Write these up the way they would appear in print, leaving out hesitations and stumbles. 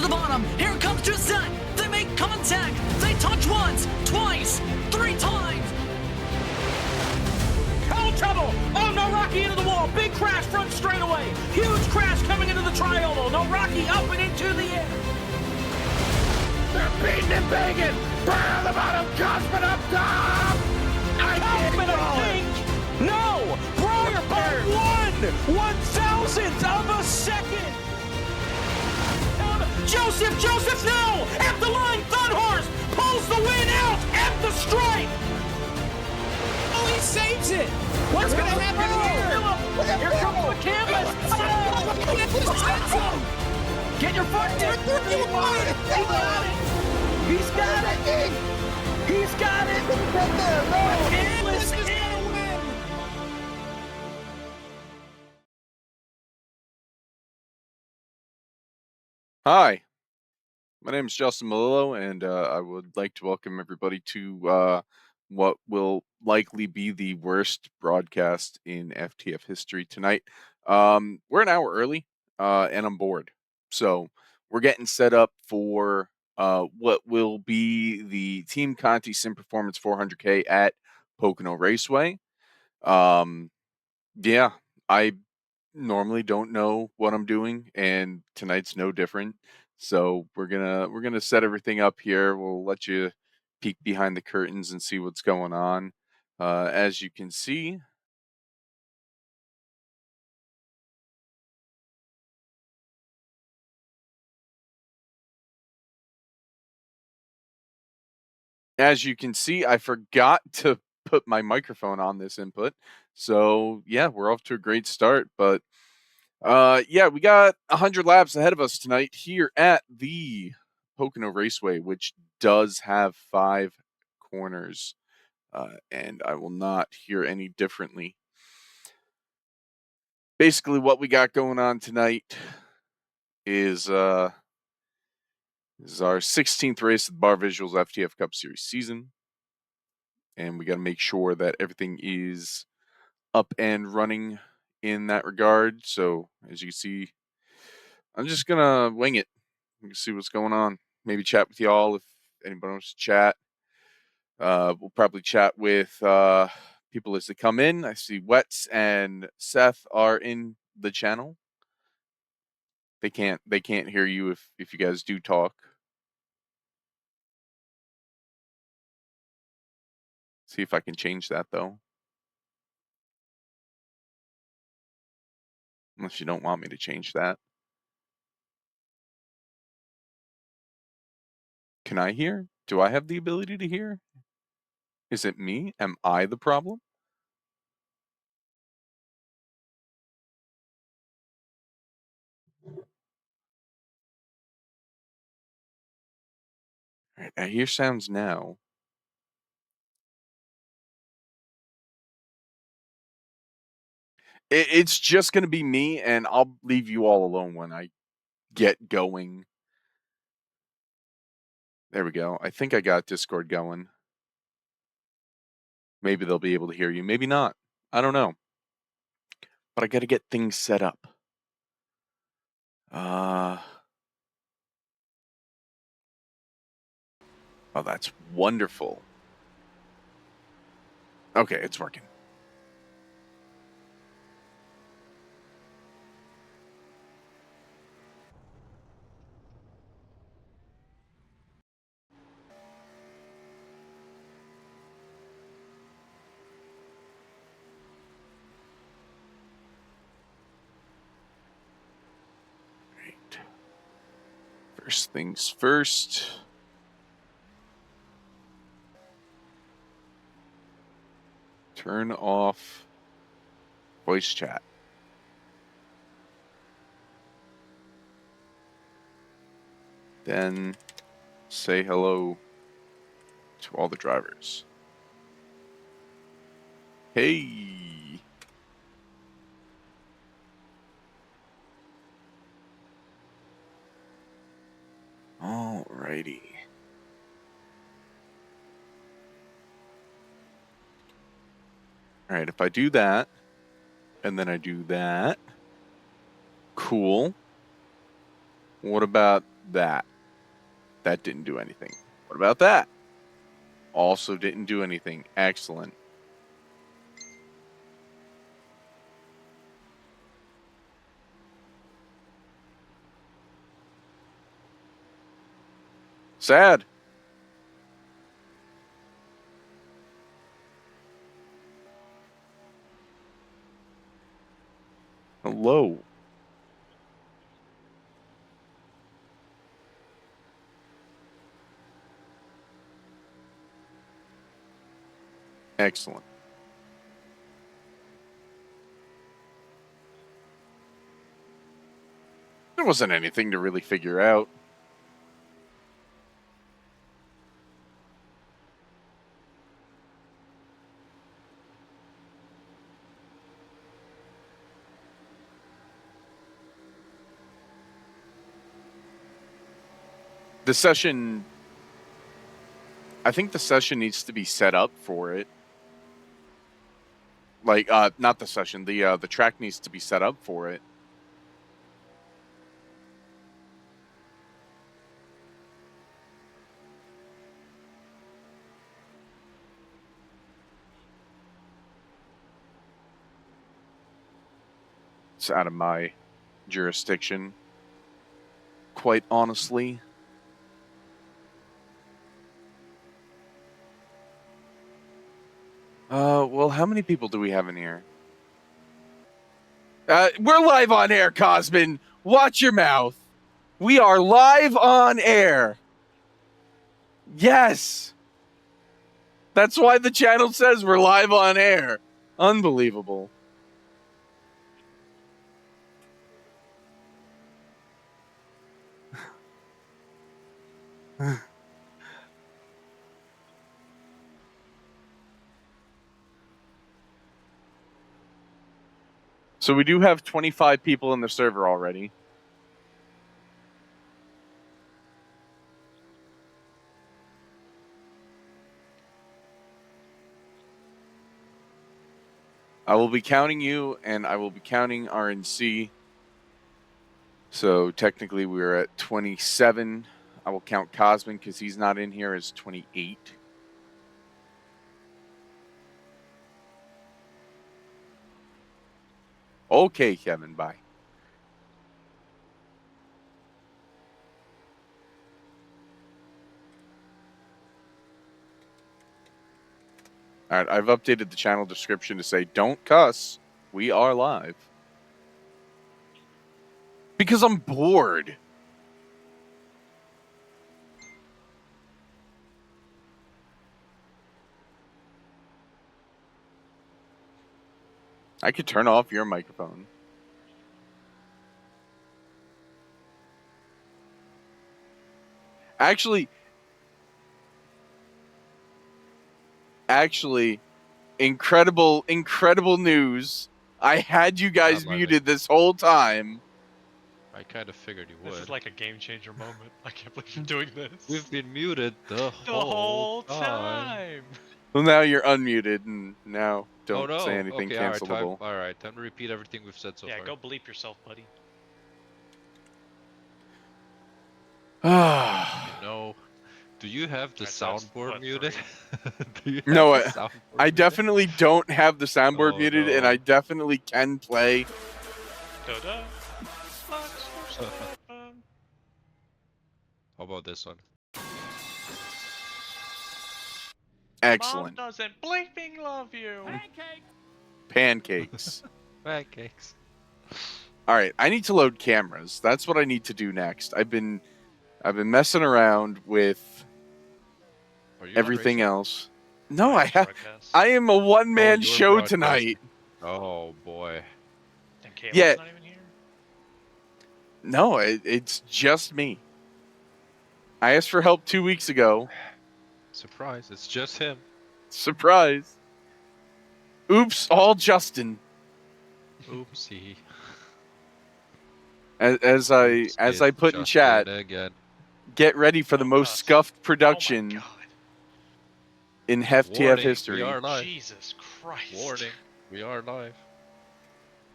to the bottom. Here comes Gisette. They make contact. They touch once, twice, 3 times. Oh, trouble! Oh, no, Rocky into the wall. Big crash front straightaway. Huge crash coming into the tri-oval. No, Rocky up and into the air. They're beating and banging. Barr on the bottom. Cosman up top. Kaufman, I think. No! Breyer by 1/1000th of a second. Joseph, no! At the line, Thunhorse pulls the win out at the stripe. Oh, he saves it. What's going to happen here? Here comes the canvas. Get your foot in. He got it. He's got it. He's got it. The canvas is going to win. Hi, my name is Justin Malillo, and I would like to welcome everybody to what will likely be the worst broadcast in FTF history tonight. We're an hour early, and I'm bored. So we're getting set up for what will be the Team Conti Sim Performance 400K at Pocono Raceway. Yeah, I normally don't know what I'm doing, and tonight's no different. So we're gonna set everything up here. We'll let you peek behind the curtains and see what's going on. As you can see, I forgot to put my microphone on this input. So yeah, we're off to a great start. But yeah, we got 100 laps ahead of us tonight here at the Pocono Raceway, which does have 5 corners. And I will not hear any differently. Basically, what we got going on tonight is our 16th race of the Barr Visuals FTF Cup Series season, and we got to make sure that everything is up and running in that regard. So, as you can see, I'm just gonna wing it. You can see what's going on. Maybe chat with y'all if anybody wants to chat. We'll probably chat with people as they come in. I see Wets and Seth are in the channel. They can't hear you if you guys do talk. See if I can change that though. Unless you don't want me to change that. Can I hear? Do I have the ability to hear? Is it me? Am I the problem? Alright, I hear sounds now. It's just going to be me, and I'll leave you all alone when I get going. There we go. I think I got Discord going. Maybe they'll be able to hear you. Maybe not. I don't know. But I got to get things set up. Oh, that's wonderful. Okay, it's working. Right. First things first. Turn off voice chat. Then say hello to all the drivers. Hey. Alrighty. Alright, if I do that, and then I do that, cool. What about that. That didn't do anything. What about that? Also didn't do anything. Excellent. Sad. Hello. Excellent. There wasn't anything to really figure out. The session, I think the session needs to be set up for it. Like, not the session, the track needs to be set up for it. It's out of my jurisdiction, quite honestly. Well, how many people do we have in here? We're live on air, Cosmin. Watch your mouth. We are live on air. Yes. That's why the channel says we're live on air. Unbelievable. So we do have 25 people in the server already. I will be counting you, and I will be counting RNC. So technically we're at 27. I will count Cosmin because he's not in here as 28. Okay, Kevin, bye. All right, I've updated the channel description to say, don't cuss. We are live. Because I'm bored. I could turn off your microphone. Actually, incredible news. I had you guys muted this whole time. I kind of figured you would. This is like a game changer moment. I can't believe I'm doing this. We've been muted the whole time. Well, now you're unmuted, and now don't say anything okay, cancelable. All right, time to repeat everything we've said so far. Yeah, go bleep yourself, buddy. No. Do you have the soundboard muted? No, I definitely don't have the soundboard muted, and I definitely can play. How about this one? Excellent. Mom doesn't bleeping love you. Pancakes. Pancakes. All right, I need to load cameras. That's what I need to do next. I've been messing around with everything else. No, I am a one-man show tonight. Oh boy. And Caleb's not even here? No, it's just me. I asked for help 2 weeks ago. Surprise, it's just him. Surprise. Oops, all Justin. Oopsie. As I put in chat, get ready for the most scuffed production in FTF history. We are live. Jesus Christ. Warning, we are live.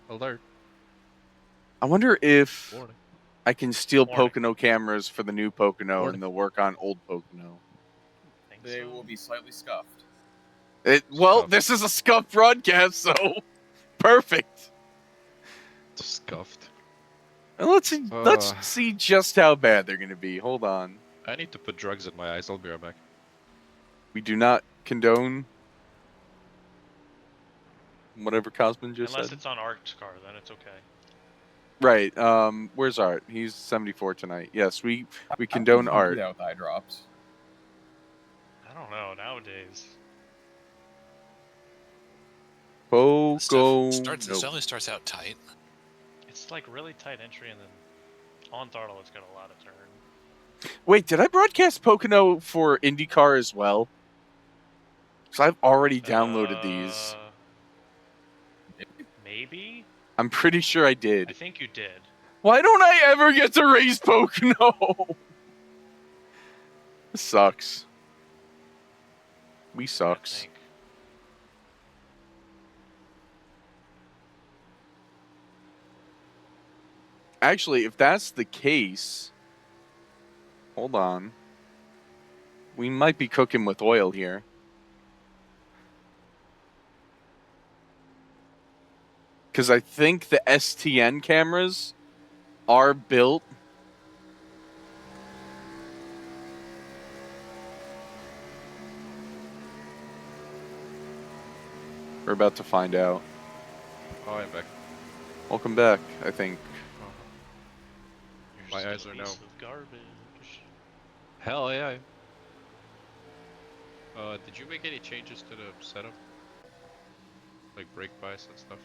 Alert. I wonder if... Warning. I can steal Warning. Pocono cameras for the new Pocono, Warning. and they'll work on old Pocono. Think They so? will be slightly scuffed. Well, Scuffed. this is a scuffed broadcast, so perfect. Scuffed. And let's see just how bad they're gonna be. Hold on. I need to put drugs in my eyes. I'll be right back. We do not condone whatever Cosmin just Unless said. it's on Arc's car, then it's okay. Right. Where's Art? He's 74 tonight. Yes, we condone Do Art. that with eye drops. I don't know nowadays. Poco. It definitely starts out tight. It's like really tight entry, and then on throttle, it's got a lot of turn. Wait, did I broadcast Pocono for IndyCar as well? Because I've already downloaded these. Maybe? I'm pretty sure I I did. think you did. Why don't I ever get to race Pocono? This sucks. We I sucks. think. Actually, if that's the case, hold on. We might be cooking with oil here. Because I think the STN cameras are built. We're about to find out. Oh, I'm back. Welcome back, I think. You're My just eyes a are piece now. of garbage. Hell yeah. Did you make any changes to the setup? Like brake bias and stuff?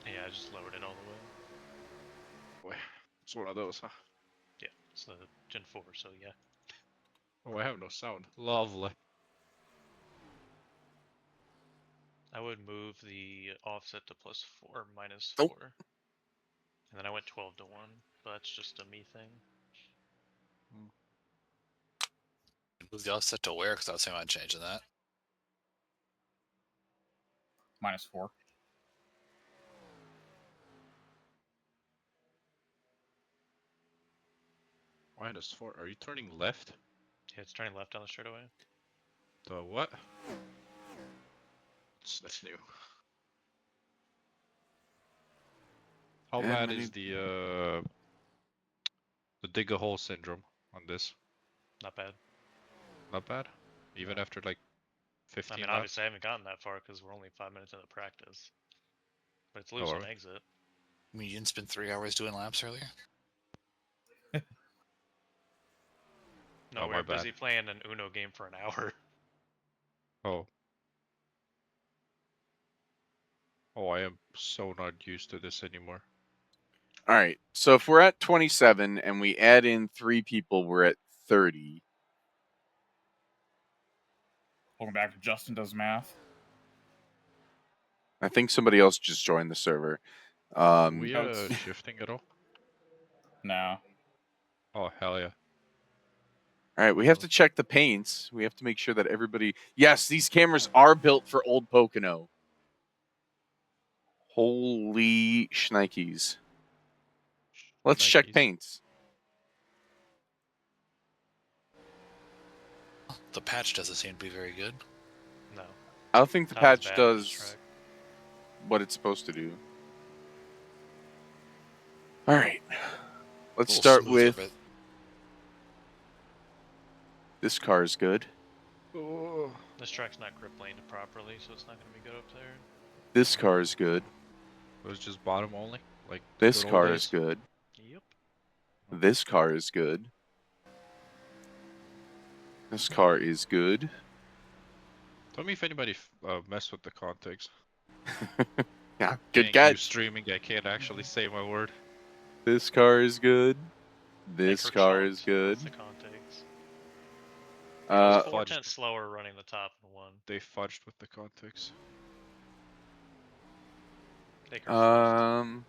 Yeah, I just lowered it all the way. Boy, it's one of those, huh? Yeah, it's the Gen 4, so yeah. Oh, I have no sound. Lovely. I would move the offset to +4, -4. Oh. And then I went 12 to 1, but that's just a me thing. Move the offset to where? Because I was thinking about changing that. -4. -4. Are you turning left? Yeah, it's turning left down the straightaway. The what? That's new. How Yeah, bad I is the dig a hole syndrome on this? Not bad. Not bad? Even after like 15 I mean, laps? obviously I haven't gotten that far because we're only 5 minutes into practice. But it's loose Oh, on alright. exit. I mean, you didn't spend 3 hours doing laps earlier? No, Oh, we my were bad. busy playing an Uno game for an hour. Oh. Oh, I am so not used to this anymore. All right. So if we're at 27 and we add in 3 people, we're at 30. Welcome back to Justin Does Math. I think somebody else just joined the server. We no, it's- shifting at all? No. Oh, hell yeah. All right, we have to check the paints. We have to make sure that everybody... Yes, these cameras are built for old Pocono. Holy shnikes. Let's check Nikes. paints. The patch doesn't seem to be very good. No. I don't think the Not as patch bad as this does track. what it's supposed to do. All right. Let's A little start smoother, with... but This car is good. Oh. This track's not grip laned properly, so it's not going to be good up there. This car is good. It was just bottom only? Like This good old car days? is good. Yep. This car is good. This car is good. Tell me if anybody messed with the contigs. Yeah, good Thank you, catch. streaming. I can't actually say my word. This car is good. This Thank car her is choked good. with the contigs. Uh, 4 fudged. tenths slower running the top than 1. They fudged with the contigs. Take her fluffed.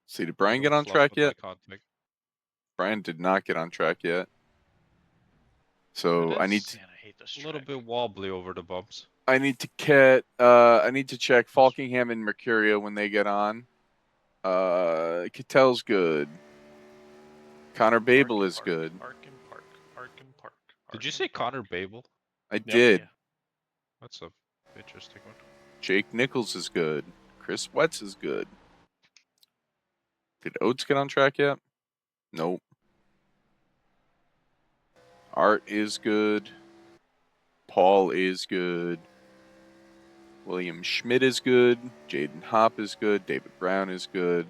see, did Brian get Little on fluff track with my yet? contig. Brian did not get on track yet. So It I need is to Man, I hate this a little track. bit wobbly over the bumps. I need to check Falkingham and Mercurio when they get on. Cattell's good. Connor Babel Park, is park, good. Park and park. Park and park. Did you park say and Connor Babel? I did. Yeah. That's a interesting one. Jake Nichols is good. Chris Wetz is good. Did Oates get on track yet? Nope. Art is good. Paul is good. William Schmidt is good. Jaden Hopp is good. David Brown is good.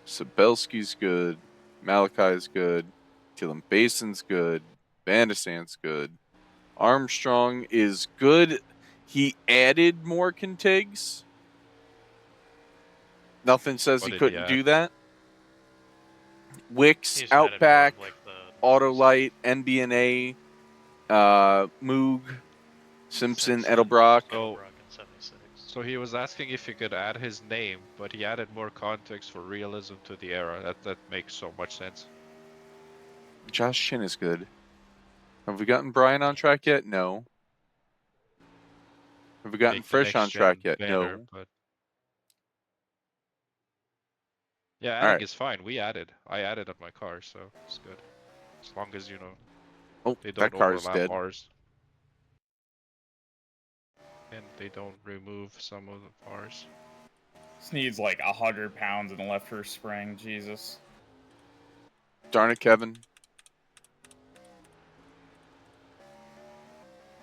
Sabelski's good. Malachi is good. Tillum Basin's good. Vandesant's good. Armstrong is good. He added more contigs. Nothing says What he did he couldn't add? do that. Wix, He's added more of, Outback, like, the Autolite, NBNA, Moog, Simpson, 76, Edelbrock. Edelbrock and 76. So he was asking if you could add his name, but he added more context for realism to the era. That makes so much sense. Josh Chin is good. Have we gotten Brian on track yet? No. Have we gotten Make the Frisch on next track gen yet? banner, No. but yeah, All adding right. is fine. I added on my car, so it's good. As long as Oh, they that don't car's overlap dead. ours. And they don't remove some of ours. This needs like 100 pounds in the left rear spring. Jesus. Darn it, Kevin.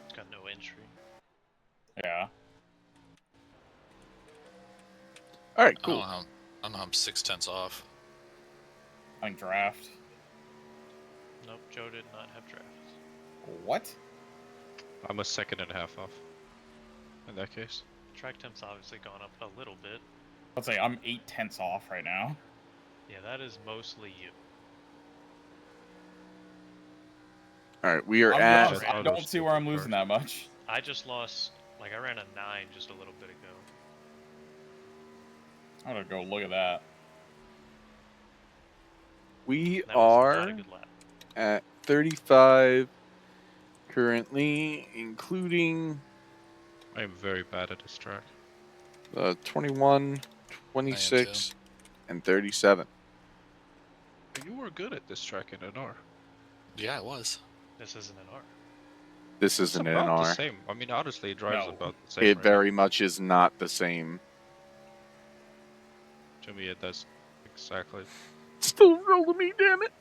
It's got no entry. Yeah. All right, I cool. don't know how I'm 6/10 off. I think draft. Nope, Joe did not have drafts. What? I'm a second and a half off. In that case. Track temp's obviously gone up a little bit. Let's say I'm 8/10 off right now. Yeah, that is mostly you. All right, we are I'm at. honest, I don't see where I'm losing that much. I just lost, like, I ran a 9 just a little bit ago. I'm gonna go look at that. We That was not a are good lap. at 35 currently, including I am very bad at this track. 21, 26, and 37. You were good at this track in an R. Yeah, it was. This isn't an R. This It's isn't an about the R. same. I mean, honestly, it drives No. about the same. It right very much is not the same. now. To me, it does exactly. Still rolling me, damn it.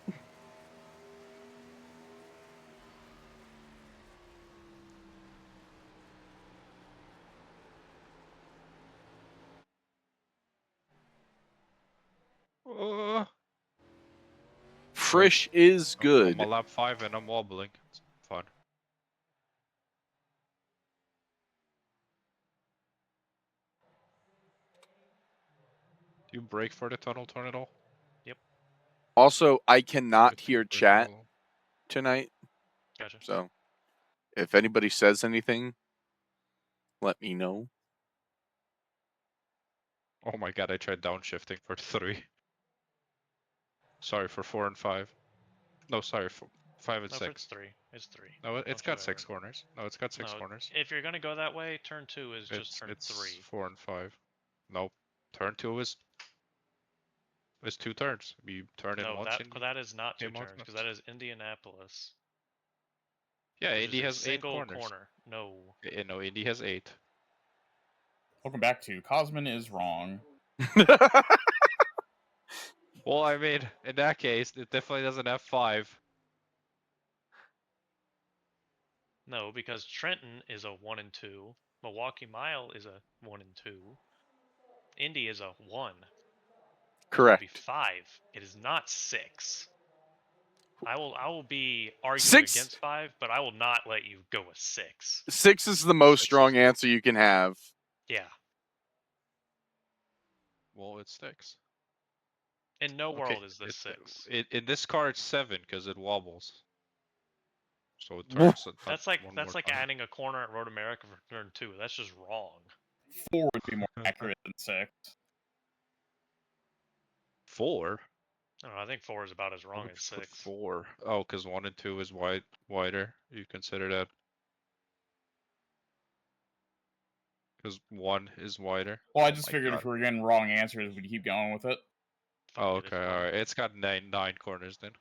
Frisch is good. I'm a lap 5 and I'm wobbling. It's fun. Do you brake for the tunnel turn at all? Yep. Also, I cannot Good hear for chat tunnel. tonight, Gotcha. so if anybody says anything, let me know. Oh my god, I tried downshifting for 3. Sorry, for 4 and 5. No, sorry, for 5 and No, 6. it's 3. It's 3. No, it's Don't got you 6 ever. corners. No, it's got 6 No, corners. if you're gonna go that way, turn 2 is just turn It's 3. 4 and 5. Nope. Turn 2 is 2 turns. You turn in No, once that is not 2 came out turns, because that is Indianapolis. Yeah, which Indy is a has 8 single corners. corner. No. No, Indy has 8. Welcome back to Cosmin is wrong. Well, I mean, in that case, it definitely doesn't have 5. No, because Trenton is a 1 and 2. Milwaukee Mile is a 1 and 2. Indy is a 1. So it'd be Correct. 5. It is not 6. I will be arguing 6. against 5, but I will not let you go with 6. 6 is the most 6 strong is- answer you can have. Yeah. Well, it sticks. In no Okay, world is this 6. In this car, it's 7 because it wobbles. So it turns. That's like one more time. adding a corner at Road America for turn 2. That's just wrong. 4 would be more accurate than 6. 4? I don't know, I think 4 is about as wrong Why would as you put 6. 4. Oh, because 1 and 2 is wider. You consider that? Because 1 is wider. Well, I Oh just my figured God. if we were getting wrong answers, we'd keep going with it. Oh, Fuck it, okay, if you want. alright. It's got 9 corners then.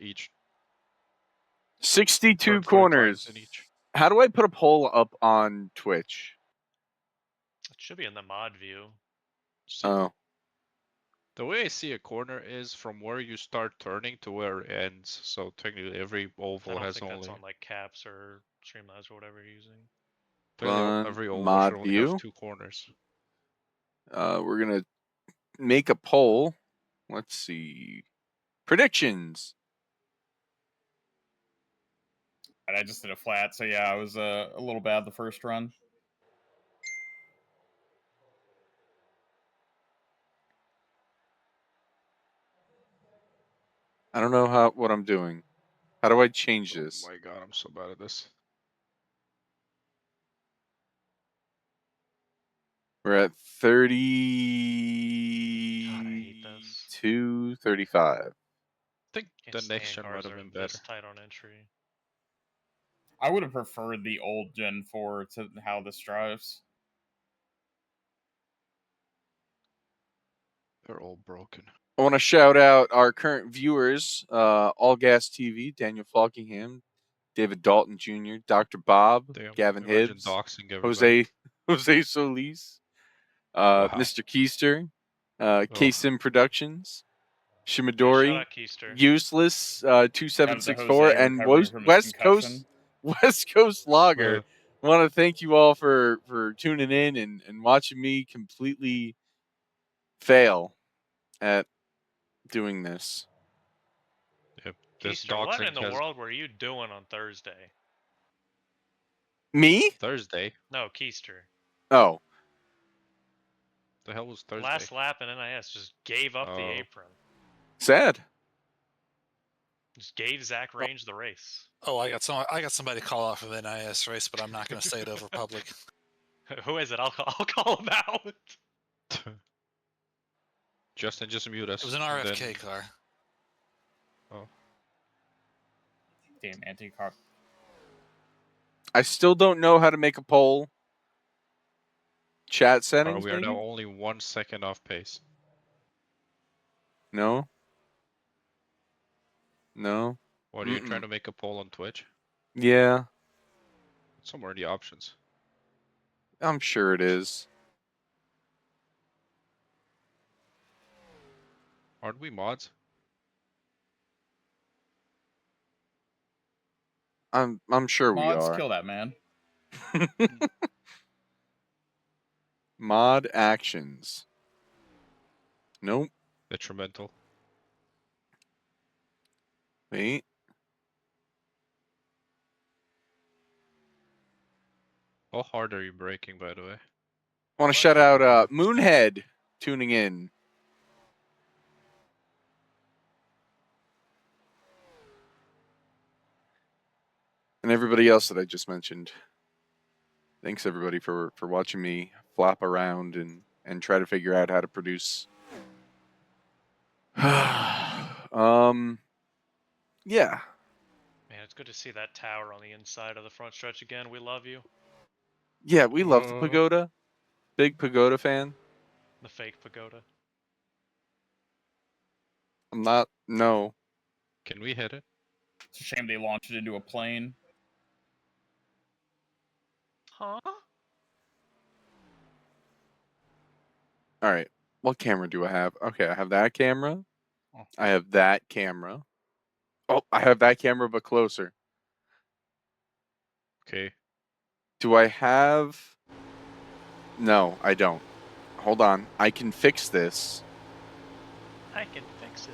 each. 62 40 times corners. in each. How do I put a poll up on Twitch? It should be in the mod view. See, Oh, the way I see a corner is from where you start turning to where it ends. So technically, every I oval don't has think that's only. on like caps or Streamlabs or whatever you're using. fun Every oval mod should only have view. 2 corners. We're gonna make a poll. Let's see. Predictions. And I just did a flat, so yeah, I was a little bad the first run. I don't know what I'm doing. How do I change this? Oh my god, I'm so bad at this. We're at God, I hate this. 32, 35. I think Can't the stand next gen might cars have are been better. this tight on entry. I would have preferred the old Gen 4 to how this drives. They're all broken. I want to shout out our current viewers, All Gas TV, Daniel Falkingham, David Dalton Jr., Dr. Bob, Damn, Gavin imagine Hibbs, doxing everybody. Jose Solis, Wow. Mr. Keister, Oh. K-Sim Productions, Yeah, shout Shimadori, out Keister. Useless, Shout out to 2764, Jose and recovering from his West concussion. Coast Lager. Uh, I want to thank you all for tuning in and watching me completely fail at doing this. Yep, this Keister, what doxing in the has world were you doing on Thursday? Me? Thursday. No, Keister. Oh, The hell was Thursday? Last lap in NIS just gave up the apron. sad. Just gave Zach Range the race. Oh, I got somebody to call off of the NIS race, but I'm not going to say it over public. Who is it? I'll call him out. Justin, just mute us. It was an RFK car. Oh. Damn anti-car. I still don't know how to make a poll. Chat settings, We are maybe? now only 1 second off pace. No. No. What, are you trying to make a poll on Twitch? Yeah, It's somewhere in the options. I'm sure it is. Aren't we mods? I'm sure we Mods, are. kill that man. Mod actions. Nope. Detrimental. Wait. How hard are you braking, by the way? I want to shout out Moonhead tuning in. And everybody else that I just mentioned. Thanks everybody for watching me flap around and try to figure out how to produce. Yeah. Man, it's good to see that tower on the inside of the front stretch again. We love you. Yeah, we love the pagoda. Big pagoda fan. The fake pagoda. I'm not. No. Can we hit it? It's a shame they launched it into a plane. Huh? All right. What camera do I have? Okay, I have that camera. I have that camera. Oh, I have that camera, but closer. Okay. Do I have... No, I don't. Hold on. I can fix this. I can fix it.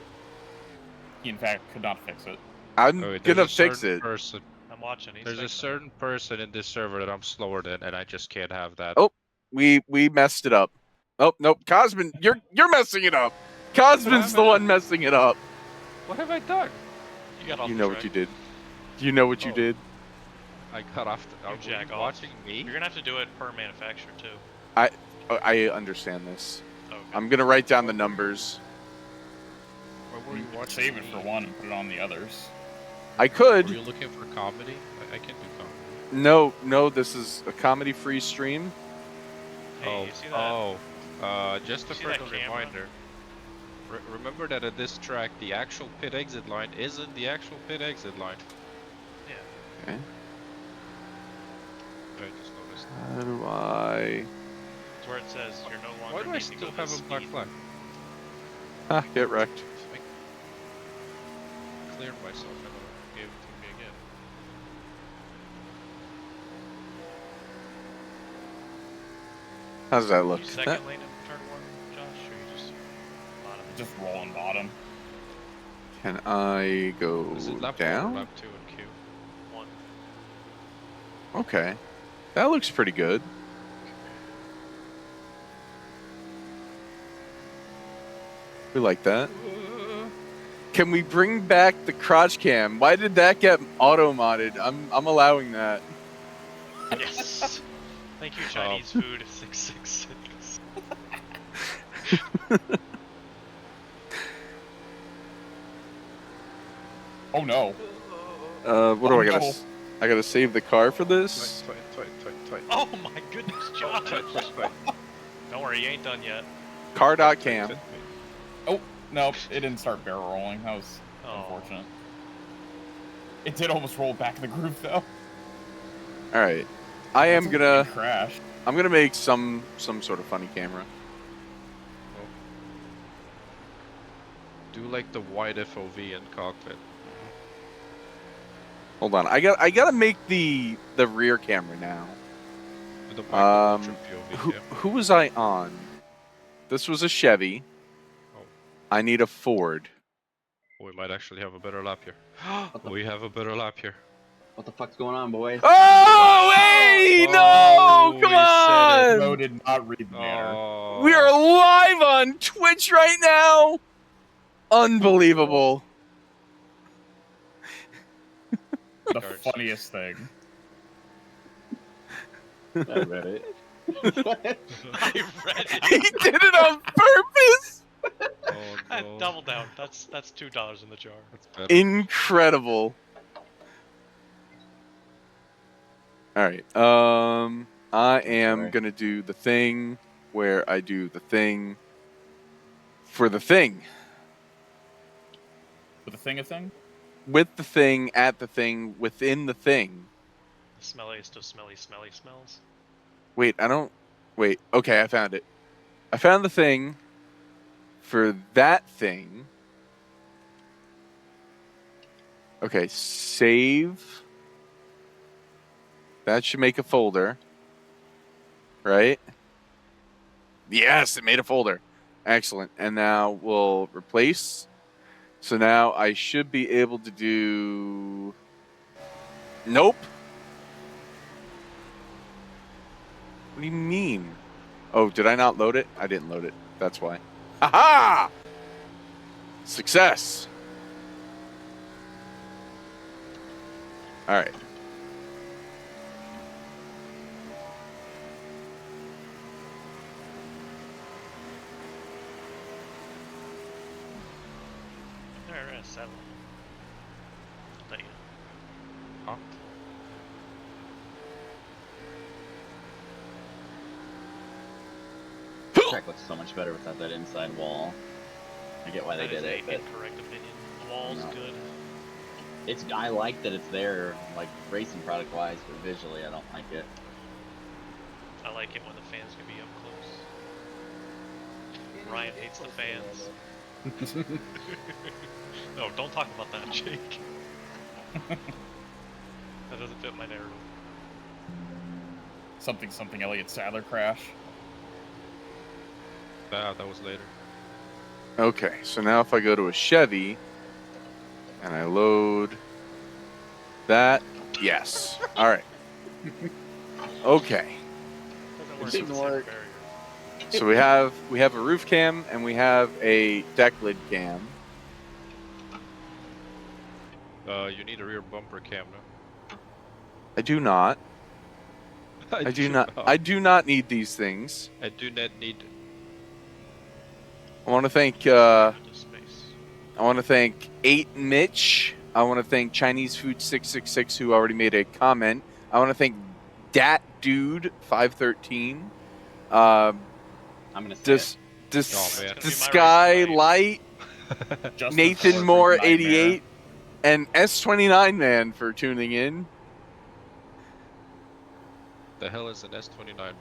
He, in fact, could not fix it. I'm Wait, gonna there's a fix certain it. Person. I'm watching. He's There's a fixing certain person in this server that I'm slower than, and I just can't have that. Oh, we messed it up. Oh, nope. Cosmin, you're messing it up. Cosmin's the one messing it up. What have I done? You got off You the know track. what you did. You know what you Oh. did. I cut off. Are jack you off. watching me? You're gonna have to do it per manufacturer too. I understand this. Okay. I'm gonna write down the numbers. Or were you watching Save it me? for one and put it on the others. I could. Were you looking for comedy? I can do comedy. No, this is a comedy-free stream. Hey, you see that? Just a see that further camera? reminder. remember that at this track, the actual pit exit line isn't the actual pit exit line. Yeah. Okay. I just noticed. How do I... It's where it says you're no longer Why do I need to still go have this a black speed. flag? Ah, get wrecked. I cleared myself and gave it to me again. How does that look? You second lane in turn 1, Josh, or you just bottom? Just rolling bottom. Can I go Is it lap 1 or down? lap 2 in Q? 1. Okay. That looks pretty good. We like that. Can we bring back the crotch cam? Why did that get auto-modded? I'm allowing that. Yes. Thank you, Chinese food 666. Oh no. What do I gotta? I gotta save the car for this. Oh my goodness, Josh! Don't worry, you ain't done yet. Car.cam. Oh, nope. It didn't start barrel rolling. That was unfortunate. It did almost roll back in the groove though. All right. I am gonna crash. I'm gonna make some sort of funny camera. Do like the wide FOV in cockpit. Hold on. I gotta make the rear camera now. With the micro POV, Who was I on? This was a Chevy. Oh. I need a Ford. We might actually have a better lap here. We have a better lap here. What the fuck's going on, boys? Oh, hey! No! Come on! Mo did not read the banner. We are live on Twitch right now! Unbelievable. The funniest thing. I read it. I read it. He did it on purpose! Oh, no. Double down. That's $2 in the jar. That's better. Incredible. Alright, I am gonna do the thing where I do the thing for the thing. With a thing? With the thing, at the thing, within the thing. The smelliest of smelly smells. Wait, wait, okay, I found it. I found the thing for that thing. Okay, save. That should make a folder. Right? Yes, it made a folder. Excellent. And now we'll replace. So now I should be able to do... Nope. What do you mean? Oh, did I not load it? I didn't load it. That's why. Aha! Success. All right. There is 7. There you go. Track looks so much better without that inside wall. I get why they did it, but Incorrect opinion. The wall's good. it's. I like that it's there, like racing product wise, but visually, I don't like it. I like it when the fans can be up close. Ryan hates the fans. No, don't talk about that, Jake. That doesn't fit my narrative. Something Elliot Sadler crash. That was later. Okay, so now if I go to a Chevy and I load that, yes. All right. Okay. Doesn't work. So we have a roof cam and we have a deck lid cam. You need a rear bumper cam now. I do not. I do not need these things. I do not need. I want to thank 8 Mitch. I want to thank Chinese Food 666 who already made a comment. I want to thank Dat Dude 513. I'm gonna say Oh, man. It's gonna be my race tonight. Skylight, Justin Nathan Bulletproof Moore, Nightmare. 88, and S29 Man for tuning in. The hell is an S29, man?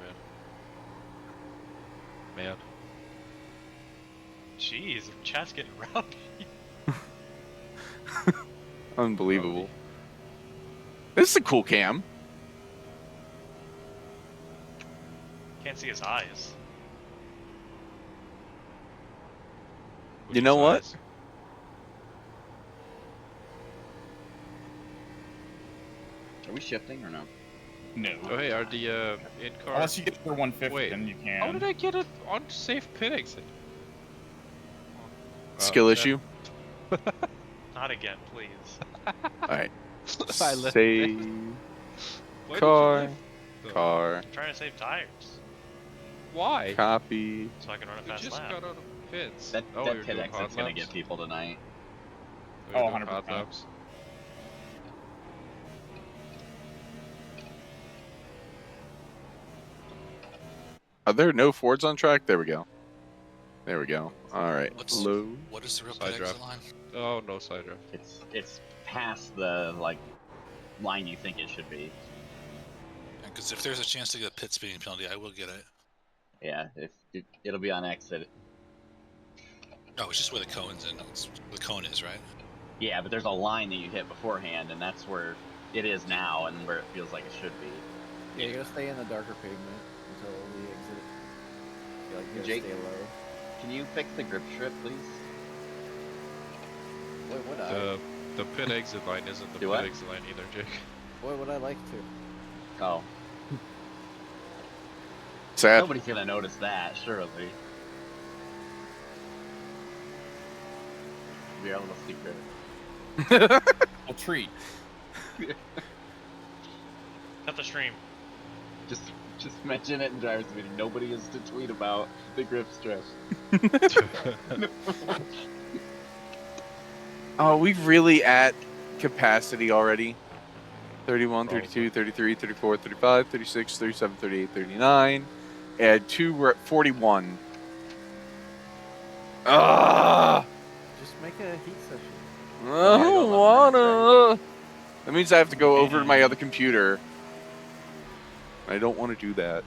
Man. Jeez, chat's getting rowdy. Unbelievable. This is a cool cam. Can't see his eyes. Which You know is what? eyes. Are we shifting or no? No. Oh, hey, are the in car? Unless you get for 150, Wait, then you can. How did I get it on safe pit exit? Skill that- issue. Not again, please. Alright. I left Save. Why did you Car. lift, though? Car. I'm trying to save tires Why? Copy. so I can run a We fast just lap. got out of pits. That Oh, that you're pit doing exit's hot gonna laps? get people tonight. Oh, you're Oh, doing hot 100%. laps? Are there no Fords on track? There we go. There we go. Alright. What's- Low. What is the real Side pit exit draft. line? Oh, no side drift. It's past the like line you think it should be. Because if there's a chance to get a pit speeding penalty, I will get it. Yeah, it'll be on exit. Oh, it's just where the cone's in. It's where the cone is, right? Yeah, but there's a line that you hit beforehand, and that's where it is now, and where it feels like it should be. Yeah, you gotta stay in the darker pavement until the exit. You gotta Jake? stay low. Can you fix the grip strip, please? Wait, would I? The pit exit line isn't the Do pit what? exit line either, Jake. Boy, would I like to. Oh, Sad. nobody's gonna notice that, surely. Be our little secret. Well, treat. Cut the stream. Just mention it in driver's meeting. Nobody is to tweet about the grip strip. Oh, we've really at capacity already. 31, 32, 33, 34, 35, 36, 37, 38, 39. Add 2, we're at 41. Ah! Just make a heat session. I don't wanna. That means I have to go over to my other computer. I don't want to do that.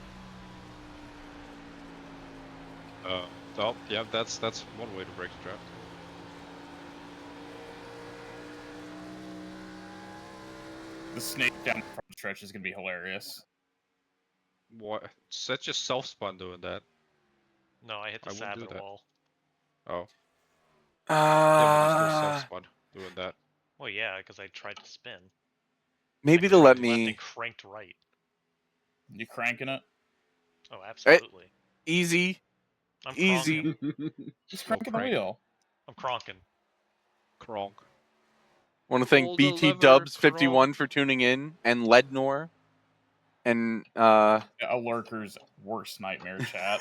Oh, yeah, that's one way to break the draft. The snake down the front stretch is gonna be hilarious. What? Such a self-spawn doing that. No, I hit the I wouldn't do Sabbath that. wall. Oh. Yeah, but you still Uh, self-spawn doing that. Well, yeah, because I tried to spin. maybe I to let cranked left me and cranked right. You cranking it? Oh, absolutely. easy. I'm Easy. cronking. Just cranking the crank. wheel. I'm cronking. Kronk. Want to thank Pull the BT lever, Dubs Kronk. 51 for tuning in, and Lednor, and A lurker's worst nightmare chat.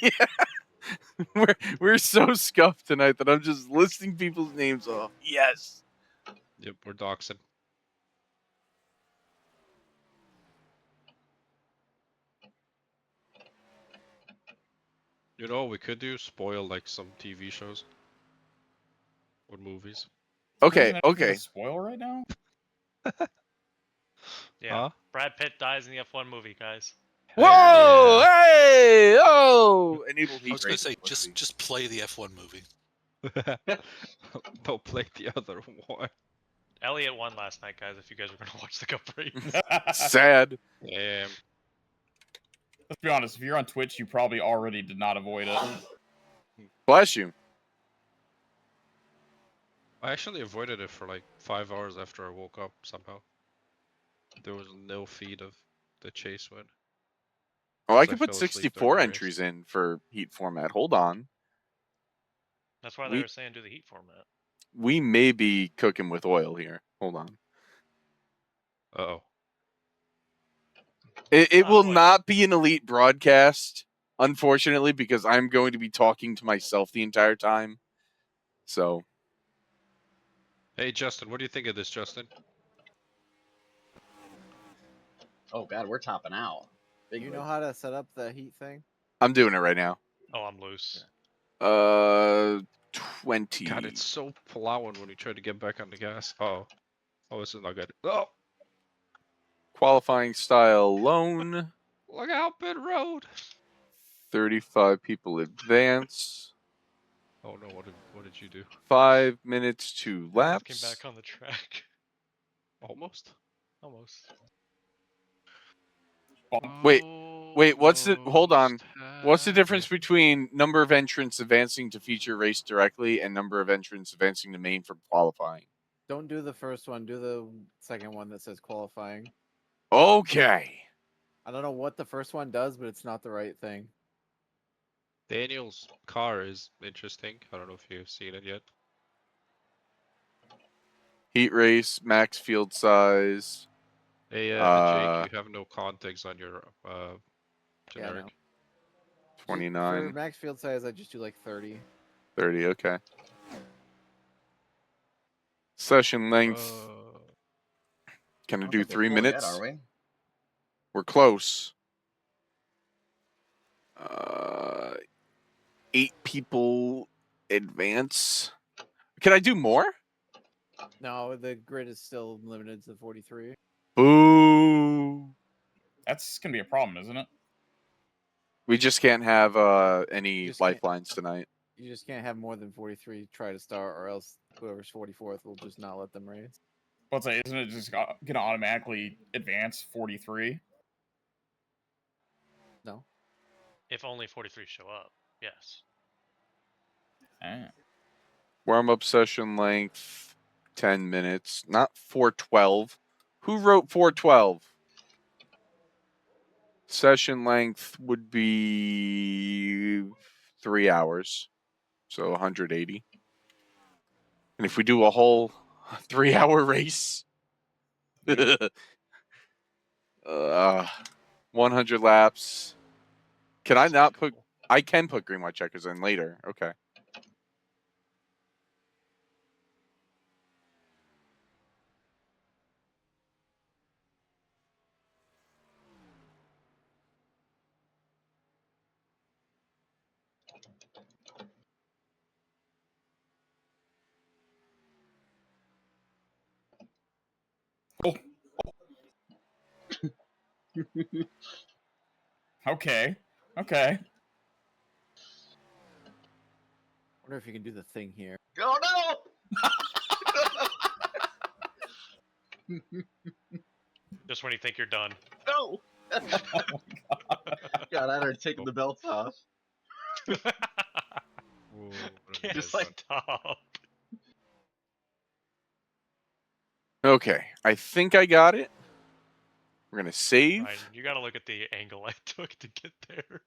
yeah. We're so scuffed tonight that I'm just listing people's names off. Yes. Yep, we're doxing. You know what we could do? Spoil like some TV shows. Or movies. Okay, Isn't anything okay. to spoil right now? Yeah. Huh? Brad Pitt dies in the F1 movie, guys. Whoa! Hey! Oh! Enable heat I was gonna rate say simplicity. just play the F1 movie. Don't play the other one. Elliot won last night, guys, if you guys are going to watch the Cup race. Sad. Damn. Let's be honest, if you're on Twitch, you probably already did not avoid it. Bless you. I actually avoided it for like 5 hours after I woke up somehow. There was no feed of the chase win. Oh, I I could put fell asleep 64 during the race. entries in for heat format. Hold on. That's why they We- were saying do the heat format. We may be cooking with oil here. Hold on. Uh-oh. It Oh, will boy. not be an elite broadcast, unfortunately, because I'm going to be talking to myself the entire time. So, Hey, Justin, what do you think of this, Justin? Oh god, we're topping out. Big You win. know how to set up the heat thing? I'm doing it right now. Oh, I'm loose. 20. God, it's so plowing when you try to get back on the gas. Oh, this is not good. Oh, Qualifying style lone. look out, pit road. 35 people advance. Oh no, what did you do? 5 minutes to I just came laps. back on the track. Almost. Almost. Wait, what's the, hold on. What's the Okay. difference between number of entrants advancing to feature race directly and number of entrants advancing to main for qualifying? Don't do the first one. Do the second one that says qualifying. Okay. I don't know what the first one does, but it's not the right thing. Daniel's car is interesting. I don't know if you've seen it yet. Heat race, max field size. Hey, Jake, you have no context on your generic. Yeah, no. 29. For max field size, I just do like 30. 30, okay. Session length. Can I do 3 minutes? Yet, are we? We're close. 8 people advance. Can I do more? No, the grid is still limited to 43. Boo. That's gonna be a problem, isn't it? We just can't have any lifelines tonight. You just can't have more than 43 try to start, or else whoever's 44th will just not let them race. But say, isn't it just gonna automatically advance 43? No. If only 43 show up, yes. Warm up session length 10 minutes, not 412. Who wrote 412? Session length would be 3 hours, so 180. And if we do a whole 3-hour race, 100 laps. Can I not put? I can put green white checkers in later. Okay. Oh. Okay. Okay. Wonder if you can do the thing here. Oh no! Just when you think you're done. No! Oh my God, I'd already taken the belt off. Can't Just like stop. Okay. I think I got it. We're gonna save. Ryan, you gotta look at the angle I took to get there.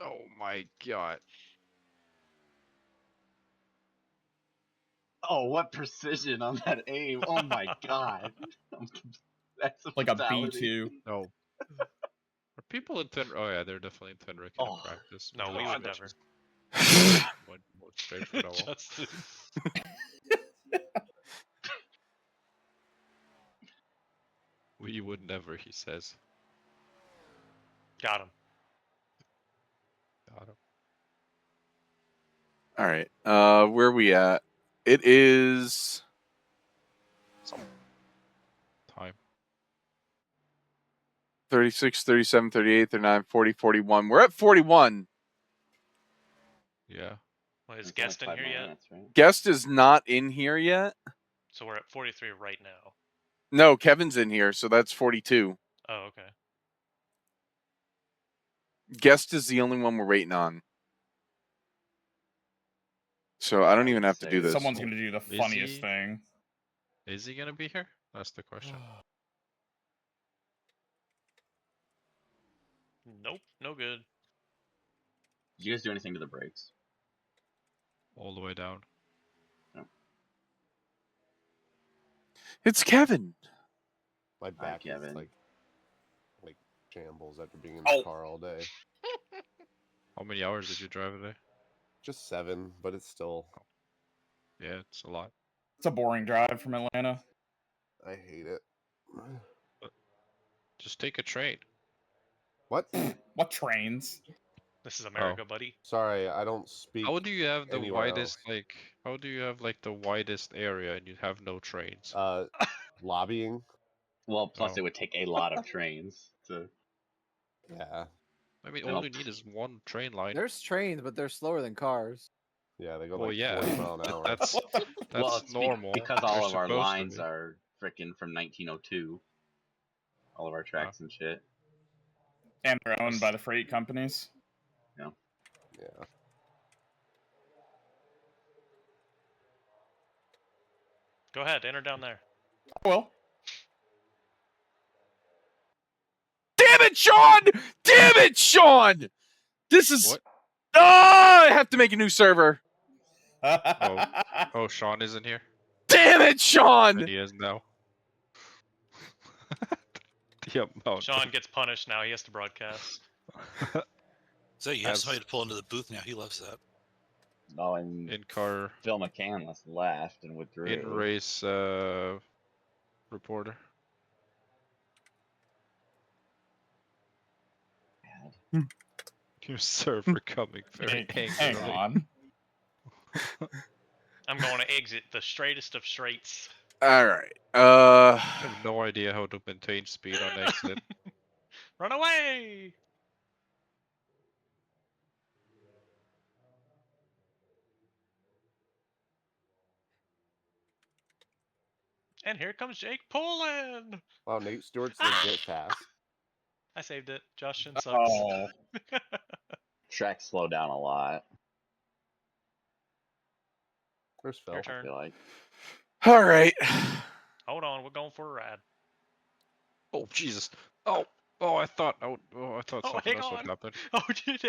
Oh my God. Oh, what precision on that aim! Oh my God, that's a like fatality. a B2. No. Are people in Tenerife? Oh yeah, they're definitely in Tenerife in practice. No, we would never. Went straight for the wall. Justice. We would never, he says. Got him. Got him. All right. Where are we at? It is time. 36, 37, 38, 39, 40, 41. We're at 41. Yeah. Well, is Guest in here yet? Minutes, right? Guest is not in here yet. So we're at 43 right now. No, Kevin's in here, so that's 42. Oh, okay. Guest is the only one we're waiting on. So I don't even have to do this. Someone's gonna do the funniest thing. Is he gonna be here? That's the question. Nope, no good. Did you guys do anything to the brakes? All the way down. No. It's Kevin. My back is Kevin. like shambles after being in the car all day. How many hours did you drive today? Just 7, but it's still. Yeah, it's a lot. It's a boring drive from Atlanta. I hate it. Just take a train. What? What trains? This is America, buddy. Sorry, I don't speak. How do you have the anywhere widest else. how do you have the widest area and you have no trains? Lobbying. Well, plus it would take a lot of trains to. Yeah. I mean, all you need is one train line. There's trains, but they're slower than cars. Yeah, they go Well, like yeah, 40 mile an hour. that's Well, it's normal. because all They're of our supposed to lines be. are freaking from 1902. All of our tracks and shit. And they're owned by the freight companies. Yeah. Yeah. Go ahead, enter down there. Well. Damn it, Sean! Damn it, Sean! This is. What? Oh, I have to make a new server. Oh, Sean isn't here? Damn it, Sean! And he is now. The amount. Sean gets punished now. He has to broadcast. So you have somebody to pull into the booth now. He loves that. Oh, and in-car Phil McCandless left and withdrew. In-race reporter. New server coming. Very angry. Hang on. I'm going to exit the straightest of straights. All right. I have no idea how to maintain speed on exit. Run away! And here comes Jake pulling! Wow, Nate Stewart's legit fast. I saved it. Justin sucks. Oh. Tracks slow down a lot. Where's Phil? Your turn. I feel like. All right. Hold on, we're going for a ride. Oh Jesus! Oh, I thought Oh, something hang else on. would happen. Oh,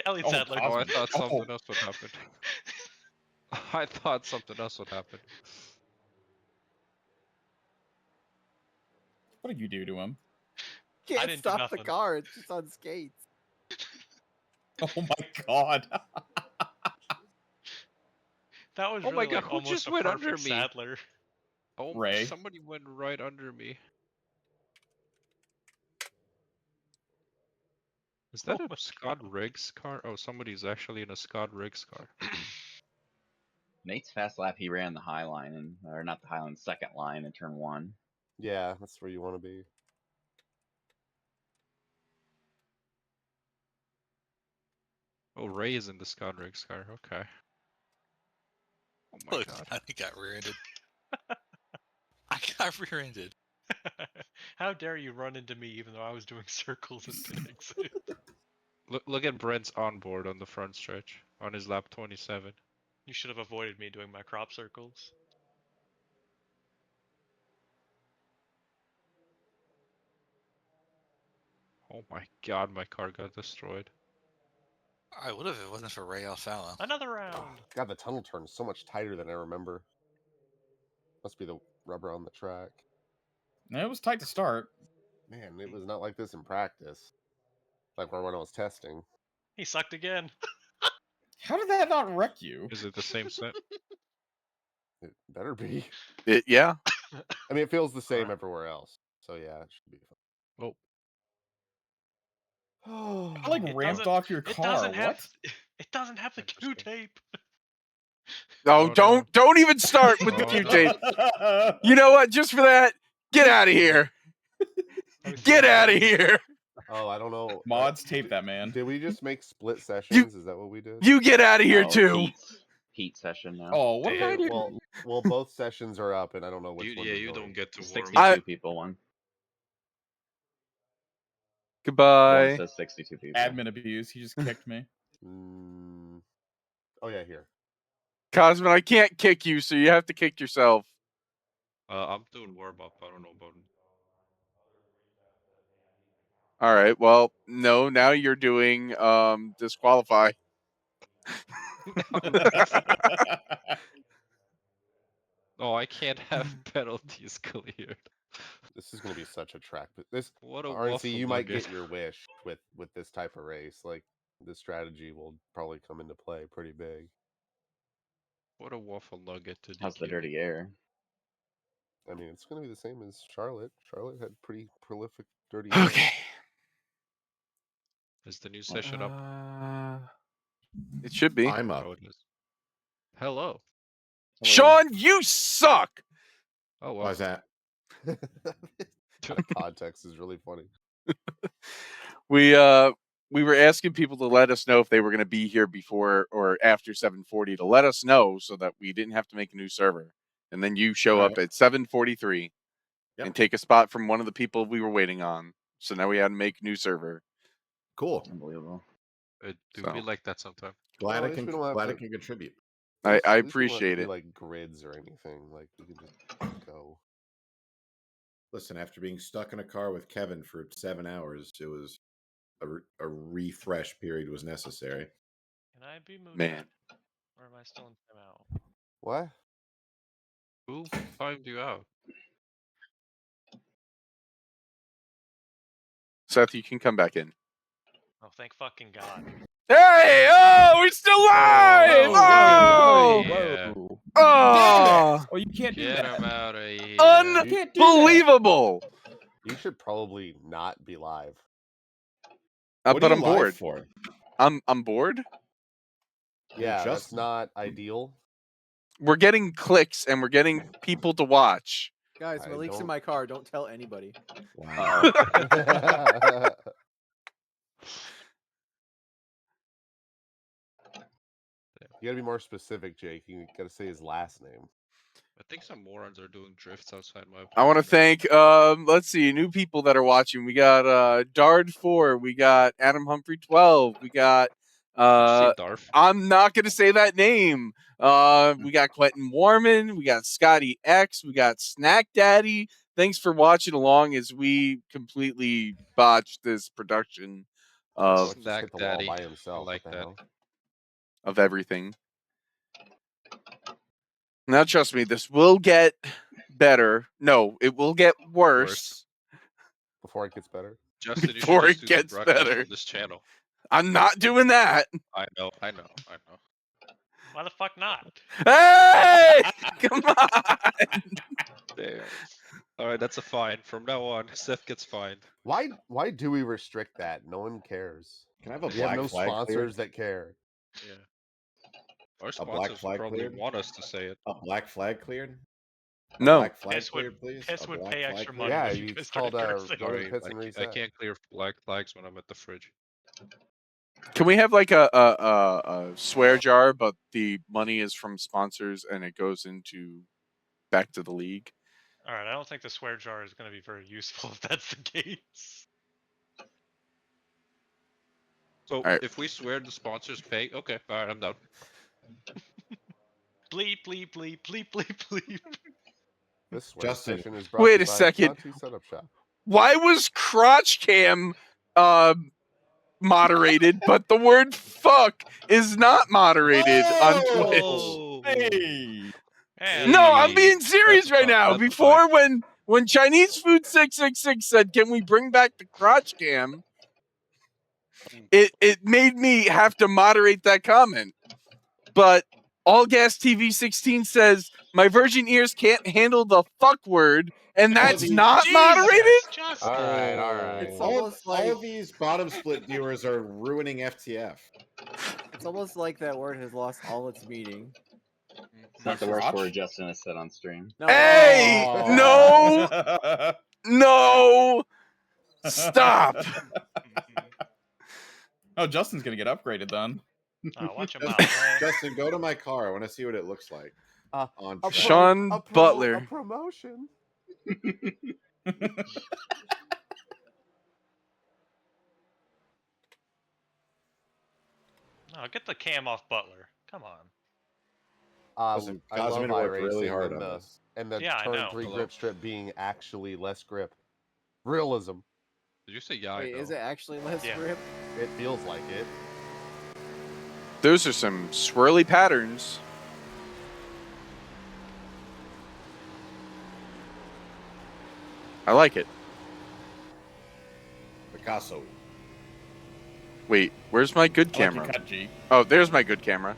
Elliot Sadler. Oh, I thought something else would happen. I thought something else would happen. What did you do to him? Can't didn't do stop the nothing. car. It's just on skates. Oh my god. That was Oh my really God, like who almost just a went perfect under me? Sadler. Oh, Ray. somebody went right under me. Is that a Scott Riggs car? Oh, somebody's actually in a Scott Riggs car. Nate's fast lap, he ran the high line, or not the high line, second line in turn 1. Yeah, that's where you want to be. Oh, Ray is in the Scott Riggs car. Okay. Oh my Look, God. I got rear-ended. I got rear-ended. How dare you run into me even though I was doing circles and pit exit? Look at Brent's onboard on the front stretch on his lap 27. You should have avoided me doing my crop circles. Oh my God, my car got destroyed. I would have if it wasn't for Ray Alfalo. Another round. God, the tunnel turns so much tighter than I remember. Must be the rubber on the track. It was tight to start. Man, it was not like this in practice. Like when I was testing. He sucked again. How did that not wreck you? Is it the same set? It better be. Yeah. I mean, it feels the same everywhere else. So yeah, it should be fun. Oh. I like ramped off your car. It doesn't have the Q tape. No, don't even start with the Q tape. You know what? Just for that, get out of here. Get out of here. Oh, I don't know. Mods tape that, man. Did we just make split sessions? Is that what we did? You get out of here too. Heat session now. Oh, what did I do? Well, both sessions are up, and I don't know which one. Yeah, you don't get to warm 62 people one. Goodbye. One says 62 people. Admin abuse. He just kicked me. Oh yeah, here. Cosmin, I can't kick you, so you have to kick yourself. I'm doing warm up. I don't know about it. All right. Well, no. Now you're doing disqualify. No, I can't have penalties cleared. This is gonna be such a track. But this, What a RNC, waffle you might nugget. get your wish with this type of race. Like this strategy will probably come into play pretty big. What a waffle nugget to How's the DQ. dirty air? I mean, it's gonna be the same as Charlotte. Charlotte had pretty prolific dirty. Okay. Is the new session up? It should be. I'm up. Oh, it is. Hello. Sean, you suck. Oh, well. Why's that? That context is really funny. We were asking people to let us know if they were going to be here before or after 7:40 to let us know so that we didn't have to make a new server. And then you show up at 7:43 and take a spot from one of the people we were waiting on. So now we had to make a new server. Cool. Unbelievable. Do be like that sometimes. Glad Oh, I can contribute. I At least we don't have appreciate to it. do, like grids or anything. Like we can just go. Listen, after being stuck in a car with Kevin for 7 hours, it was a refresh period was necessary. Can I be moved Man. up? Or am I still in timeout? What? Who timed you out? Seth, you can come back in. Oh, thank fucking God. Hey! Oh, we're still live! Oh, Oh! yeah. Oh! Oh, you can't do Get that. him out of here. Unbelievable! You should probably not be live. What But are I'm you live bored. for? I'm bored. Yeah, that's Justin. not ideal. We're getting clicks and we're getting people to watch. Guys, Malik's in my car. Don't tell anybody. Wow. You gotta be more specific, Jake. You gotta say his last name. I think some morons are doing drifts outside my I want to apartment. thank let's see, new people that are watching. We got Dard 4, we got Adam Humphrey 12, we got Darf? I'm not gonna say that name. We got Quentin Warman, we got Scotty X, we got Snack Daddy. Thanks for watching along as we completely botched this production of just hit the wall by himself. I like what the that. hell? Of everything. Now trust me, this will get better. No, it will get worse. Before it gets better. Justin, Before you should it just do the gets broadcast better. on this channel. I'm not doing that. I know. Why the fuck not? Hey! Come on! Damn. Alright, that's a fine. From now on, Seth gets fined. Why do we restrict that? No one cares. Can I have a We have black no flag sponsors cleared? that care. Yeah. Our A black sponsors flag probably cleared? want us to say it. A black flag cleared? A No. black flag Piss cleared, would, please. Piss A would black pay flag extra cleared? money Yeah, if you it's guys started called, cursing. go to Sorry, Pits and I Reset. can't clear black flags when I'm at the fridge. Can we have like a swear jar, but the money is from sponsors and it goes into back to the league? Alright, I don't think the swear jar is going to be very useful if that's the case. So Alright. if we swear the sponsors pay, okay, alright, I'm done. Bleep, bleep, bleep, bleep, bleep, bleep. This swear Justin. session is brought Wait to a you by second. Conti Setup Shop. Why was crotch cam moderated, but the word fuck is not moderated on Twitch? Oh, Hey. And No, fucking- I'm being serious That's right fine, now. that's Before when Chinese Food 666 said, "Can we bring back the crotch cam?" It made me have to moderate that comment. But All Gas TV 16 says my virgin ears can't handle the fuck word, and that's not moderated. Just All right. It's All almost like of these bottom split viewers are ruining FTF. it's almost like that word has lost all its meaning. It's not the worst word Justin has said on stream. No. Hey, no, no, stop. Oh, Justin's gonna get upgraded then. Oh, watch him out. Justin, go to my car. I want to see what it looks like. On track. Sean Butler. A promotion. No, get the cam off Butler. Come on. Listen, I love Cosmin worked really iRacing hard and on the, this. and the Yeah, I turn know. 3 Hello. grip strip being actually less grip. Realism. Did you say yeah? Wait, is it actually less Yeah. grip? It feels like it. Those are some swirly patterns. I like it. Picasso. Wait, where's my good I like your camera? cut, G. Oh, there's my good camera.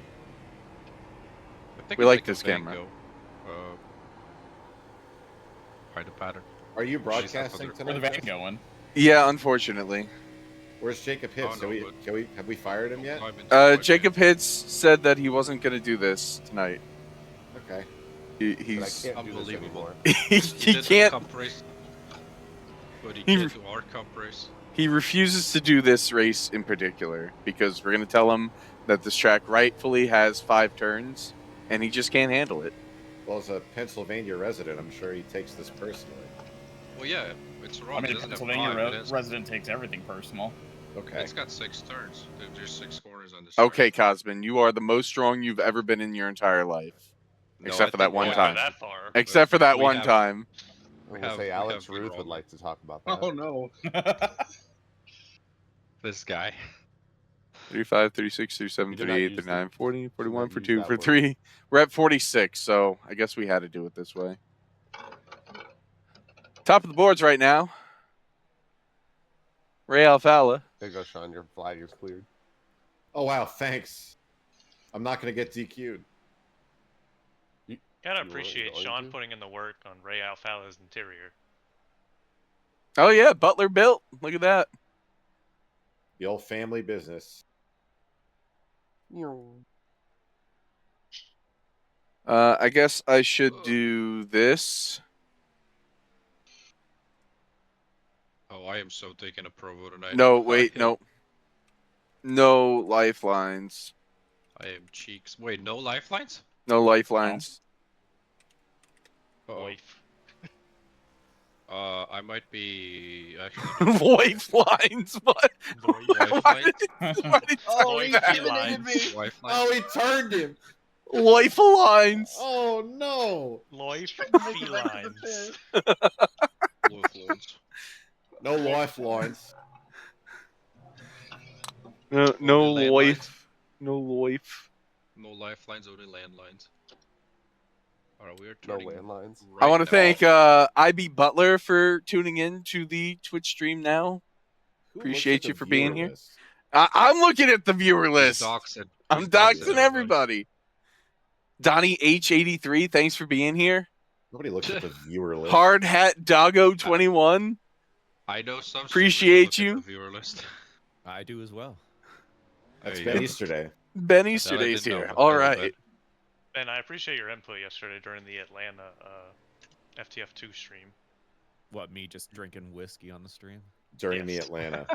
I think We it's like a this Van camera. Gogh, hide the pattern. Are you She's up broadcasting with her- Where the tonight? van going? Yeah, unfortunately. Where's Jacob Hitz? Oh, no, Have we fired him yet? Jacob Hitz said that he wasn't going to do this tonight. Okay. He's can't do this anymore. he did can't. The cup race, but he He can't do our cup race. He refuses to do this race in particular because we're going to tell him that this track rightfully has 5 turns, and he just can't handle it. Well, as a Pennsylvania resident, I'm sure he takes this personally. Well, yeah, it's wrong. I mean, it doesn't Pennsylvania have 5, it has- resident takes everything personal. Okay. It's got 6 turns. There's 6 corners on this. Okay, Cosmin, you are the most strong you've ever been in your entire life. No, Except I for that think one we time. Go that far. Except for that We one have- time. I was gonna say Alex Ruth would like to talk about that. Oh no. This guy. 35, 36, 37, We did not 38, use 39, 40, 41, for use 2, that for word. 3. We're at 46, so I guess we had to do it this way. Top of the boards right now. Ray Alfala. There you go, Sean. Your flag is cleared. Oh wow, thanks. I'm not going to get DQ'd. Gotta You appreciate going Sean to? putting in the work on Ray Alfala's interior. Oh, yeah, Butler built. Look at that. The old family business. I guess I should do this. Oh, I am so taking a provo tonight. No, wait, no. No lifelines. I am cheeks. Wait, no lifelines? No lifelines. Uh-oh. Wife. I might be actually. Lifelines? What? Lifelines? Why did you Oh, say he that? intimidated me. Lifelines? Oh, he turned him. Lifelines. Oh no. Life felines. Lifelines. No lifelines. No, no Only life. No life. No lifelines, only landlines. Alright, we are No turning. landlines. I want to now. thank IB Butler for tuning in to the Twitch stream now. Who Appreciate looks at you the for being viewer here. list? I'm looking at the viewer list. Doxing. I'm He's doxing everybody. Donnie H83, thanks for being here. Nobody looks at the viewer list. Hard Hat Doggo 21. I know some. Appreciate streamers who look you. at the viewer list. I do as well. That's There you been go. Easter. Ben I Easterday's didn't know here. about All that, right. Ben, I appreciate your input yesterday during the Atlanta FTF2 stream. What, me just drinking whiskey on the stream? During the Yes. Atlanta.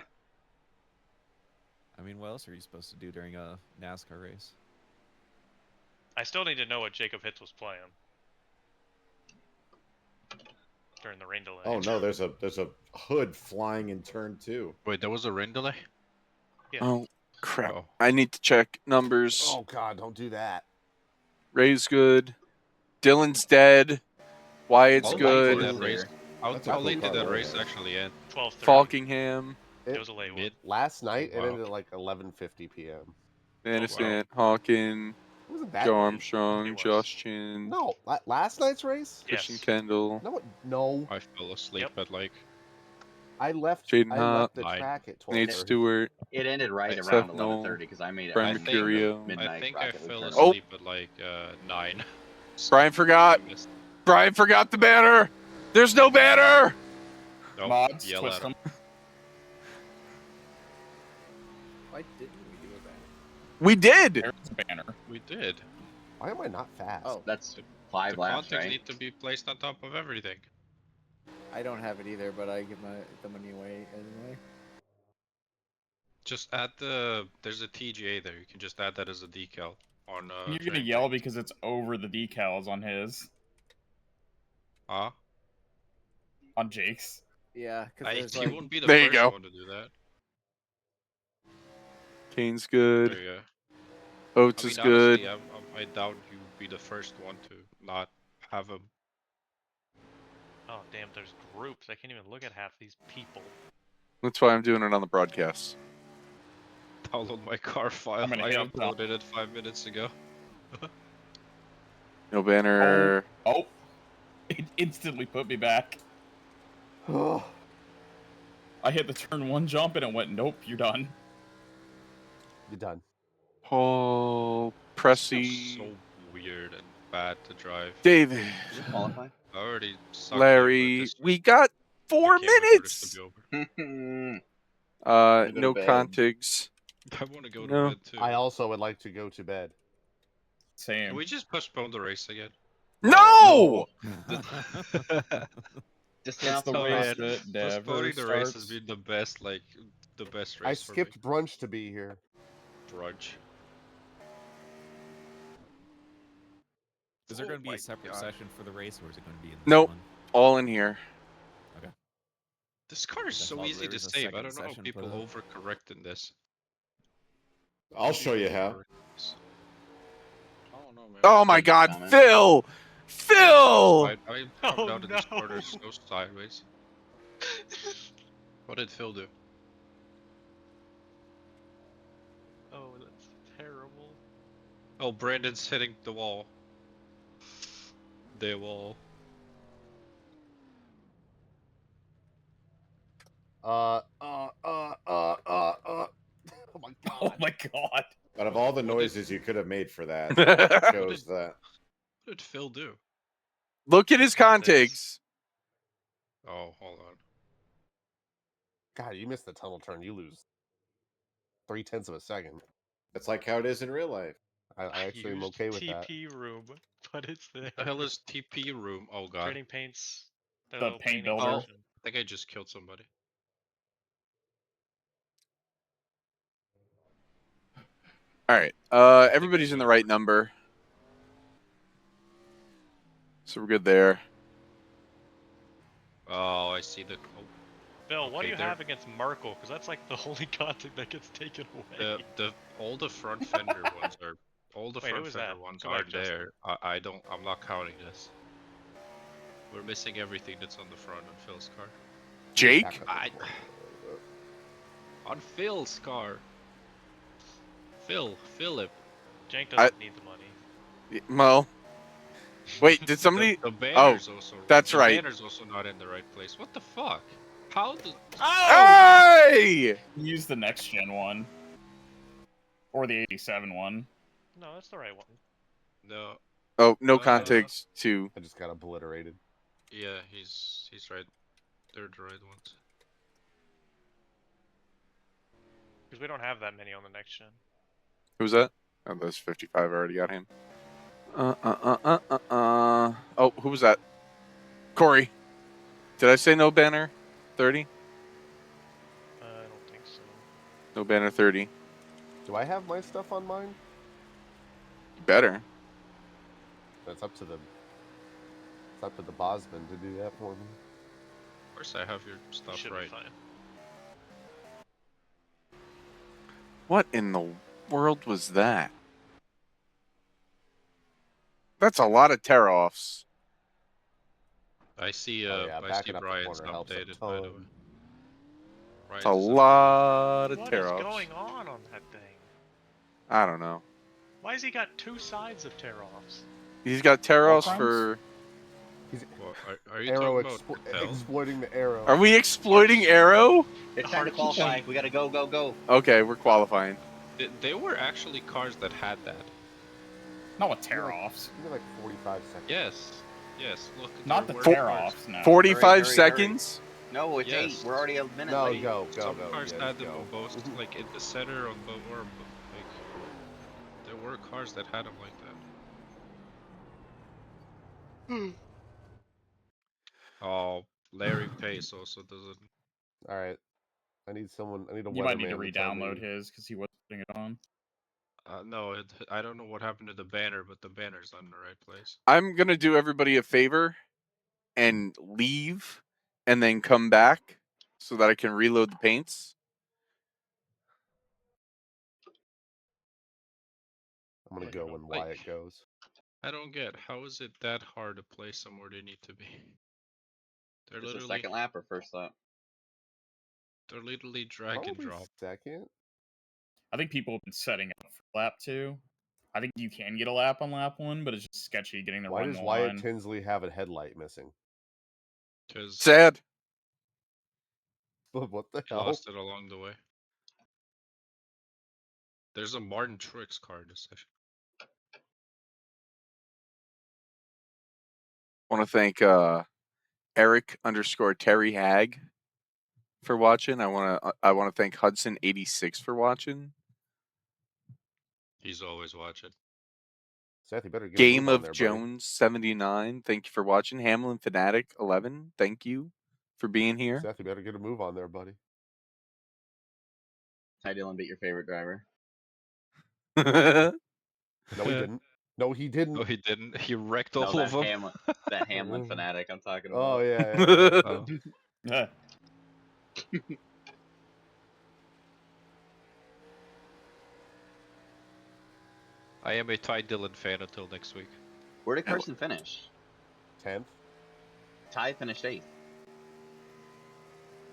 I mean, what else are you supposed to do during a NASCAR race? I still need to know what Jacob Hitz was playing during the rain delay. Oh no, there's a hood flying in turn 2. Wait, there was a rain delay? Yeah. Oh, crap. Oh. I need to check numbers. Oh God, don't do that. Ray's good. Dylan's dead. Wyatt's How late good. did that race? How, That's a how cool late did that car, race though. actually end? 12:30. Falkingham. It was a late one. Mid. Last night it Wow. ended at like 11:50 p.m. Aniston, Hawkin, It wasn't that Joe late. Armstrong, It was. Josh Chin, No, last night's race. Christian Yes. Kendall. No. I fell asleep Yep. at like. I left. Jaden I Hop, left the Nine. track at 12:30. Nate Stewart, It ended right Seth around Noel, 11:30 because I made it. Brian I made the Mercurio. midnight I think I bracket fell return. asleep at like 9. Brian forgot. I missed- Brian forgot the banner. There's no banner. Nope, Mods, yell twist at him. them. Why didn't we do that? We did. There's a banner. We did. Why am I not fast? Oh, That's The 5 laps, context right? need to be placed on top of everything. I don't have it either, but I give the money away anyway. Just add there's a TGA there. You can just add that as a decal on. You're gonna train yell thing. because it's over the decals on his. Huh? On Jake's. Yeah, because there's He like wouldn't be the There you first go. one to do that. Kane's There good. you go. Oates I mean, is good. honestly, I doubt you'd be the first one to not have him. Oh, damn, there's groups. I can't even look at half these people. That's why I'm doing it on the broadcast. Download my car file. I'm gonna I hit him. uploaded it 5 minutes ago. No banner. Oh, it instantly put me back. I hit the turn 1 jump and it went, nope, you're done. You're done. Paul It's Pressy. so weird and bad to drive. David. Does it qualify? I already sucked Larry. in, but We got 4 this can't wait for this minutes. to be over. to No bed. contigs. I want to go to No. bed too. I also would like to go to bed. Same. Can we just postpone the race again? No! Just It's the Oh, race man. that never Postponing the race has starts. been the best, like, the best I race for me. skipped brunch to be here. Brunch. Is there going to be my a separate God. session for the race, or is it going to be in this Nope. one? All in here. Okay. This car is so Well, easy there to is a save. I second don't know how session people put up. overcorrect in this. I'll show you how. I don't know, man. Oh my God, Phil! Phil! I come down to this corner so sideways. What did Phil do? Oh, that's terrible. Oh, Brandon's hitting the wall. The wall. Oh my god. Oh my god. Out of all the noises you could have made for that, chose that. What did Phil do? Look at his contigs. Oh, hold on. God, you missed the tunnel turn. You lose 0.3 of a second. That's like how it is in real life. I actually am Used okay with that. TP room, but it's there. The hell is TP room? Oh god. Trading paints. Their The little paint painting builder. section. I think I just killed somebody. All right. Everybody's in the right number. So we're good there. Oh, I see the... Oh. Bill, what do Okay, you there- have against Merkel? Because that's like the only content that gets taken away. All the front fender ones are... All the Wait, front who is fender that? ones Come are back, Justin. there. I'm not counting this. We're missing everything that's on the front on Phil's car. Jake? On Phil's car. Philip. Jake doesn't need the money. Well, wait, did somebody? The banner's also... that's the right. banner's also not in the right place. What the fuck? How the... Hey! Use the next gen one. Or the 87 one. No, that's the right one. No. Oh, no contigs too. I just got obliterated. Yeah, he's right. They're the right ones. Because we don't have that many on the next gen. Who's that? Oh, that's 55. I already got him. Oh, who was that? Corey. Did I say no banner 30? I don't think so. No banner 30. Do I have my stuff on mine? You better. That's up to the... It's up to the Bosman to do that for me. Of course I have your stuff Should right. be fine. What in the world was that? That's a lot of tear-offs. I see, yeah, I backing see up the Brian's corner helps a updated, by the way. ton. It's a lot of What is tear-offs. going on that thing? I don't know. Why has he got two sides of tear-offs? He's got tear-offs Walk-ons? for... He's are you arrow talking about Patel? exploiting the arrow. Are we exploiting arrow? It's time to qualify. We gotta go, go, go. Okay, we're qualifying. They were actually cars that had that. Not with tear-offs. Give me like 45 seconds. Yes. Yes, look. Not the there were tear-offs, cars. no. 45 Hurry, hurry, seconds? No, it's Yes. 8. We're already a minute No, late. go. Some cars yes, had them go. on both, like in the center on both, or like there were cars that had them like that. Oh, Larry Pace also doesn't. All right. I need someone. I need a You might need to weatherman tell re-download me. his because he wasn't putting it on. No, I don't know what happened to the banner, but the banner's not in the right place. I'm going to do everybody a favor and leave and then come back so that I can reload the paints. I'm gonna go when Like, Wyatt goes. I don't get, how is it that hard to place them where they need to be? They're Is it literally second lap or first lap? They're literally drag and Probably drop. second. I think people have been setting up for lap 2. I think you can get a lap on lap 1, but it's just sketchy getting the Why run does the Wyatt line. Tinsley have a headlight missing? Because Sad. What the he hell? lost it along the way. There's a Martin Truex car in this session. I want to thank Eric _ Terry Hag for watching. I wanna thank Hudson86 for watching. He's always watching. Seth, you better get a Game move on of there, buddy. Jones 79. Thank you for watching. Hamlin Fanatic 11. Thank you for being here. Seth, you better get a move on there, buddy. Ty Dillon beat your favorite driver. No, he didn't. No, he didn't. No, he didn't. He wrecked No, all of them. that Hamlin fanatic I'm talking about. Oh yeah. Oh. Yeah. I am a Ty Dillon fan until next week. Where did Carson finish? 10th. Ty finished 8th.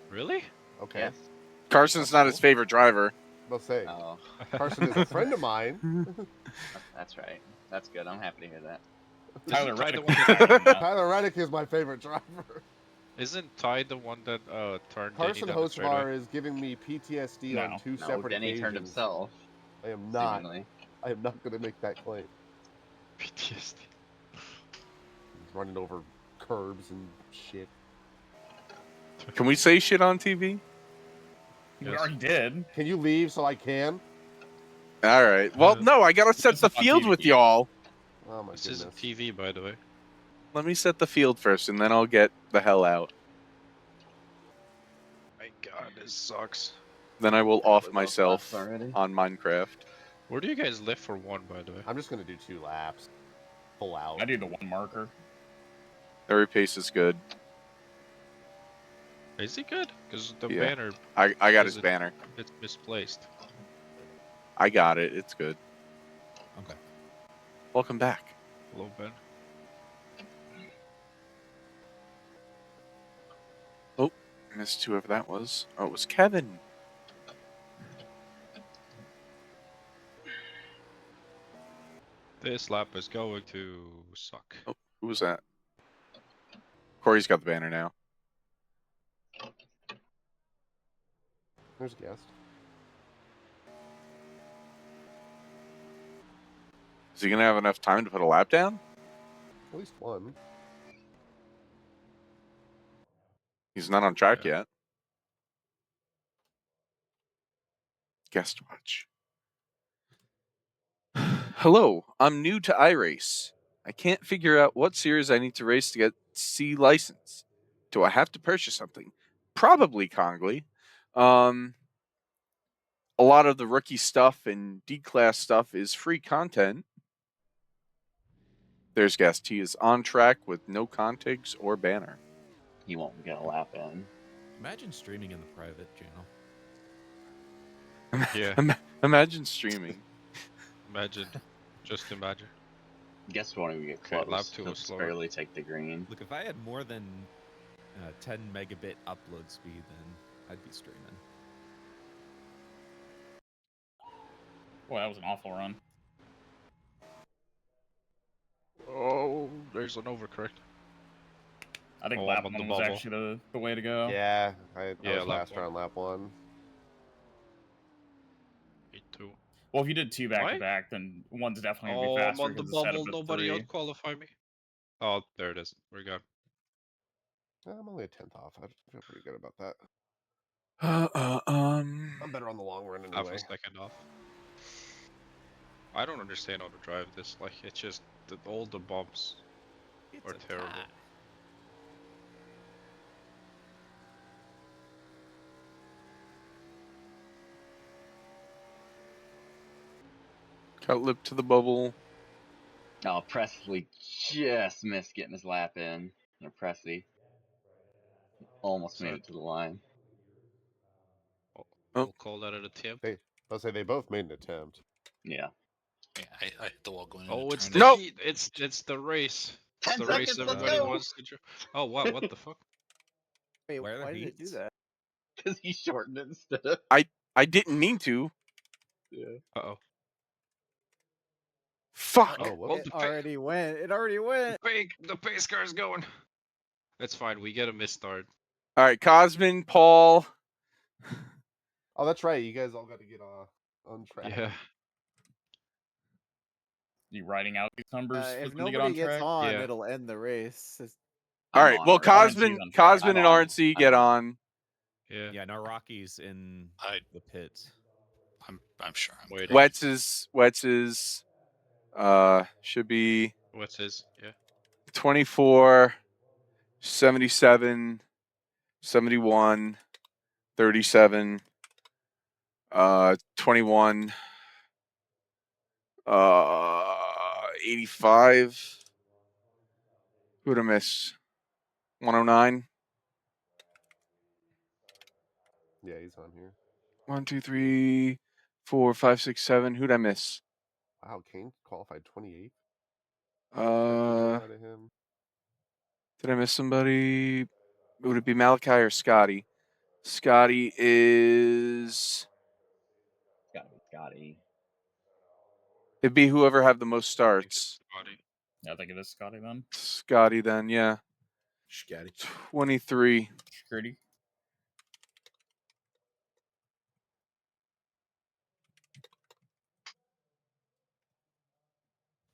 Really? Okay. Yes. Carson's not his favorite driver. I'll say. Oh, Carson is a friend of mine. that's right. That's good. I'm happy to hear that. Tyler Isn't Ty the Reddick. one that, Tyler Reddick is my favorite driver. isn't Ty the one that turned Carson Denny down the straightaway? Hostvar is giving me PTSD on two No, separate Denny occasions. turned himself. I am not. Seemingly. I am not going to make that claim. PTSD. He's running over curbs and shit. Can we say shit on TV? We already did. Can you leave so I can? All right. Well, no, I gotta set This the is on field TV. with y'all. Oh my This goodness. isn't TV, by the way. Let me set the field first, and then I'll get the hell out. My God, this sucks. Then I will We're off both myself laps already. on Minecraft. Where do you guys live for one, by the way? I'm just going to do 2 laps. Full out. I do the 1 marker. Every pace is good. Is he good? Because the Yeah. banner, I got Is his it- banner. it's misplaced. I got it. It's good. Okay. Welcome back. Hello, Ben. Oh, missed whoever that was. Oh, it was Kevin. This lap is going to suck. Oh, who was that? Corey's got the banner now. There's a guest. Is he gonna have enough time to put a lap down? At least one. He's not on track yet. Guest watch. Hello, I'm new to iRace. I can't figure out what series I need to race to get C license. Do I have to purchase something? Probably Congley. A lot of the rookie stuff and D-class stuff is free content. There's guest. He is on track with no contigs or banner. He won't get a lap in. Imagine streaming in the private channel. Yeah. Imagine streaming. Imagine. Just imagine. Guest won't even get Okay, close. lap 2 He'll was just slower. barely take the green. Look, if I had more than 10 megabit upload speed, then I'd be streaming. Boy, that was an awful run. Oh, there's an overcorrect. I think Oh, lap I'm on 1 the was bubble. actually the way to go. Yeah, I Yeah, was lap last 1. round, lap 1. Me too. Well, if you did 2 back Why? to back, then 1's definitely gonna Oh, be I'm faster on the because it's set bubble. up at Nobody 3. out-qualify me. Oh, there it is. We're good. I'm only a 10th off. I feel pretty good about that. I'm I'm better on the long run Half anyway. a second off. I don't understand how to drive this. Like, it's just all the bumps It's are a terrible. tie. cut lip to the bubble. Oh, Presley just missed getting his lap in. Or Presley. Almost made it to the line. We'll call that an attempt. I'll say they both made an attempt. Yeah. Yeah, I hit the wall going Oh, into it's turn the No! heat. It's the race. It's 10 the race seconds, let's everybody go! wants to do. Oh, wow, what the fuck? Wait, Where are the why did it do heats? that? Because he shortened it instead of. I didn't mean to. Yeah. Uh-oh. Fuck. Oh, what? Well, It already went. It already went. the pace car's going. That's fine. We get a misstart. All right, Cosmin, Paul. Oh, that's right. You guys all got to get on track. Yeah. You writing out these numbers for If them to get nobody on gets track? on, Yeah. it'll end the race. All I'm right. on Well, already. Cosmin RNC's on track. and I'm on. RNC get I'm on. Yeah. Yeah, Naraki's in the pits. I'm sure I'm Waiting. Wets is should be What's his? Yeah. 24, 77, 71, 37, 21, 85. Who'd I miss? 109. Yeah, he's on here. 1, 2, 3, 4, 5, 6, 7. Who'd I miss? Wow, Kane qualified 28th. Uh, Out of him. did I miss somebody? Would it be Malachi or Scotty? Scotty is. It's gotta be Scotty. It'd be whoever had the most starts. Scotty. Yeah, I think it is Scotty then. Scotty then, yeah. Scotty. 23. Scritty.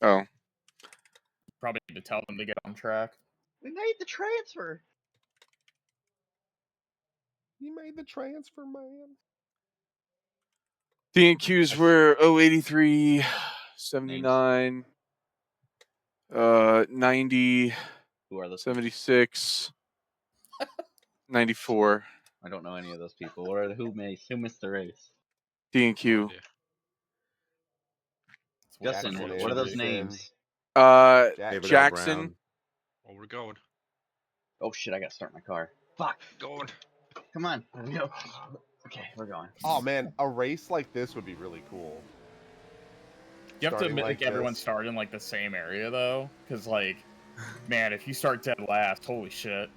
Oh. Probably need to tell them to get on track. We made the transfer. You made the transfer, man. D&Qs were 083, 79, 90, Who are those 76, 94. I don't know any of those people. Who missed the race? D&Q. Justin, what are those names? Jackson. Oh, we're going. Oh shit! I gotta start my car. Fuck. Going. Come on. Let me go. Okay, we're going. Oh man, a race like this would be really cool. You have to Starting make like everyone this. start in like the same area though, because like, man, if you start dead last, holy shit.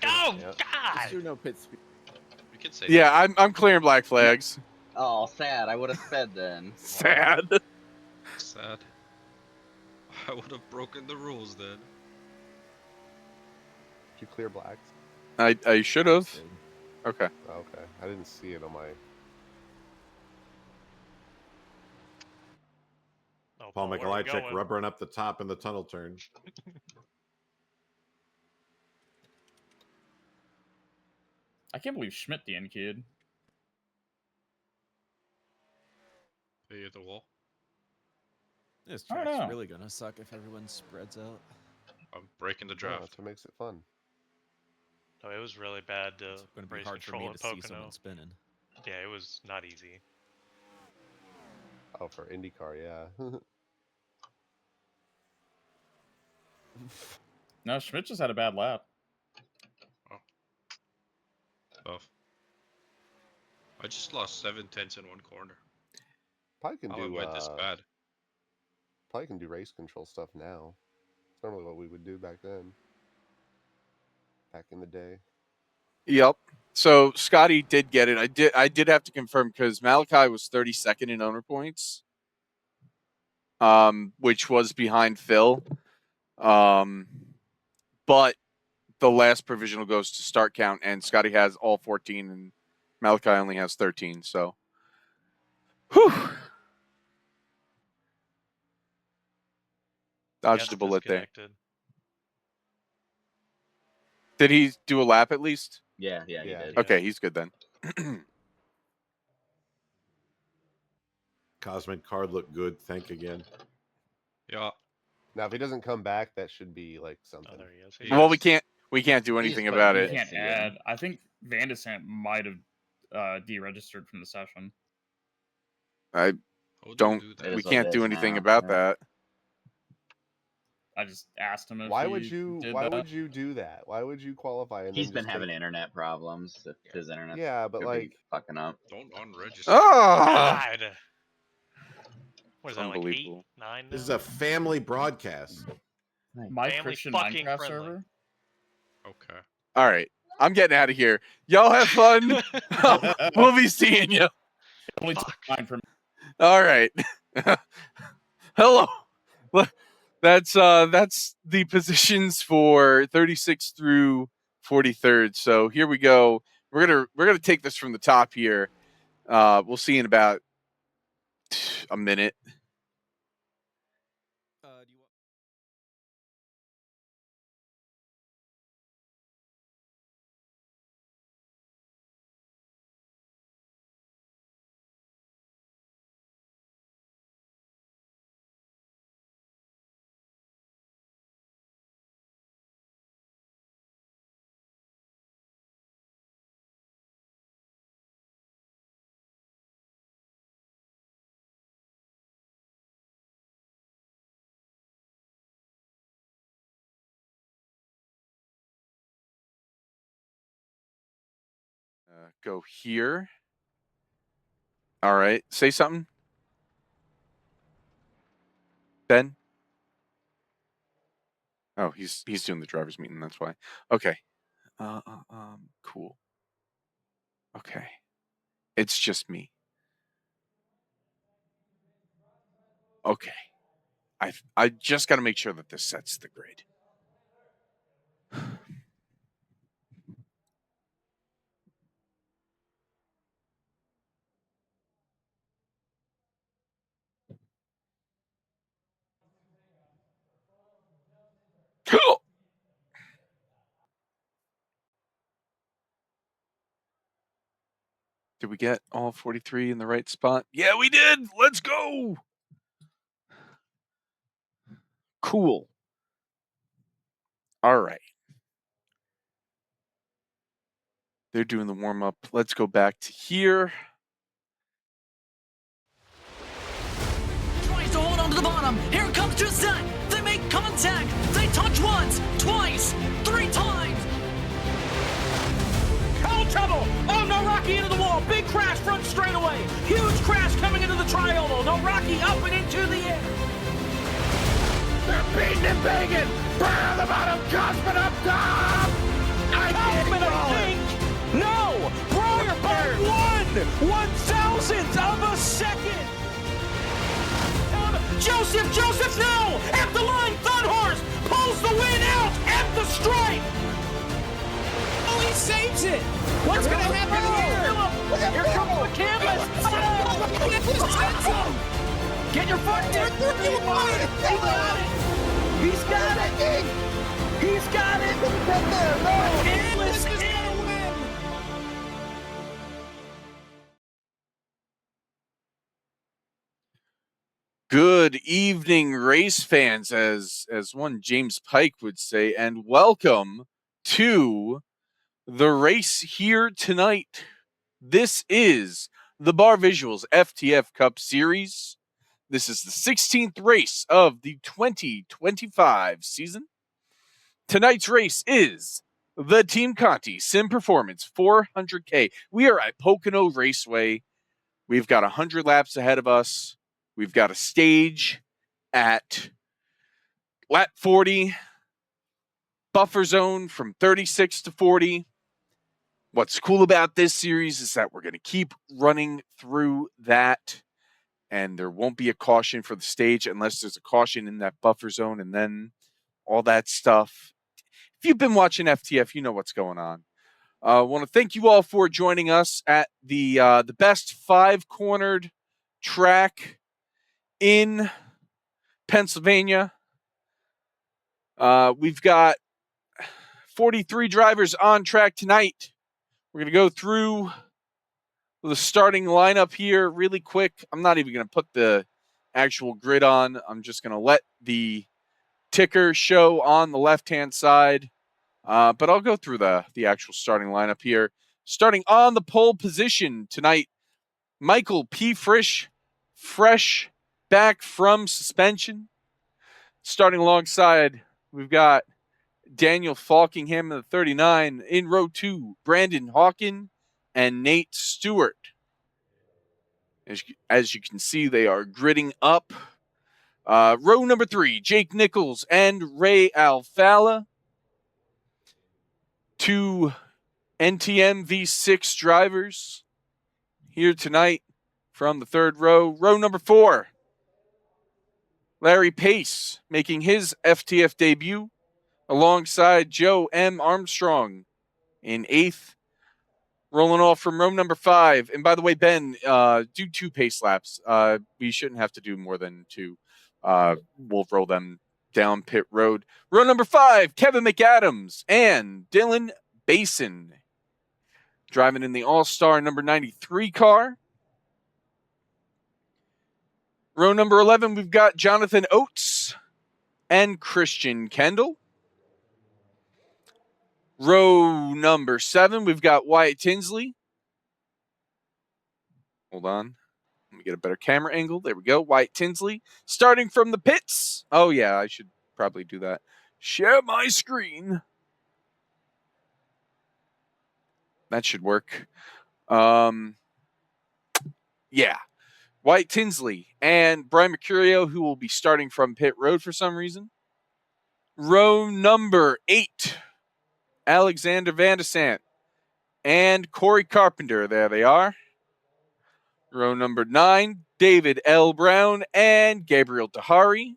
Oh Yep. God! There's no pit speed. We can say. Yeah, I'm clearing black flags. Oh, sad. I would have sped then. Sad. Sad. I would have broken the rules then. Did you clear blacks? I should have. Okay. Okay, I didn't see it on my. Oh, Paul where are we Mikolajczyk going? rubbering up the top in the tunnel turn. I can't believe Schmidt DNQ'd. They hit the wall. This I don't track's know. really gonna suck if everyone spreads out. I'm breaking the Oh, draft. that's what makes it fun. Oh, it was really bad to It's gonna be race hard for control me at to see Pocono. someone spinning. Yeah, it was not easy. Oh, for IndyCar, yeah. No, Schmidt just had a bad lap. Tough. I just lost 7/10 in one corner. Probably can How do. am I this bad? Probably can do race control stuff now. It's normally what we would do back then. Back in the day. Yep. So Scotty did get it. I did have to confirm because Malachi was 32nd in owner points, which was behind Phil. But the last provisional goes to start count, and Scotty has all 14, and Malachi only has 13. So, whew. Dodged a bullet there. Did he do a lap at least? Yeah, he did. Okay, he's good then. Cosmic card looked good. Thank again. Yeah. Now, if he doesn't come back, that should be like something. Oh, there he is. Well, we can't do anything about You it. can't add. I think Van de Sant might have deregistered from the session. I don't. We can't do anything about that. I just asked him if Why he would you? did Why that. would you do that? Why would you qualify? And He's then been just having take... internet problems. His internet. Yeah, but like fucking up. Don't unregister. Ah! God. What is that, like 8, 9 This is now? a family broadcast. My Family Christian fucking Minecraft friendly. server. Okay. All right, I'm getting out of here. Y'all have fun. We'll be seeing you. Only time for All right. Hello. That's the positions for 36 through 43rd. So here we go. We're gonna take this from the top here. We'll see in about a minute. go here. All right. Say something. Ben? Oh, he's doing the driver's meeting. That's why. Okay. Cool. Okay. It's just me. Okay. I just got to make sure that this sets the grid. Did we get all 43 in the right spot? Yeah, we did. Let's go. Cool. All right. They're doing the warm up. Let's go back to here. Tries to hold on to the bottom. Here comes Giuseppe. They make contact. They touch once, twice, 3 times. Oh, trouble! Oh, no, Rocky into the wall. Big crash front straightaway. Huge crash coming into the triangle. No, Rocky up and into the air. They're beating and banging. Barr on the bottom, Cosman up top. Kaufman, I think. No, Breyer by 1/1000th of a second. Joseph, no! At the line, Thunhorse pulls the win out at the stripe. Oh, he saves it. What's going to happen here? Here comes the canvas. Get your foot in. He got it. He's got it. He's got it. This is going to win. Good evening, race fans, as one James Pike would say, and welcome to the race here tonight. This is the Barr Visuals FTF Cup Series. This is the 16th race of the 2025 season. Tonight's race is the Team Conti Sim Performance 400K. We are at Pocono Raceway. We've got 100 laps ahead of us. We've got a stage at lap 40, buffer zone from 36 to 40. What's cool about this series is that we're going to keep running through that, and there won't be a caution for the stage unless there's a caution in that buffer zone, and then all that stuff. If you've been watching FTF, you know what's going on. I want to thank you all for joining us at the best 5-cornered track in Pennsylvania. We've got 43 drivers on track tonight. We're going to go through the starting lineup here really quick. I'm not even going to put the actual grid on. I'm just going to let the ticker show on the left-hand side. But I'll go through the actual starting lineup here. Starting on the pole position tonight, Michael P. Frisch, fresh back from suspension. Starting alongside, we've got Daniel Falkingham in the 39. In row 2, Brandon Hawkin and Nate Stewart. As you can see, they are gridding up. Row number 3, Jake Nichols and Ray Alfala. 2 NTM V6 drivers here tonight from the 3rd row. Row number 4, Larry Pace making his FTF debut alongside Joe M. Armstrong in 8th. Rolling off from row number 5. And by the way, Ben, do 2 pace laps. We shouldn't have to do more than 2. We'll roll them down pit road. Row number 5, Kevin McAdams and Dylan Basin driving in the All-Star number 93 car. Row number 11, we've got Jonathan Oates and Christian Kendall. Row number 7, we've got Wyatt Tinsley. Hold on. Let me get a better camera angle. There we go. Wyatt Tinsley starting from the pits. Oh, yeah, I should probably do that. Share my screen. That should work. Yeah. White Tinsley and Brian Mercurio, who will be starting from pit road for some reason. Row number 8, Alexander Vandesant and Corey Carpenter. There they are. Row number 9, David L. Brown and Gabriel Dahari.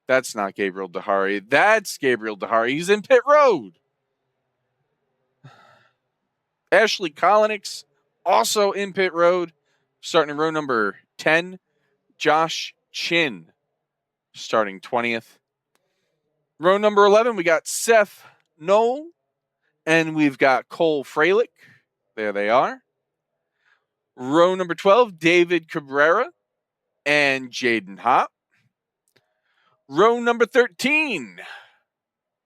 That's not Gabriel Dahari. That's Gabriel Dahari. He's in pit road. Ashley Kolonix, also in pit road. Starting in row number 10, Josh Chin, starting 20th. Row number 11, we got Seth Knoll, and we've got Cole Freilich. There they are. Row number 12, David Cabrera and Jaden Hopp. Row number 13,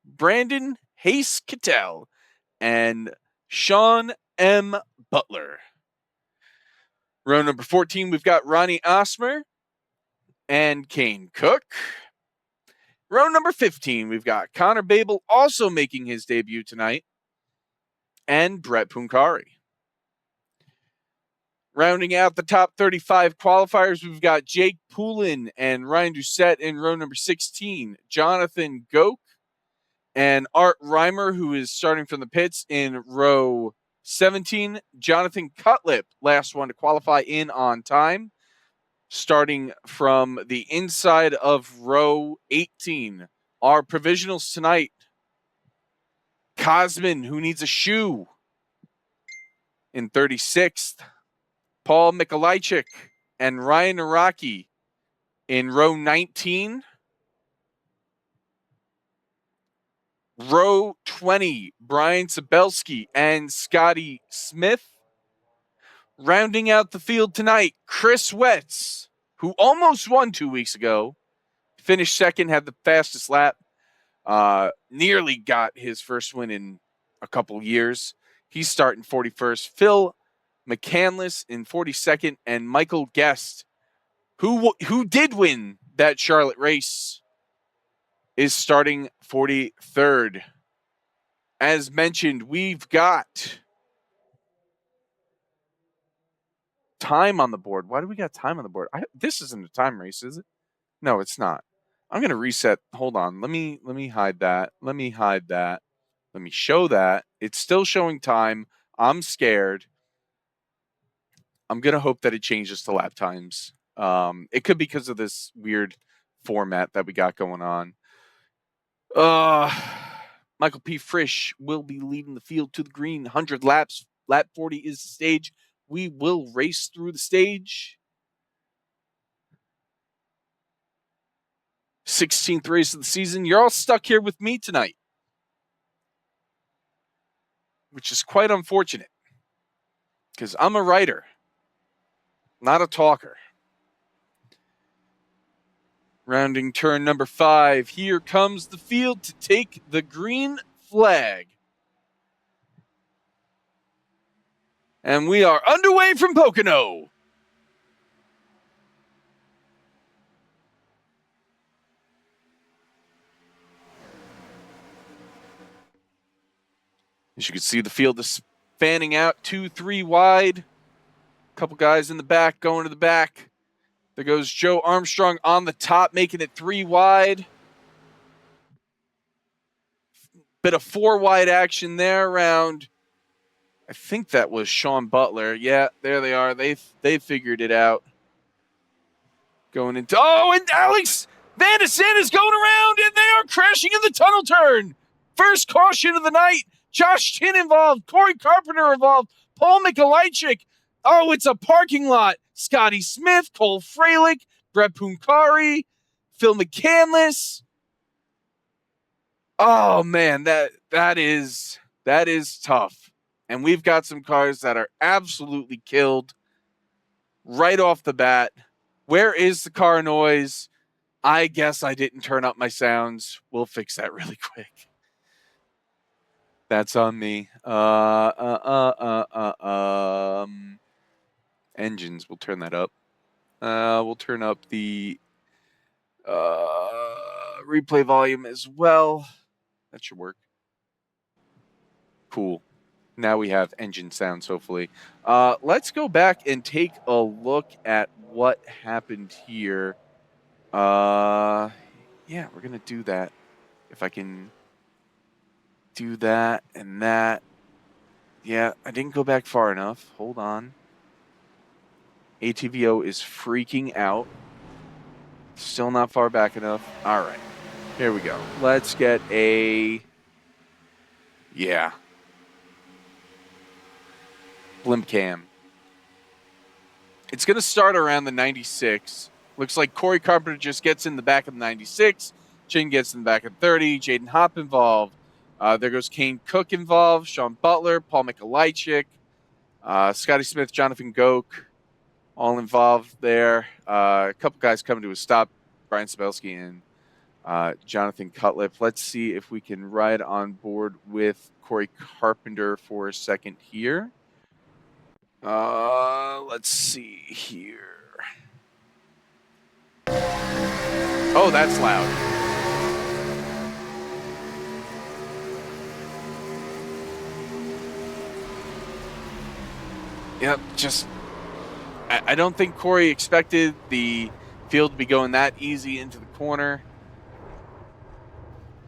Brandon Hayes Cattell and Sean M. Butler. Row number 14, we've got Ronnie Osmer and Kane Cook. Row number 15, we've got Connor Babel also making his debut tonight, and Brett Punkari. Rounding out the top 35 qualifiers, we've got Jake Poulin and Ryan Doucette in row number 16, Jonathan Goke and Art Reimer, who is starting from the pits in row 17, Jonathan Cutlip, last one to qualify in on time, starting from the inside of row 18. Our provisionals tonight, Cosman, who needs a shoe, in 36th. Paul Mikolajczyk and Ryan Araki in row 19. Row 20, Brian Sabelski and Scotty Smith. Rounding out the field tonight, Chris Wetz, who almost won 2 weeks ago, finished second, had the fastest lap, nearly got his first win in a couple years. He's starting 41st. Phil McCandless in 42nd, and Michael Guest, who did win that Charlotte race, is starting 43rd. As mentioned, we've got time on the board. Why do we got time on the board? This isn't a time race, is it? No, it's not. I'm going to reset. Hold on. Let me hide that. Let me hide that. Let me show that. It's still showing time. I'm scared. I'm going to hope that it changes to lap times. It could be because of this weird format that we got going on. Michael P. Frisch will be leading the field to the green. 100 laps. Lap 40 is the stage. We will race through the stage. 16th race of the season. You're all stuck here with me tonight, which is quite unfortunate because I'm a writer, not a talker. Rounding turn number 5. Here comes the field to take the green flag. And we are underway from Pocono. As you can see, the field is fanning out 2-3 wide. A couple guys in the back going to the back. There goes Joe Armstrong on the top, making it 3 wide. Bit of 4 wide action there around, I think that was Sean Butler. Yeah, there they are. They figured it out. Going into, and Alex Vandesant is going around, and they are crashing in the tunnel turn. First caution of the night. Josh Chin involved. Corey Carpenter involved. Paul Mikolajczyk. Oh, it's a parking lot. Scotty Smith, Cole Freilich, Brett Punkari, Phil McCandless. Oh man, that is tough. And we've got some cars that are absolutely killed right off the bat. Where is the car noise? I guess I didn't turn up my sounds. We'll fix that really quick. That's on me. Engines, we'll turn that up. We'll turn up the replay volume as well. That should work. Cool. Now we have engine sounds, hopefully. Let's go back and take a look at what happened here. Yeah, we're going to do that. If I can do that and that. Yeah, I didn't go back far enough. Hold on. ATVO is freaking out. Still not far back enough. All right. Here we go. Let's get a... Yeah. Blimp cam. It's going to start around the 96. Looks like Corey Carpenter just gets in the back of the 96. Chin gets in the back of 30. Jaden Hopp involved. There goes Kane Cook involved. Sean Butler. Paul Mikolajczyk. Scotty Smith. Jonathan Goke. All involved there. A couple guys coming to a stop. Brian Sabelski and Jonathan Cutlip. Let's see if we can ride on board with Corey Carpenter for a second here. Let's see here. Oh, that's loud. Yep, just... I don't think Corey expected the field to be going that easy into the corner.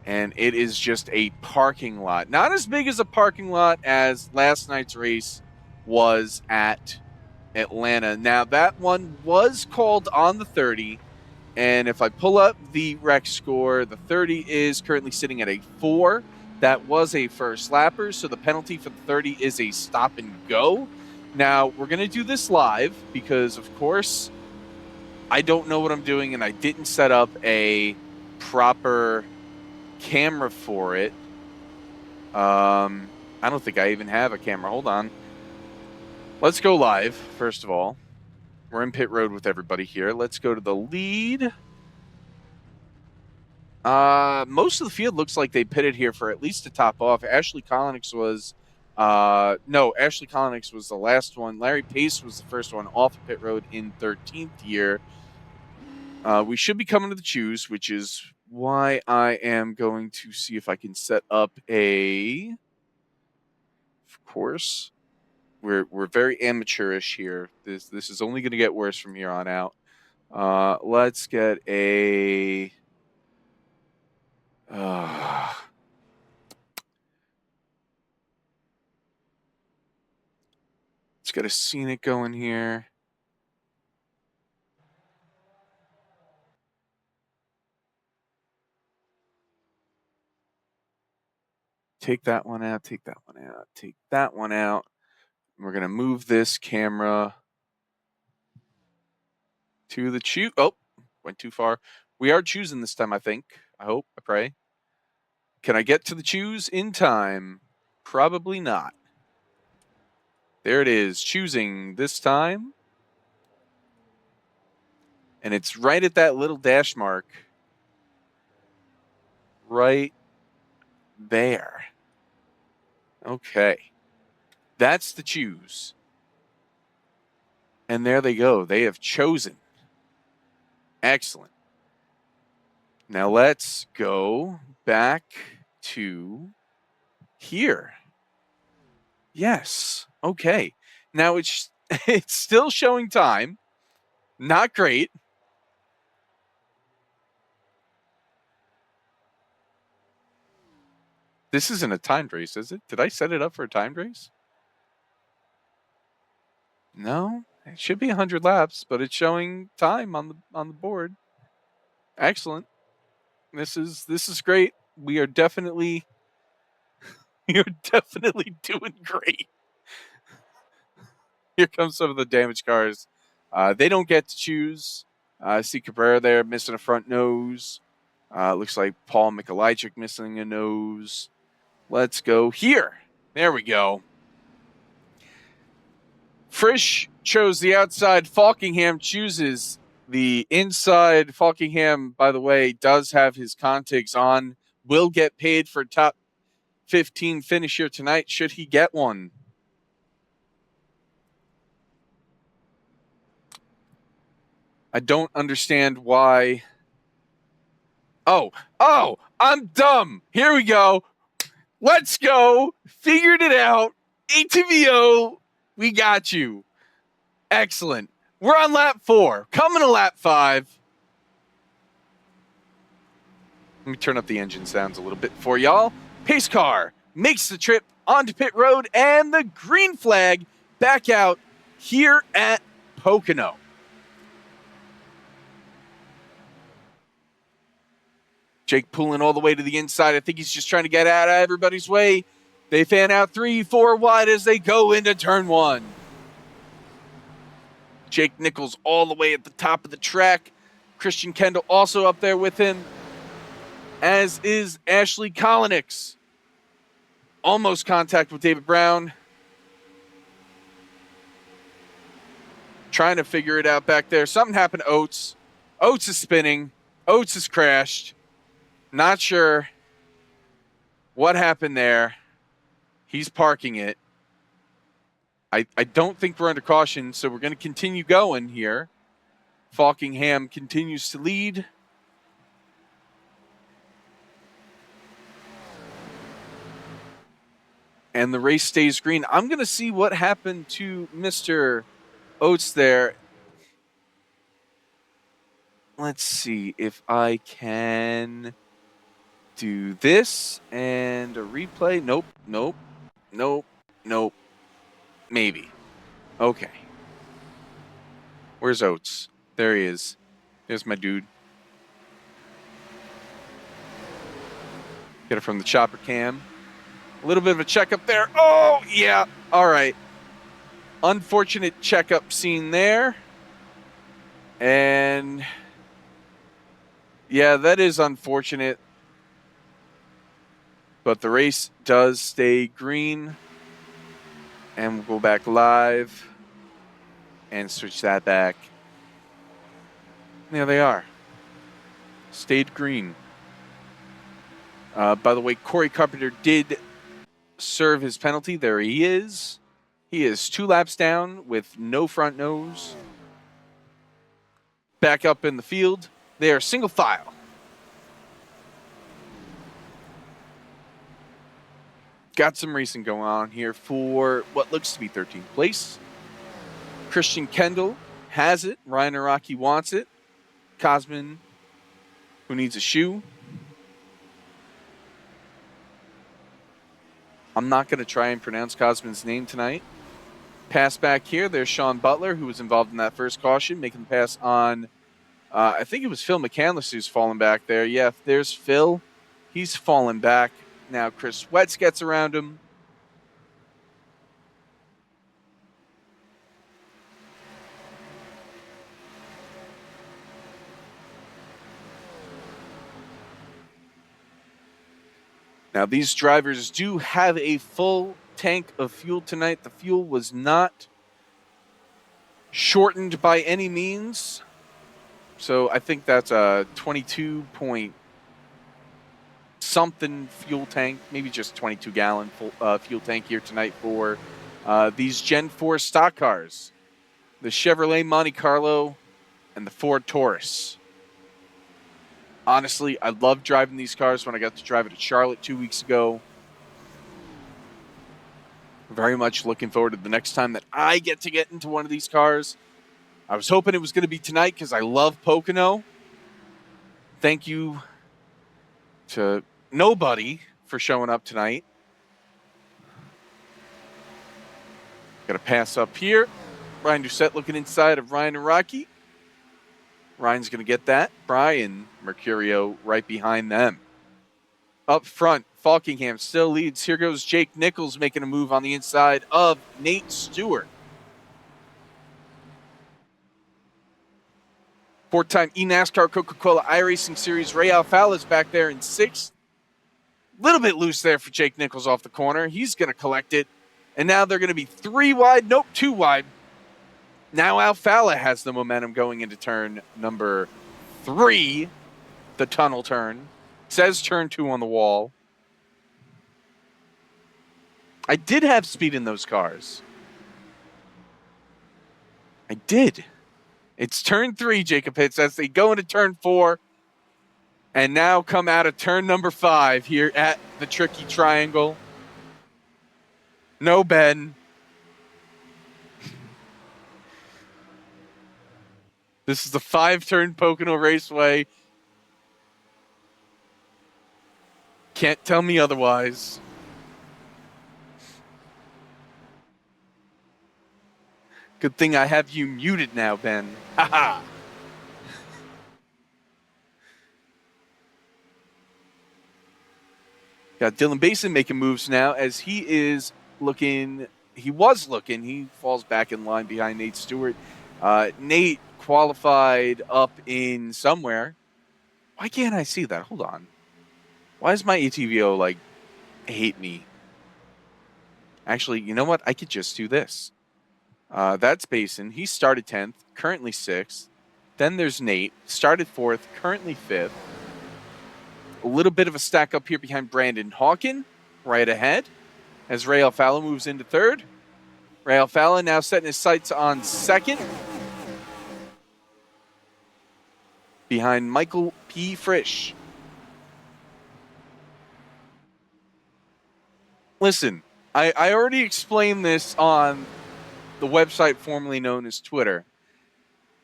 And it is just a parking lot. Not as big as a parking lot as last night's race was at Atlanta. Now, that one was called on the 30. And if I pull up the rec score, the 30 is currently sitting at a 4. That was a first lapper. So the penalty for the 30 is a stop and go. Now, we're going to do this live because, of course, I don't know what I'm doing and I didn't set up a proper camera for it. I don't think I even have a camera. Hold on. Let's go live, first of all. We're in pit road with everybody here. Let's go to the lead. Most of the field looks like they pitted here for at least a top off. Ashley Collins was... no, Ashley Collins was the last one. Larry Pace was the first one off of pit road in 13th year. We should be coming to the choose, which is why I am going to see if I can set up a... Of course, we're very amateurish here. This is only going to get worse from here on out. Let's get a... Let's get a scenic going here. Take that one out, take that one out, take that one out. We're going to move this camera to the choose. Oh, went too far. We are choosing this time, I think. I hope, I pray. Can I get to the choose in time? Probably not. There it is, choosing this time. And it's right at that little dash mark. Right there. Okay. That's the choose. And there they go. They have chosen. Excellent. Now let's go back to here. Yes. Okay. Now it's still showing time. Not great. This isn't a timed race, is it? Did I set it up for a timed race? No. It should be 100 laps, but it's showing time on the board. Excellent. This is great. We are definitely doing great. Here comes some of the damaged cars. They don't get to choose. I see Cabrera there missing a front nose. Looks like Paul Mikolajczyk missing a nose. Let's go here. There we go. Frisch chose the outside. Falkingham chooses the inside. Falkingham, by the way, does have his contigs on. Will get paid for top 15 finish here tonight, should he get one. I don't understand why. Oh, I'm dumb. Here we go. Let's go. Figured it out. ATVO, we got you. Excellent. We're on lap 4. Coming to lap 5. Let me turn up the engine sounds a little bit for y'all. Pace car makes the trip onto pit road and the green flag back out here at Pocono. Jake pulling all the way to the inside. I think he's just trying to get out of everybody's way. They fan out 3-4 wide as they go into turn 1. Jake Nichols all the way at the top of the track. Christian Kendall also up there with him, as is Ashley Kolonix. Almost contact with David Brown. Trying to figure it out back there. Something happened to Oates. Oates is spinning. Oates has crashed. Not sure what happened there. He's parking it. I don't think we're under caution, so we're going to continue going here. Falkingham continues to lead. And the race stays green. I'm going to see what happened to Mr. Oates there. Let's see if I can do this and a replay. Nope. Maybe. Okay. Where's Oates? There he is. There's my dude. Get it from the chopper cam. A little bit of a checkup there. Oh, yeah. All right. Unfortunate checkup scene there. And yeah, that is unfortunate. But the race does stay green. And we'll go back live and switch that back. There they are. Stayed green. By the way, Corey Carpenter did serve his penalty. There he is. He is 2 laps down with no front nose. Back up in the field. They are single file. Got some racing going on here for what looks to be 13th place. Christian Kendall has it. Ryan Araki wants it. Cosman, who needs a shoe. I'm not going to try and pronounce Cosman's name tonight. Pass back here. There's Sean Butler, who was involved in that first caution, making the pass on, I think it was Phil McCandless who's falling back there. Yeah, there's Phil. He's fallen back. Now Chris Wetz gets around him. Now these drivers do have a full tank of fuel tonight. The fuel was not shortened by any means. So I think that's a 22 point something fuel tank, maybe just 22 gallon fuel tank here tonight for these Gen 4 stock cars. The Chevrolet Monte Carlo and the Ford Taurus. Honestly, I love driving these cars when I got to drive it at Charlotte 2 weeks ago. Very much looking forward to the next time that I get into one of these cars. I was hoping it was going to be tonight because I love Pocono. Thank you to nobody for showing up tonight. Got a pass up here. Ryan Doucette looking inside of Ryan Araki. Ryan's going to get that. Brian Mercurio right behind them. Up front, Falkingham still leads. Here goes Jake Nichols making a move on the inside of Nate Stewart. 4-time eNASCAR Coca-Cola iRacing Series. Ray Alfala's back there in 6th. Little bit loose there for Jake Nichols off the corner. He's going to collect it. And now they're going to be 3 wide. Nope, 2 wide. Now Alfala has the momentum going into turn number 3, the tunnel turn. It says turn 2 on the wall. I did have speed in those cars. I did. It's turn 3, Jacob Hitz, as they go into turn 4. And now come out of turn number 5 here at the Tricky Triangle. No, Ben. This is the 5-turn Pocono Raceway. Can't tell me otherwise. Good thing I have you muted now, Ben. Haha. Got Dylan Basin making moves now as he is looking. He was looking. He falls back in line behind Nate Stewart. Nate qualified up in somewhere. Why can't I see that? Hold on. Why does my ATVO like hate me? Actually, you know what? I could just do this. That's Basin. He started 10th, currently 6th. Then there's Nate, started 4th, currently 5th. A little bit of a stack up here behind Brandon Hawkin, right ahead, as Ray Alfala moves into 3rd. Ray Alfala now setting his sights on 2nd, behind Michael P. Frisch. Listen, I already explained this on the website formerly known as Twitter.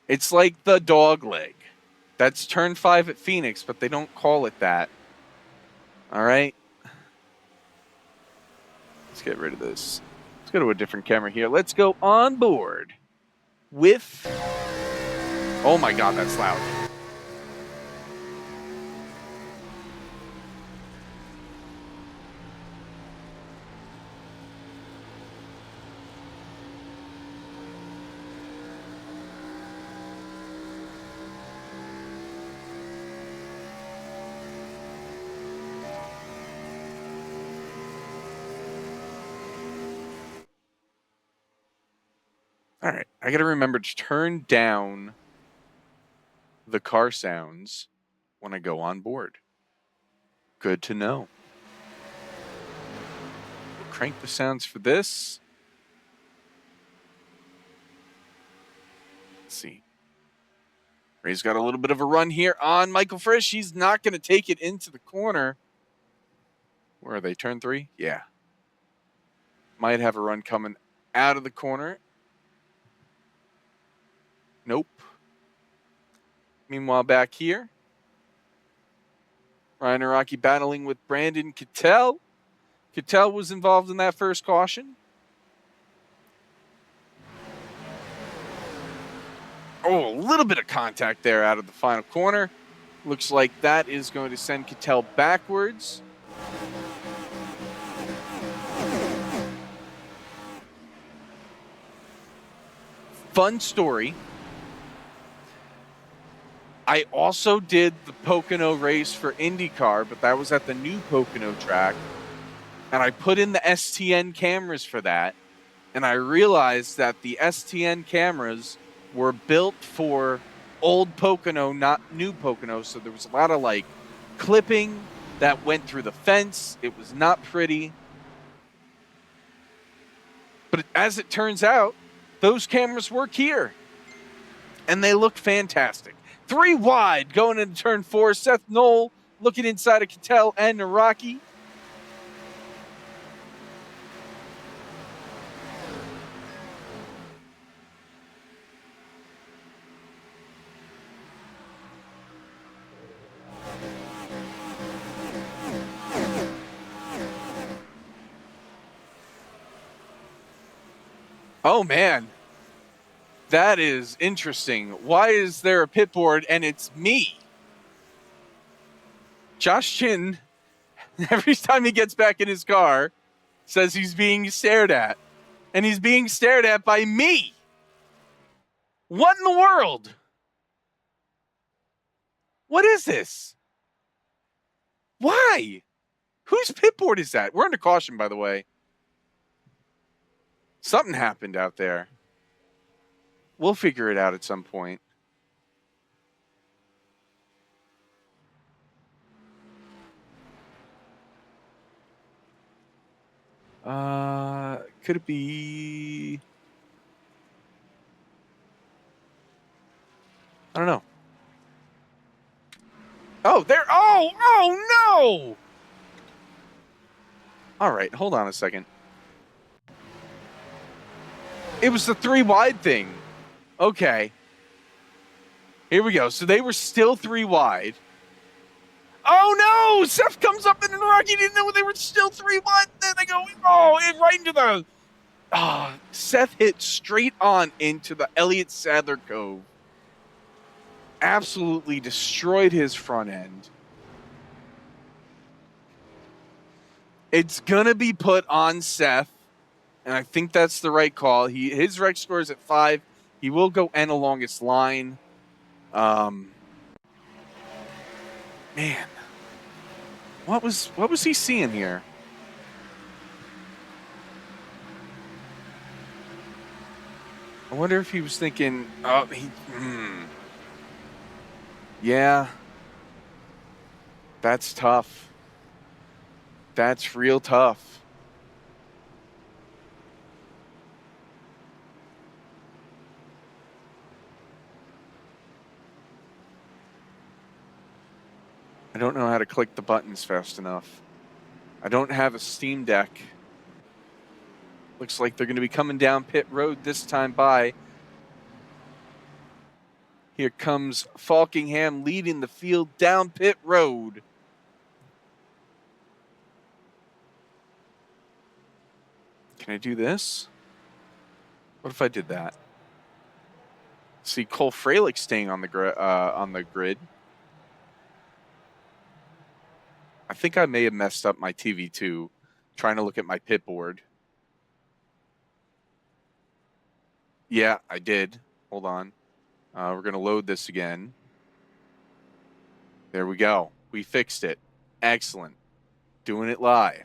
It's like the dog leg. That's turn 5 at Phoenix, but they don't call it that. All right? Let's get rid of this. Let's go to a different camera here. Let's go on board with... Oh my God, that's loud. All right, I got to remember to turn down the car sounds when I go on board. Good to know. We'll crank the sounds for this. Let's see. Ray's got a little bit of a run here on Michael Frisch. He's not going to take it into the corner. Where are they? Turn 3? Yeah. Might have a run coming out of the corner. Nope. Meanwhile, back here, Ryan Araki battling with Brandon Cattell. Cattell was involved in that first caution. Oh, a little bit of contact there out of the final corner. Looks like that is going to send Cattell backwards. Fun story. I also did the Pocono race for IndyCar, but that was at the new Pocono track. And I put in the STN cameras for that. And I realized that the STN cameras were built for old Pocono, not new Pocono. So there was a lot of like clipping that went through the fence. It was not pretty. But as it turns out, those cameras work here. And they look fantastic. 3 wide going into turn 4. Seth Knoll looking inside of Cattell and Naraki. Oh, man. That is interesting. Why is there a pit board and it's me? Josh Chin, every time he gets back in his car, says he's being stared at. And he's being stared at by me. What in the world? What is this? Why? Whose pit board is that? We're under caution, by the way. Something happened out there. We'll figure it out at some point. Could it be? I don't know. Oh, there. Oh no! All right, hold on a second. It was the 3 wide thing. Okay. Here we go. So they were still 3 wide. Oh no! Seth comes up in the rock. He didn't know they were still 3 wide. Then they go, right into the. Seth hit straight on into the Elliott Sadler Cove. Absolutely destroyed his front end. It's gonna be put on Seth, and I think that's the right call. His rec score is at 5. He will go N the longest line. Man, what was he seeing here? I wonder if he was thinking, yeah, that's tough. That's real tough. I don't know how to click the buttons fast enough. I don't have a Steam Deck. Looks like they're going to be coming down pit road this time by. Here comes Falkingham leading the field down pit road. Can I do this? What if I did that? See Cole Freilich staying on the grid. I think I may have messed up my TV too, trying to look at my pit board. Yeah, I did. Hold on. We're going to load this again. There we go. We fixed it. Excellent. Doing it live.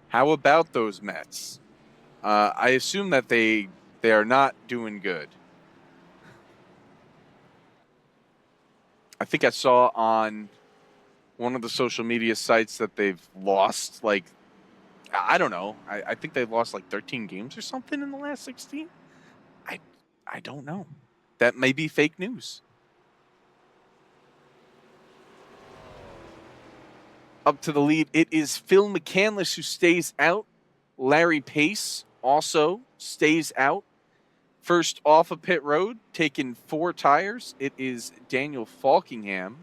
How about those Mets? I assume that they are not doing good. I think I saw on one of the social media sites that they've lost, like, I don't know. I think they've lost like 13 games or something in the last 16. I don't know. That may be fake news. Up to the lead, it is Phil McCandless who stays out. Larry Pace also stays out. First off of pit road, taking 4 tires, it is Daniel Falkingham.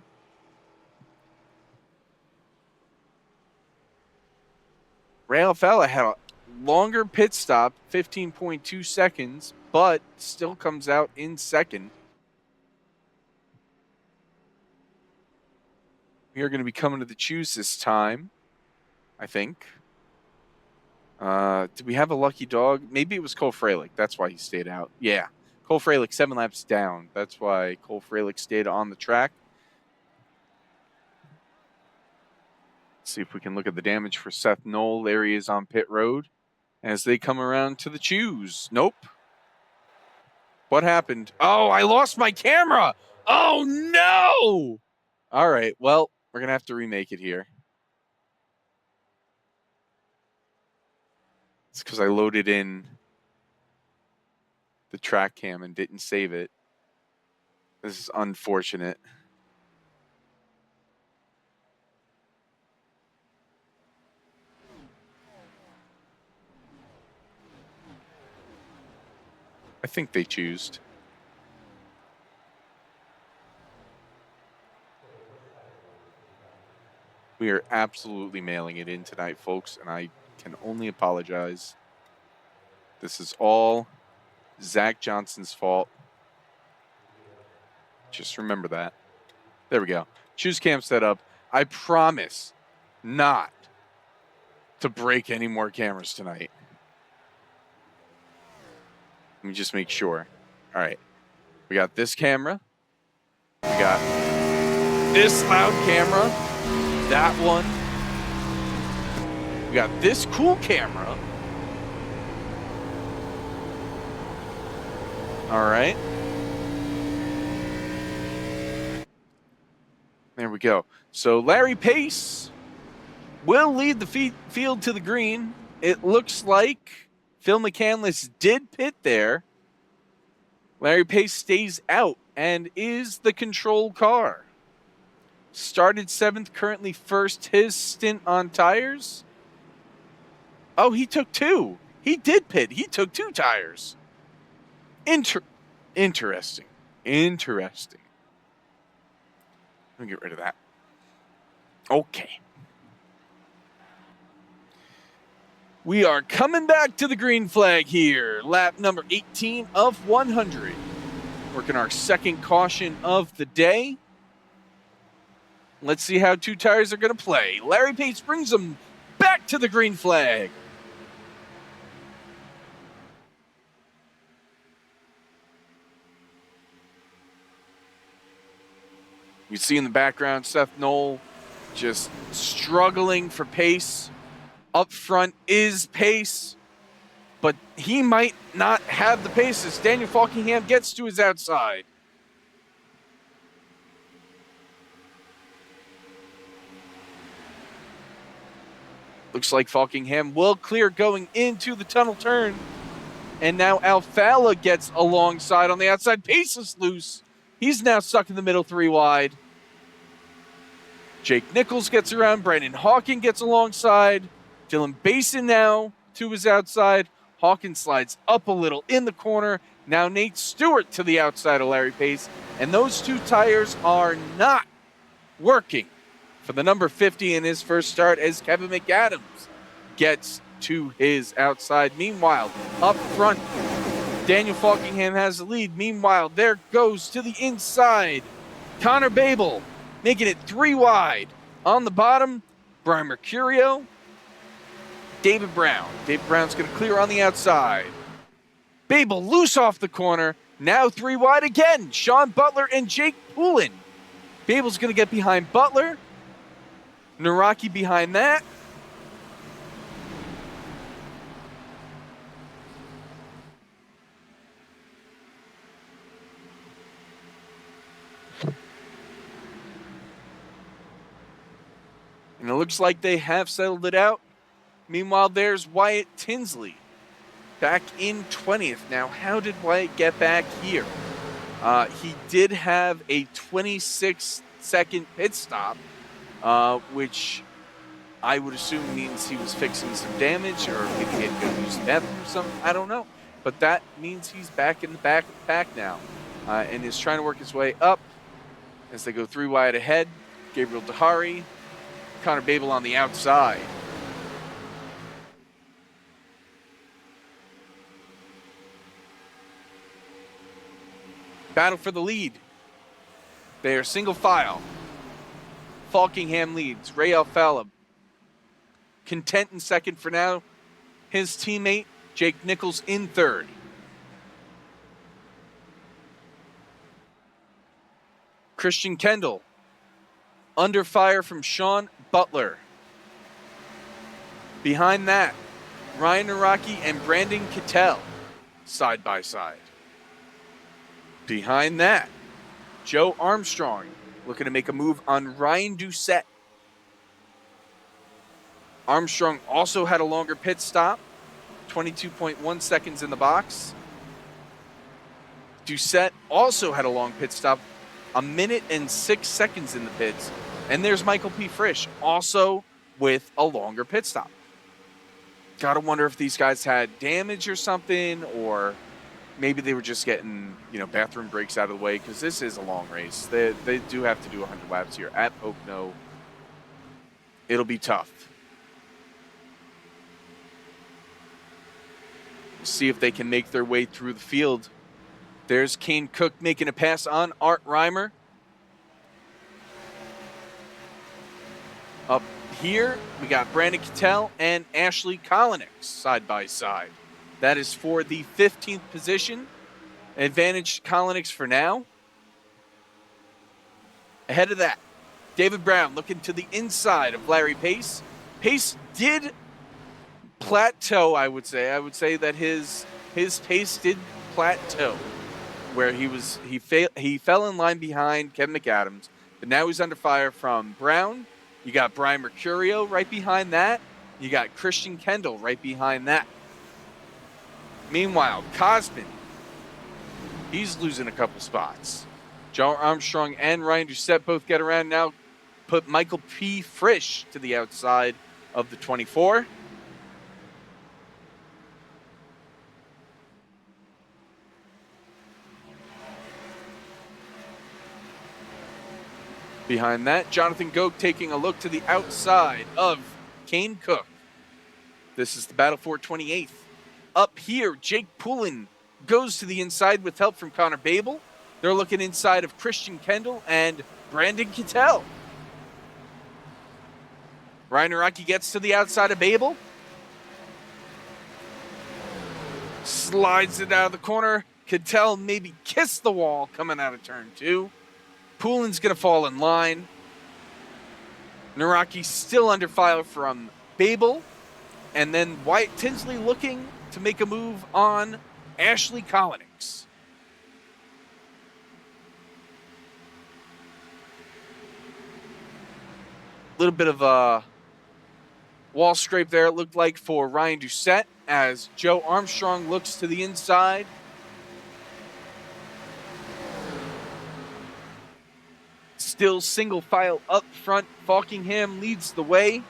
Rail Fella had a longer pit stop, 15.2 seconds, but still comes out in second. We are going to be coming to the choose this time, I think. Did we have a lucky dog? Maybe it was Cole Freilich. That's why he stayed out. Yeah. Cole Freilich, 7 laps down. That's why Cole Freilich stayed on the track. Let's see if we can look at the damage for Seth Knoll. There he is on pit road as they come around to the choose. Nope. What happened? Oh, I lost my camera. Oh, no. All right. Well, we're going to have to remake it here. It's because I loaded in the track cam and didn't save it. This is unfortunate. I think they choosed. We are absolutely mailing it in tonight, folks, and I can only apologize. This is all Zach Johnson's fault. Just remember that. There we go. Choose cam set up. I promise not to break any more cameras tonight. Let me just make sure. All right. We got this camera. We got this loud camera. That one. We got this cool camera. All right. There we go. So Larry Pace will lead the field to the green. It looks like Phil McCandless did pit there. Larry Pace stays out and is the control car. Started 7th, currently 1st. His stint on tires. Oh, he took 2. He did pit. He took 2 tires. Interesting. Interesting. Let me get rid of that. Okay. We are coming back to the green flag here. Lap number 18 of 100. Working our second caution of the day. Let's see how 2 tires are going to play. Larry Pace brings them back to the green flag. You see in the background Seth Knoll just struggling for pace. Up front is Pace, but he might not have the pace as Daniel Falkingham gets to his outside. Looks like Falkingham will clear going into the tunnel turn. And now Alfala gets alongside on the outside. Pace is loose. He's now stuck in the middle 3 wide. Jake Nichols gets around. Brandon Hawkin gets alongside. Dylan Basin now to his outside. Hawkins slides up a little in the corner. Now Nate Stewart to the outside of Larry Pace. And those 2 tires are not working for the number 50 in his first start as Kevin McAdams gets to his outside. Meanwhile, up front, Daniel Falkingham has the lead. Meanwhile, there goes to the inside Connor Babel, making it 3 wide. On the bottom, Brian Mercurio, David Brown. David Brown's going to clear on the outside. Babel loose off the corner. Now 3 wide again. Sean Butler and Jake Poulin. Babel's going to get behind Butler. Naraki behind that. And it looks like they have settled it out. Meanwhile, there's Wyatt Tinsley back in 20th. Now, how did Wyatt get back here? He did have a 26-second pit stop, which I would assume means he was fixing some damage or maybe he had to go use the bathroom or something. I don't know. But that means he's back in the back of the pack now and is trying to work his way up as they go 3 wide ahead. Gabriel Dahari, Connor Babel on the outside. Battle for the lead. They are single file. Falkingham leads. Ray Alfala content in second for now. His teammate, Jake Nichols, in third. Christian Kendall under fire from Sean Butler. Behind that, Ryan Naraki and Brandon Cattell side by side. Behind that, Joe Armstrong looking to make a move on Ryan Doucette. Armstrong also had a longer pit stop, 22.1 seconds in the box. Doucette also had a long pit stop, 1 minute and 6 seconds in the pits. And there's Michael P. Frisch, also with a longer pit stop. Gotta wonder if these guys had damage or something, or maybe they were just getting, bathroom breaks out of the way, because this is a long race. They do have to do 100 laps here at Pocono. It'll be tough. We'll see if they can make their way through the field. There's Kane Cook making a pass on Art Reimer. Up here, we got Brandon Cattell and Ashley Kolinick side by side. That is for the 15th position. Advantage Kolinick's for now. Ahead of that, David Brown looking to the inside of Larry Pace. Pace did plateau, I would say. I would say that his pace did plateau, where he fell in line behind Kevin McAdams, but now he's under fire from Brown. You got Brian Mercurio right behind that. You got Christian Kendall right behind that. Meanwhile, Cosman, he's losing a couple spots. Joe Armstrong and Ryan Doucette both get around now. Put Michael P. Frisch to the outside of the 24. Behind that, Jonathan Goke taking a look to the outside of Kane Cook. This is the battle for 28th. Up here, Jake Poulin goes to the inside with help from Connor Babel. They're looking inside of Christian Kendall and Brandon Kittel. Ryan Araki gets to the outside of Babel. Slides it out of the corner. Kittel maybe kissed the wall coming out of turn 2. Poulin's going to fall in line. Naraki still under fire from Babel. And then Wyatt Tinsley looking to make a move on Ashley Kollenix. A little bit of a wall scrape there, it looked like, for Ryan Doucette as Joe Armstrong looks to the inside. Still single file up front. Falkingham leads the way.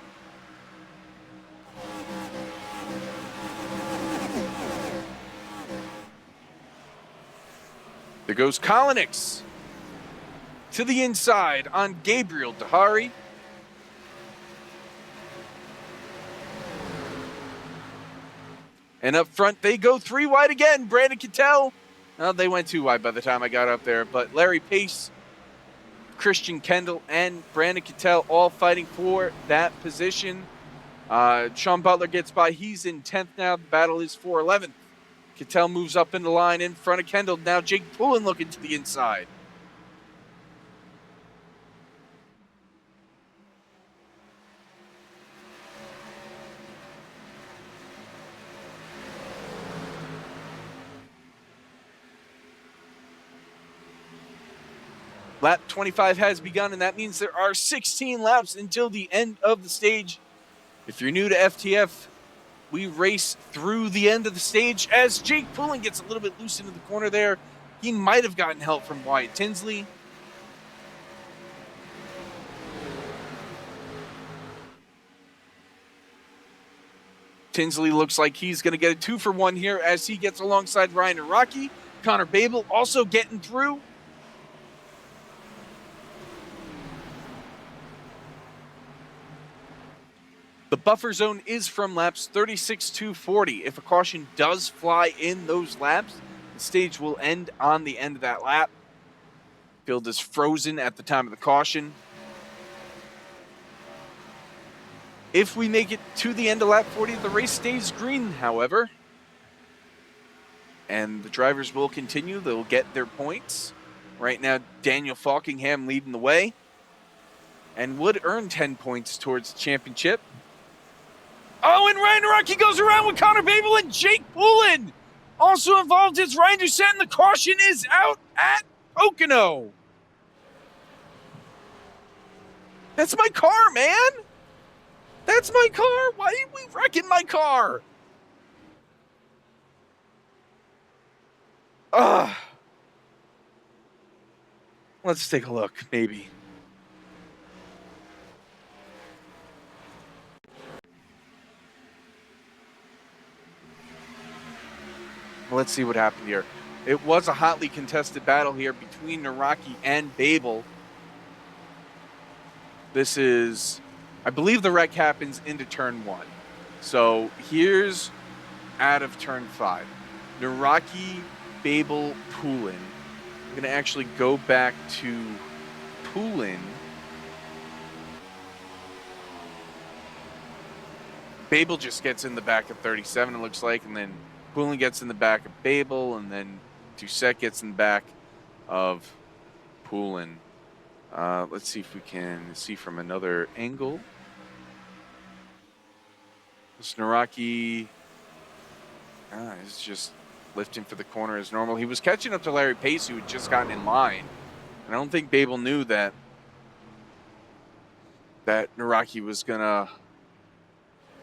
There goes Kollenix to the inside on Gabriel Dahari. And up front, they go 3 wide again. Brandon Kittel. Well, they went 2 wide by the time I got up there. But Larry Pace, Christian Kendall, and Brandon Kittel all fighting for that position. Sean Butler gets by. He's in 10th now. The battle is for 11th. Kittel moves up in the line in front of Kendall. Now Jake Poulin looking to the inside. Lap 25 has begun, and that means there are 16 laps until the end of the stage. If you're new to FTF, we race through the end of the stage as Jake Poulin gets a little bit loose into the corner there. He might have gotten help from Wyatt Tinsley. Tinsley looks like he's going to get a 2-for-1 here as he gets alongside Ryan Araki. Connor Babel also getting through. The buffer zone is from laps 36 to 40. If a caution does fly in those laps, the stage will end on the end of that lap. Field is frozen at the time of the caution. If we make it to the end of lap 40, the race stays green, however. And the drivers will continue. They'll get their points. Right now, Daniel Falkingham leading the way and would earn 10 points towards the championship. Oh, and Ryan Araki goes around with Connor Babel and Jake Poulin. Also involved is Ryan Doucette, and the caution is out at Pocono. That's my car, man. That's my car. Why are we wrecking my car? Let's take a look, maybe. Let's see what happened here. It was a hotly contested battle here between Naraki and Babel. This is, I believe the wreck happens into turn 1. So here's out of turn 5. Naraki, Babel, Poulin. I'm going to actually go back to Poulin. Babel just gets in the back of 37, it looks like, and then Poulin gets in the back of Babel, and then Doucette gets in the back of Poulin. Let's see if we can see from another angle. This Naraki is just lifting for the corner as normal. He was catching up to Larry Pace, who had just gotten in line. And I don't think Babel knew that Naraki was going to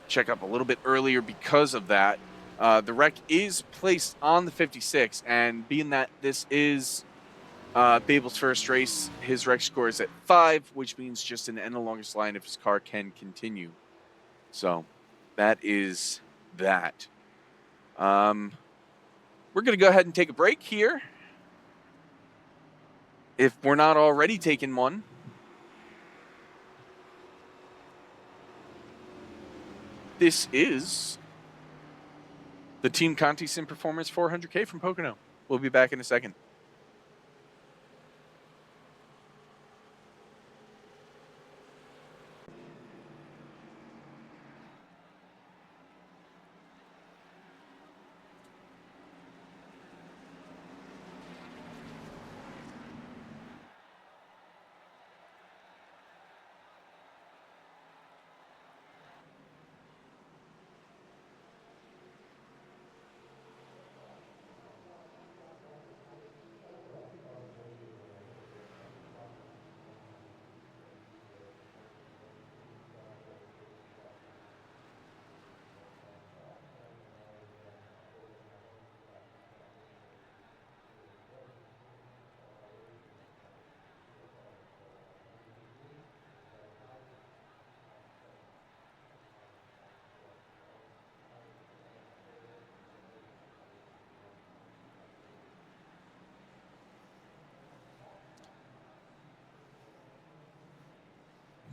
check up a little bit earlier because of that. The wreck is placed on the 56, and being that this is Babel's first race, his wreck score is at 5, which means just an end the longest line if his car can continue. So that is that. We're going to go ahead and take a break here, if we're not already taking one. this is the Team Conti Sim Performance 400K from Pocono. We'll be back in a second.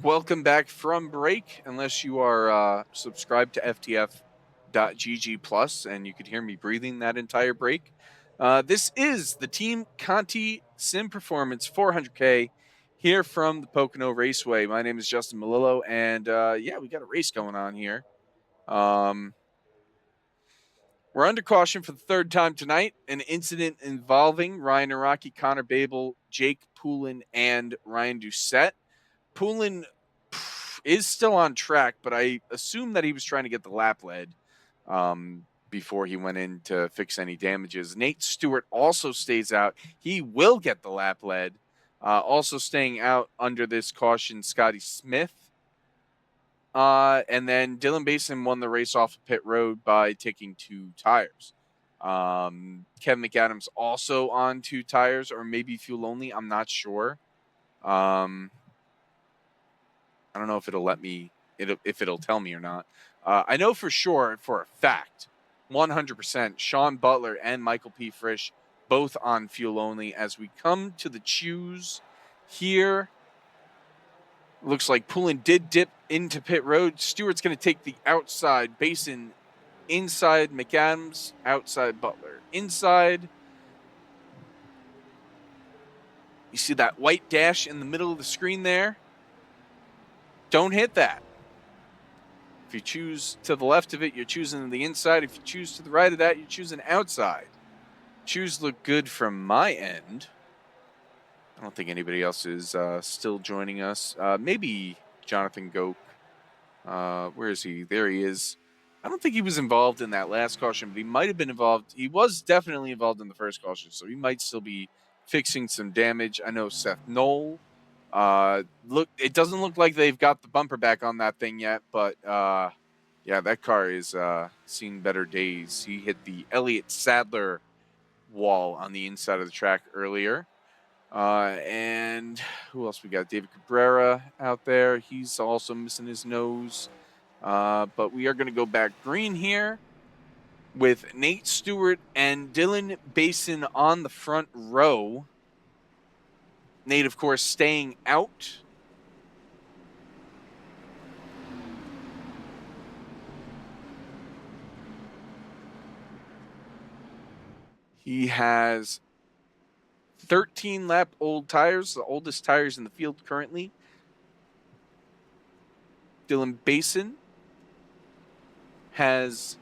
Welcome back from break, unless you are subscribed to FTF.GG Plus, and you could hear me breathing that entire break. This is the Team Conti Sim Performance 400K here from the Pocono Raceway. My name is Justin Malillo, and yeah, we got a race going on here. We're under caution for the third time tonight. An incident involving Ryan Araki, Connor Babel, Jake Poulin, and Ryan Doucette. Poulin is still on track, but I assume that he was trying to get the lap lead before he went in to fix any damages. Nate Stewart also stays out. He will get the lap lead. Also staying out under this caution, Scotty Smith. And then Dylan Basin won the race off of pit road by taking 2 tires. Kevin McAdams also on 2 tires, or maybe fuel only. I'm not sure. I don't know if it'll let me, if it'll tell me or not. I know for sure, for a fact, 100%, Sean Butler and Michael P. Frisch both on fuel only. As we come to the choose here, looks like Poulin did dip into pit road. Stewart's going to take the outside. Basin inside. McAdams outside. Butler inside. You see that white dash in the middle of the screen there? Don't hit that. If you choose to the left of it, you're choosing the inside. If you choose to the right of that, you're choosing outside. Choose look good from my end. I don't think anybody else is still joining us. Maybe Jonathan Goke. Where is he? There he is. I don't think he was involved in that last caution, but he might have been involved. He was definitely involved in the first caution, so he might still be fixing some damage. I know Seth Knoll. Look, it doesn't look like they've got the bumper back on that thing yet, but yeah, that car is seen better days. He hit the Elliott Sadler wall on the inside of the track earlier. And who else we got? David Cabrera out there. He's also missing his nose. But we are going to go back green here with Nate Stewart and Dylan Basin on the front row. Nate, of course, staying out. He has 13 lap old tires, the oldest tires in the field currently. Dylan Basin has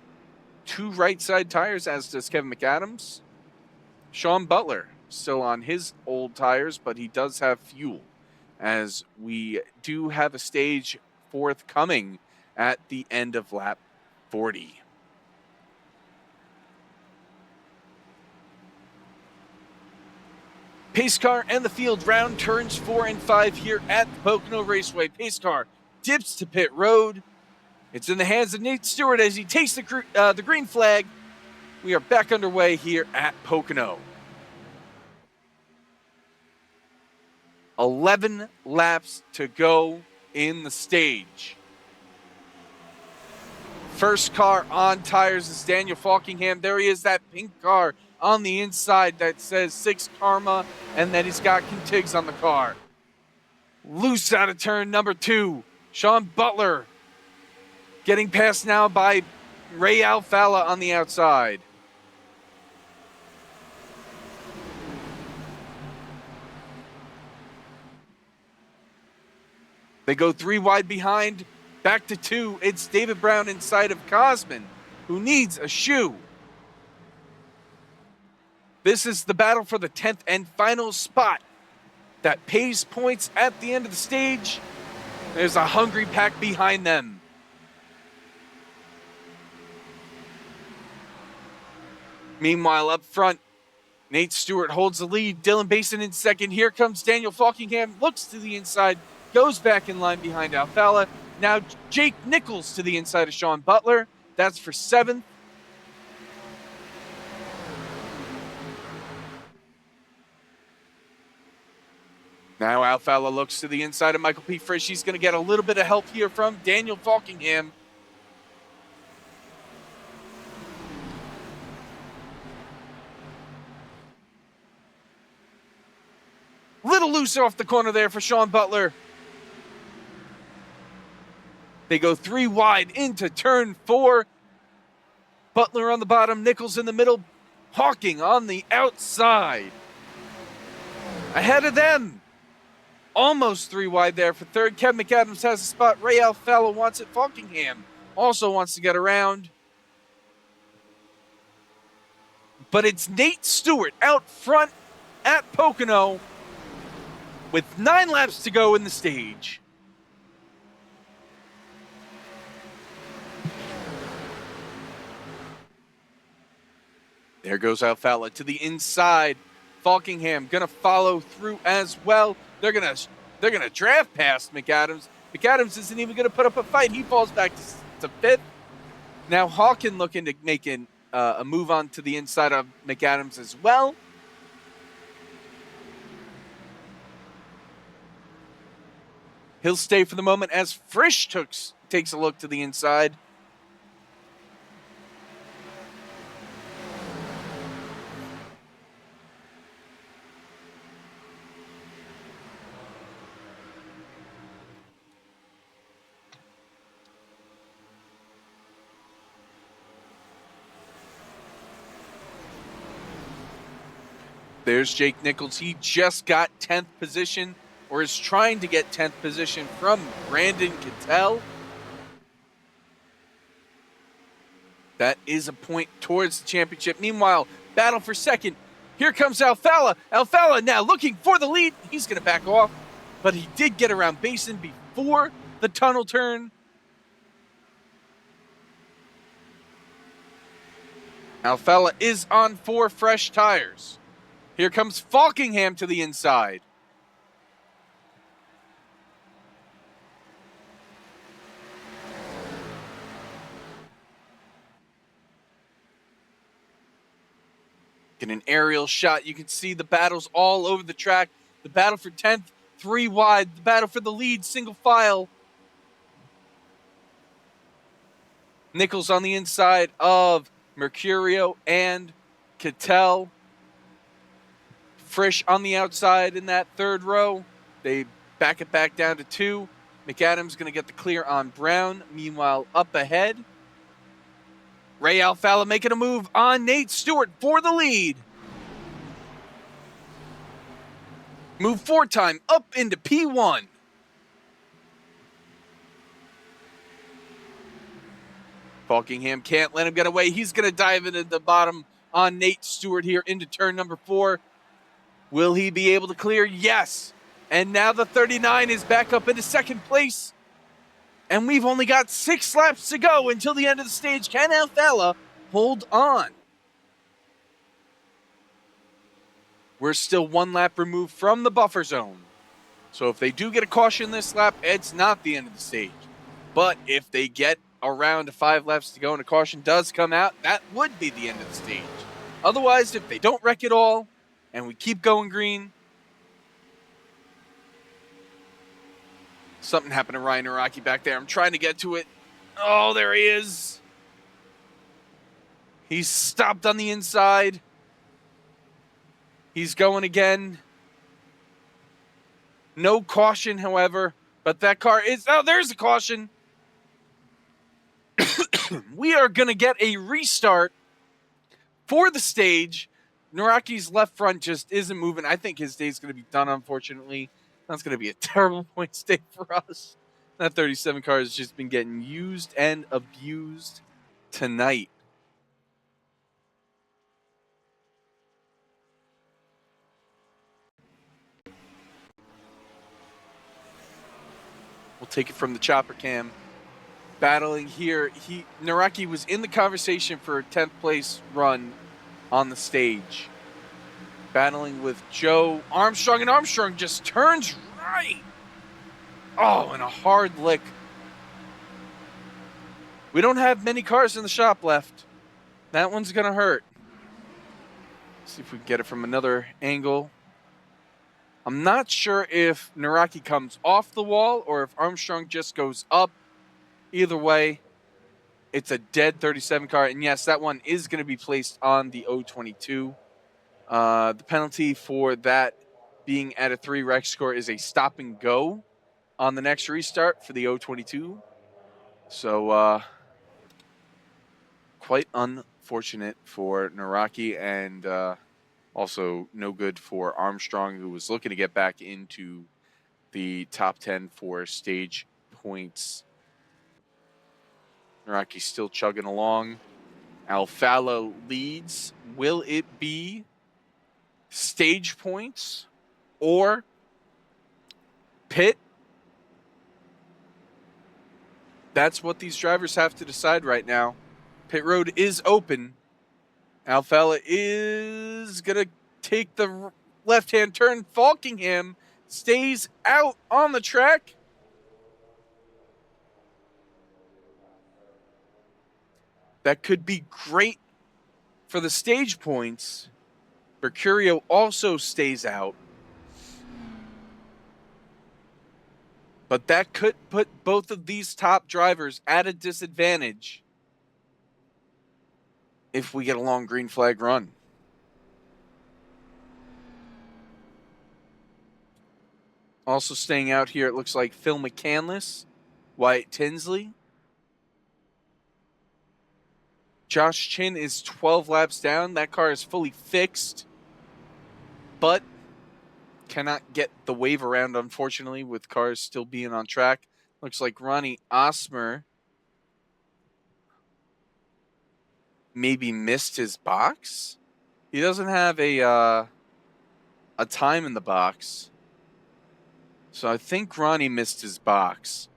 2 right side tires, as does Kevin McAdams. Sean Butler still on his old tires, but he does have fuel, as we do have a stage forthcoming at the end of lap 40. Pace car and the field round turns 4 and 5 here at the Pocono Raceway. Pace car dips to pit road. It's in the hands of Nate Stewart as he takes the green flag. We are back underway here at Pocono. 11 laps to go in the stage. First car on tires is Daniel Falkingham. There he is, that pink car on the inside that says 6 Karma, and then he's got Contigs on the car. Loose out of turn number 2. Sean Butler Getting passed now by Ray Alfala on the outside. They go 3 wide behind, back to 2. It's David Brown inside of Cosman, who needs a shoe. This is the battle for the 10th and final spot that pays points at the end of the stage. There's a hungry pack behind them. Meanwhile, up front, Nate Stewart holds the lead. Dylan Basin in second. Here comes Daniel Falkingham. Looks to the inside. Goes back in line behind Alfala. Now Jake Nichols to the inside of Sean Butler. That's for 7th. Now Alfala looks to the inside of Michael P. Frisch. He's going to get a little bit of help here from Daniel Falkingham. Little loose off the corner there for Sean Butler. They go 3 wide into turn 4. Butler on the bottom, Nichols in the middle, Hawking on the outside. Ahead of them, almost 3 wide there for third. Kevin McAdams has a spot. Ray Alfala wants it. Falkingham also wants to get around. But it's Nate Stewart out front at Pocono with 9 laps to go in the stage. There goes Alfala to the inside. Falkingham gonna follow through as well. They're gonna draft past McAdams. McAdams isn't even gonna put up a fight. He falls back to 5th. Now Hawkin looking to make a move on to the inside of McAdams as well. He'll stay for the moment as Frisch takes a look to the inside. There's Jake Nichols. He just got 10th position, or is trying to get 10th position from Brandon Cattell. That is a point towards the championship. Meanwhile, battle for second. Here comes Alfala. Alfala now looking for the lead. He's going to back off, but he did get around Basin before the tunnel turn. Alfala is on 4 fresh tires. Here comes Falkingham to the inside. Get an aerial shot. You can see the battles all over the track. The battle for 10th, 3 wide. The battle for the lead, single file. Nichols on the inside of Mercurio and Cattell. Frisch on the outside in that 3rd row. They back it back down to 2. McAdams going to get the clear on Brown. Meanwhile, up ahead, Ray Alfala making a move on Nate Stewart for the lead. Move 4 time up into P1. Falkingham can't let him get away. He's going to dive into the bottom on Nate Stewart here into turn number 4. Will he be able to clear? Yes. And now the 39 is back up into 2nd place. And we've only got 6 laps to go until the end of the stage. Can Alfala hold on? We're still 1 lap removed from the buffer zone. So if they do get a caution this lap, it's not the end of the stage. But if they get around 5 laps to go and a caution does come out, that would be the end of the stage. Otherwise, if they don't wreck it all, and we keep going green. Something happened to Ryan Araki back there. I'm trying to get to it. Oh, there he is. He's stopped on the inside. He's going again. No caution, however. But that car is... Oh, there's a caution. we are going to get a restart for the stage. Naraki's left front just isn't moving. I think his day's going to be done, unfortunately. That's going to be a terrible points day for us. That 37 car has just been getting used and abused tonight. We'll take it from the chopper cam. Battling here. Naraki was in the conversation for a 10th place run on the stage. Battling with Joe Armstrong, and Armstrong just turns right. Oh, and a hard lick. We don't have many cars in the shop left. That one's going to hurt. See if we can get it from another angle. I'm not sure if Naraki comes off the wall or if Armstrong just goes up. Either way, it's a dead 37 car. And yes, that one is going to be placed on the 022. The penalty for that being at a 3 rec score is a stop and go on the next restart for the 022. So, quite unfortunate for Naraki, and also no good for Armstrong, who was looking to get back into the top 10 for stage points. Naraki still chugging along. Alfala leads. Will it be stage points or pit? That's what these drivers have to decide right now. Pit road is open. Alfala is going to take the left-hand turn. Falkingham stays out on the track. That could be great for the stage points. Mercurio also stays out. But that could put both of these top drivers at a disadvantage if we get a long green flag run. Also staying out here, it looks like Phil McCandless, Wyatt Tinsley. Josh Chin is 12 laps down. That car is fully fixed, but cannot get the wave around, unfortunately, with cars still being on track. Looks like Ronnie Osmer maybe missed his box. He doesn't have a time in the box. So I think Ronnie missed his box.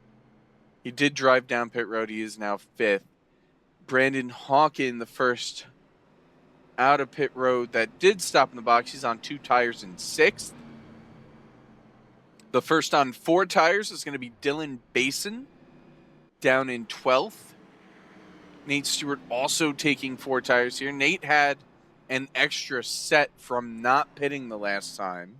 He did drive down pit road. He is now 5th. Brandon Hawkin, the first out of pit road that did stop in the box. He's on 2 tires in 6th. The first on 4 tires is going to be Dylan Basin down in 12th. Nate Stewart also taking 4 tires here. Nate had an extra set from not pitting the last time.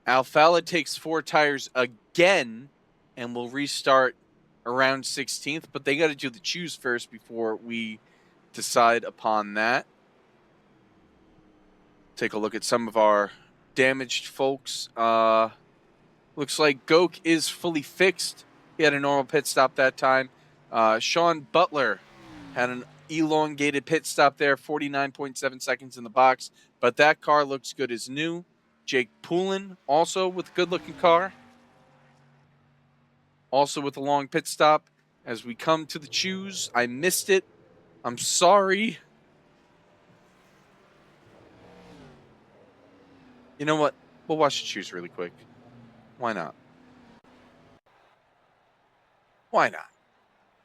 Alfala takes 4 tires again and will restart around 16th, but they got to do the choose first before we decide upon that. Take a look at some of our damaged folks. Looks like Goke is fully fixed. He had a normal pit stop that time. Sean Butler had an elongated pit stop there, 49.7 seconds in the box, but that car looks good as new. Jake Poulin also with a good-looking car. Also with a long pit stop. As we come to the choose, I missed it. I'm sorry. You know what? We'll watch the choose really quick. Why not? Why not?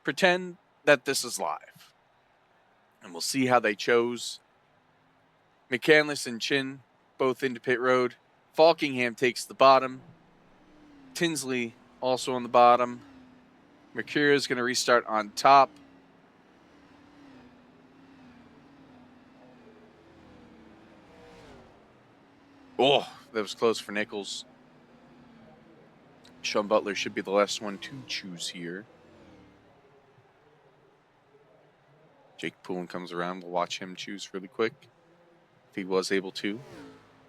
Pretend that this is live. And we'll see how they chose. McCandless and Chin both into pit road. Falkingham takes the bottom. Tinsley also on the bottom. Mercurio is going to restart on top. Oh, that was close for Nichols. Sean Butler should be the last one to choose here. Jake Poulin comes around. We'll watch him choose really quick, if he was able to.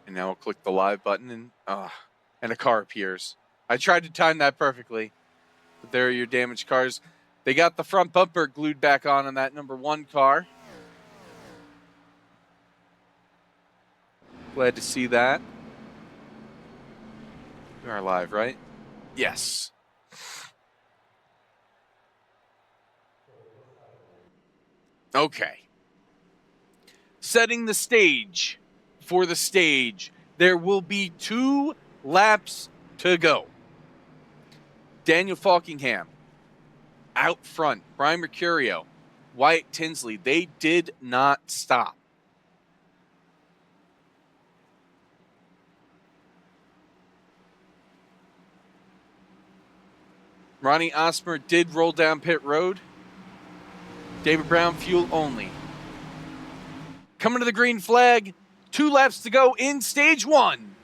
And now I'll click the live button, and a car appears. I tried to time that perfectly. But there are your damaged cars. They got the front bumper glued back on that number 1 car. Glad to see that. We are live, right? Yes. Okay. Setting the stage for the stage. There will be 2 laps to go. Daniel Falkingham out front. Brian Mercurio, Wyatt Tinsley, they did not stop. Ronnie Osmer did roll down pit road. David Brown, fuel only. Coming to the green flag. 2 laps to go in stage 1.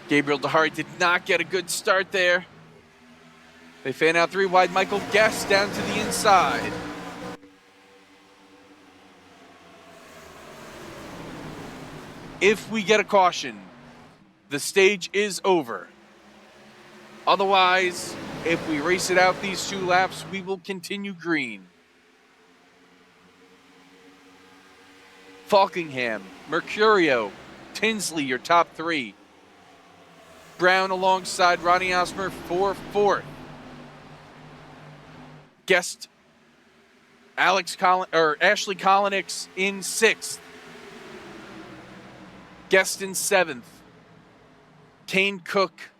Gabriel DeHari did not get a good start there. They fan out 3 wide. Michael Guest down to the inside. If we get a caution, the stage is over. Otherwise, if we race it out these 2 laps, we will continue green. Falkingham, Mercurio, Tinsley, your top 3. Brown alongside Ronnie Osmer for 4th. Guest Ashley Kolonix in 6th. Guest in 7th. Kane Cook,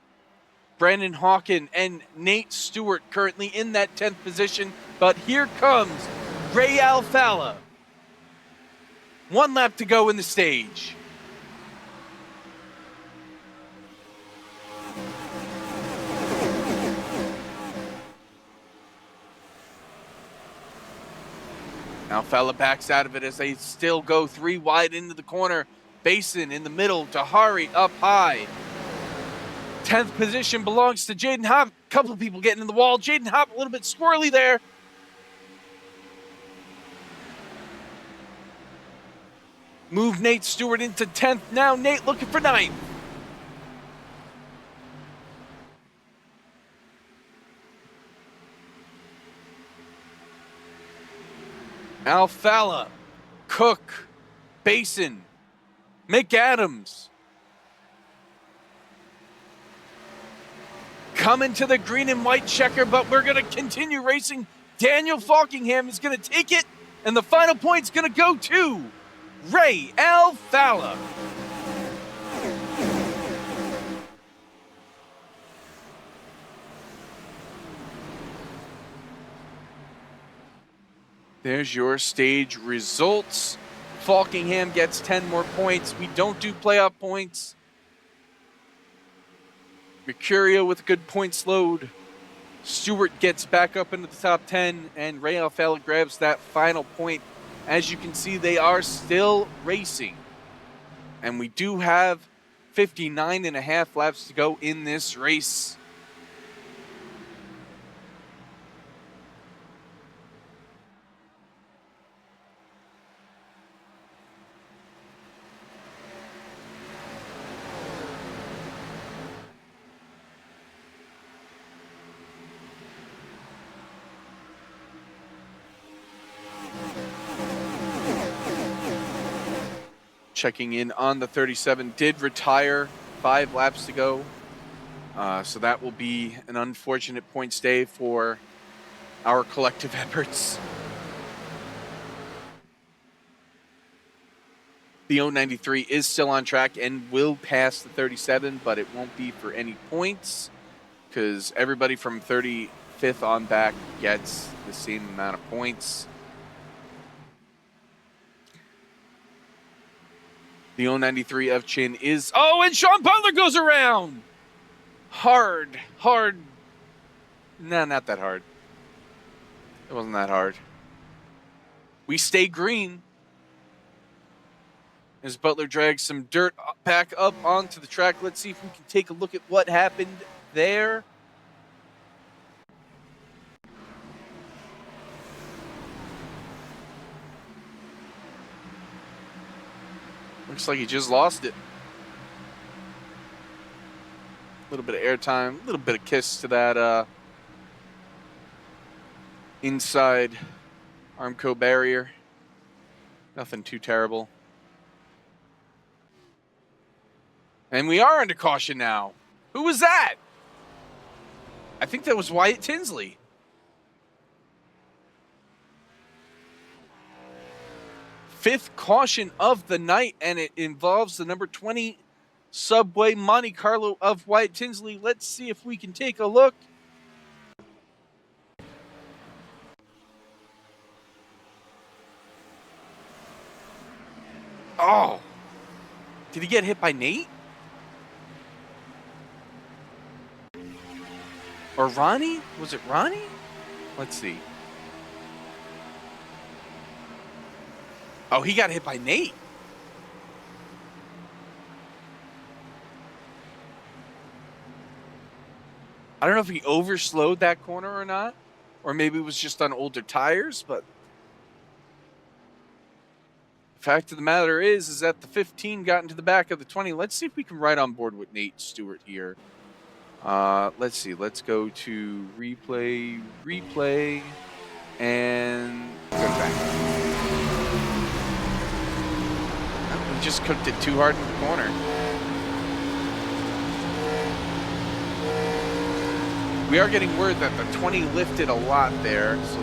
Brandon Hawken, and Nate Stewart currently in that 10th position. But here comes Ray Alfalla. 1 lap to go in the stage. Alfalla backs out of it as they still go 3 wide into the corner. Basin in the middle, Tahari up high. 10th position belongs to Jaden Hopp. A couple of people getting in the wall. Jaden Hopp a little bit squirrely there. Move Nate Stewart into 10th. Now Nate looking for 9th. Alfalla, Cook, Basin, McAdams. Coming to the green and white checker, but we're going to continue racing. Daniel Falkingham is going to take it, and the final point's going to go to Ray Alfalla. There's your stage results. Falkingham gets 10 more points. We don't do playoff points. Mercurio with a good points load. Stewart gets back up into the top 10, and Ray Alfalla grabs that final point. As you can see, they are still racing. And we do have 59.5 laps to go in this race. Checking in on the 37, did retire, 5 laps to go. So that will be an unfortunate points day for our collective efforts. The 093 is still on track and will pass the 37, but it won't be for any points because everybody from 35th on back gets the same amount of points. The 093 of Chin is... Oh, and Sean Butler goes around! Hard. No, not that hard. It wasn't that hard. We stay green. As Butler drags some dirt back up onto the track. Let's see if we can take a look at what happened there. Looks like he just lost it. little bit of airtime, a little bit of kiss to that inside Armco barrier. Nothing too terrible. And we are under caution now. Who was that? I think that was Wyatt Tinsley. Fifth caution of the night, and it involves the number 20 Subway Monte Carlo of Wyatt Tinsley. Let's see if we can take a look. Oh. Did he get hit by Nate? Or Ronnie? Was it Ronnie? Let's see. Oh, he got hit by Nate. I don't know if he overslowed that corner or not, or maybe it was just on older tires, but the fact of the matter is that the 15 got into the back of the 20. Let's see if we can ride on board with Nate Stewart here. Let's see. Let's go to replay, and go back. We just cooked it too hard in the corner. We are getting word that the 20 lifted a lot there, so...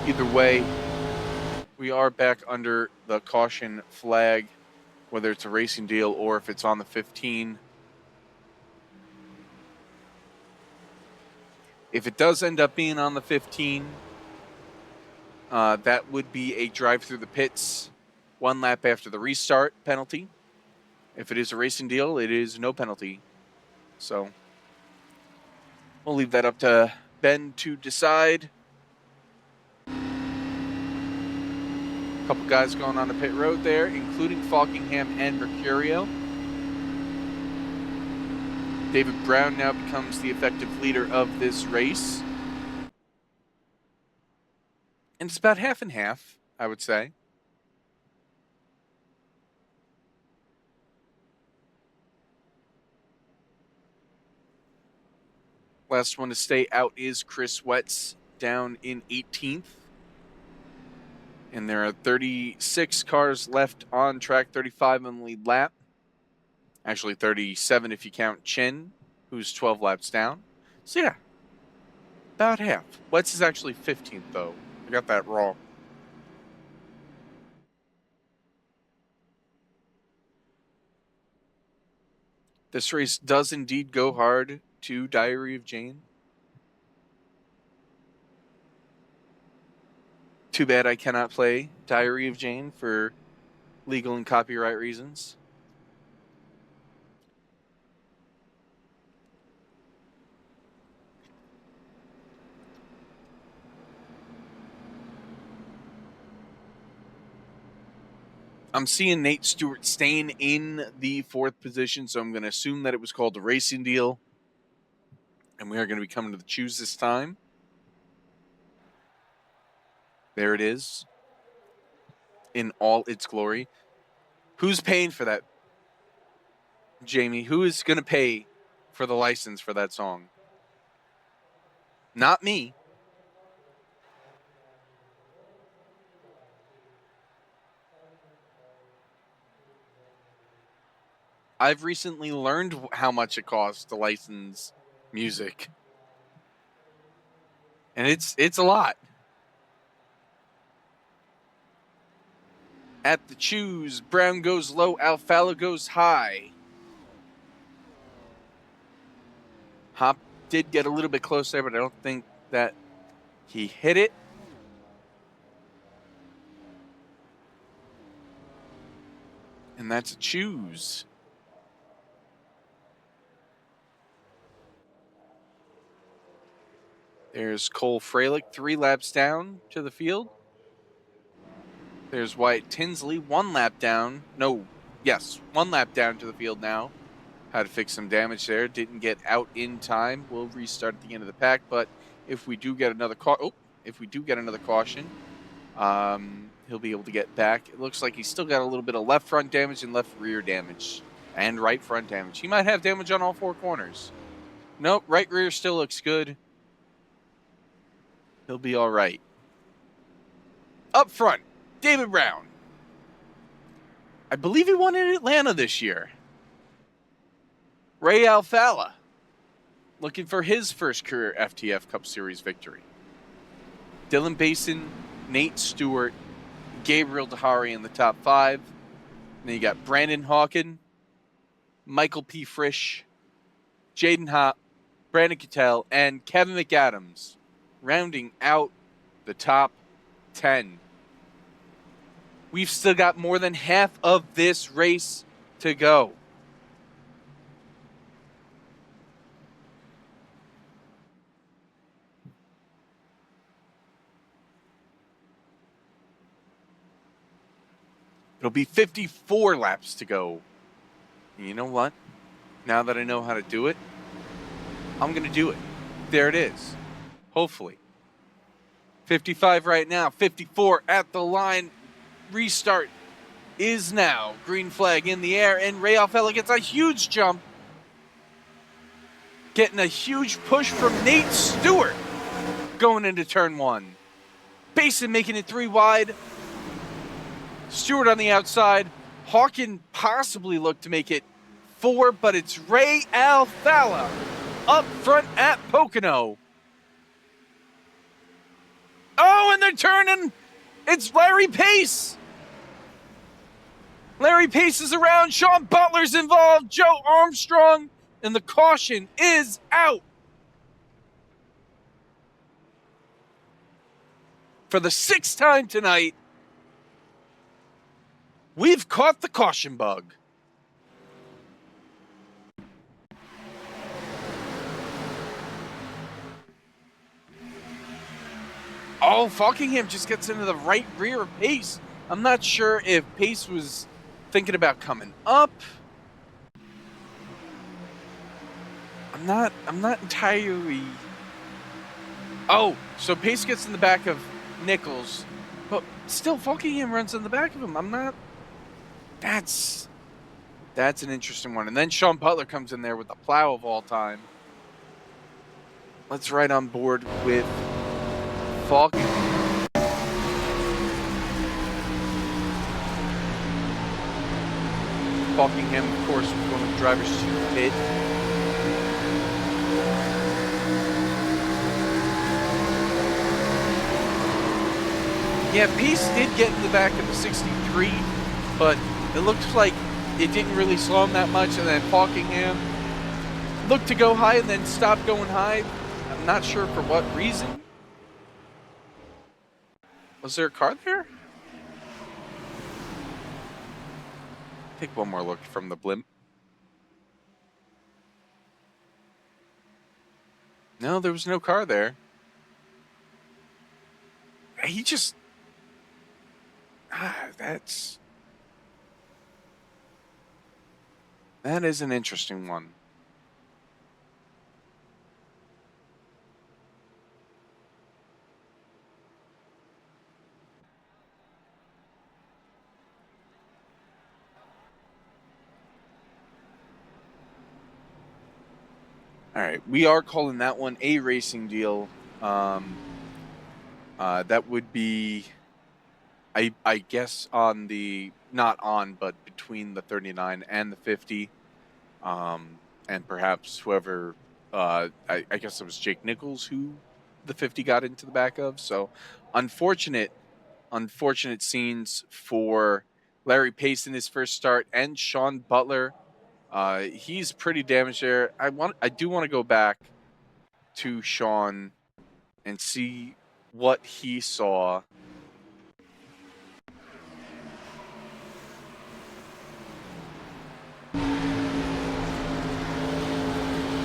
Either way, we are back under the caution flag, whether it's a racing deal or if it's on the 15. If it does end up being on the 15, that would be a drive through the pits, 1 lap after the restart penalty. If it is a racing deal, it is no penalty. So we'll leave that up to Ben to decide. Couple guys going on the pit road there, including Falkingham and Mercurio. David Brown now becomes the effective leader of this race. And it's about half and half, I would say. Last one to stay out is Chris Wetz down in 18th. And there are 36 cars left on track, 35 on the lead lap. Actually, 37 if you count Chin, who's 12 laps down. So, yeah, about half. Wetz is actually 15th, though. I got that wrong. This race does indeed go hard to Diary of Jane. Too bad I cannot play Diary of Jane for legal and copyright reasons. I'm seeing Nate Stewart staying in the 4th position, so I'm going to assume that it was called a racing deal. And we are going to be coming to the choose this time. There it is. In all its glory. Who's paying for that, Jamie? Who is going to pay for the license for that song? Not me. I've recently learned how much it costs to license music. And it's a lot. At the choose, Brown goes low, Alfala goes high. Hop did get a little bit close there, but I don't think that he hit it. And that's a choose. There's Cole Freilich, 3 laps down to the field. There's Wyatt Tinsley, 1 lap down. No, yes, 1 lap down to the field now. Had to fix some damage there. Didn't get out in time. We'll restart at the end of the pack. But if we do get another caution, he'll be able to get back. It looks like he's still got a little bit of left front damage and left rear damage and right front damage. He might have damage on all 4 corners. Nope, right rear still looks good. He'll be all right. Up front, David Brown. I believe he won in Atlanta this year. Ray Alfala, looking for his first career FTF Cup Series victory. Dylan Basin, Nate Stewart, Gabriel Dehari in the top 5. Then you got Brandon Hawken, Michael P. Frisch, Jaden Hopp, Brandon Cattell, and Kevin McAdams, rounding out the top 10. We've still got more than half of this race to go. It'll be 54 laps to go. And you know what? Now that I know how to do it, I'm going to do it. There it is. Hopefully. 55 right now. 54 at the line. Restart is now. Green flag in the air. And Ray Alfala gets a huge jump. Getting a huge push from Nate Stewart going into turn 1. Basin making it 3 wide. Stewart on the outside. Hawken possibly looked to make it 4, but it's Ray Alfala up front at Pocono. Oh, and they're turning. It's Larry Pace. Larry Pace is around. Sean Butler's involved. Joe Armstrong. And the caution is out. For the 6th time tonight, we've caught the caution bug. Oh, Falkingham just gets into the right rear of Pace. I'm not sure if Pace was thinking about coming up. I'm not entirely. Oh, so Pace gets in the back of Nichols, but still Falkingham runs in the back of him. I'm not. That's an interesting one. And then Sean Butler comes in there with the plow of all time. Let's ride on board with Falkingham. Falkingham, of course, was one of the drivers to pit. Yeah, Peace did get in the back of the 63, but it looked like it didn't really slow him that much, and then Falkingham looked to go high and then stopped going high. I'm not sure for what reason. Was there a car there? Take one more look from the blimp. No, there was no car there. He just... that is an interesting one. All right, we are calling that one a racing deal. That would be, I guess, on the, not on, but between the 39 and the 50. And perhaps whoever, I guess it was Jake Nichols who the 50 got into the back of. So unfortunate scenes for Larry Pace in his first start and Sean Butler. He's pretty damaged there. I do want to go back to Sean and see what he saw.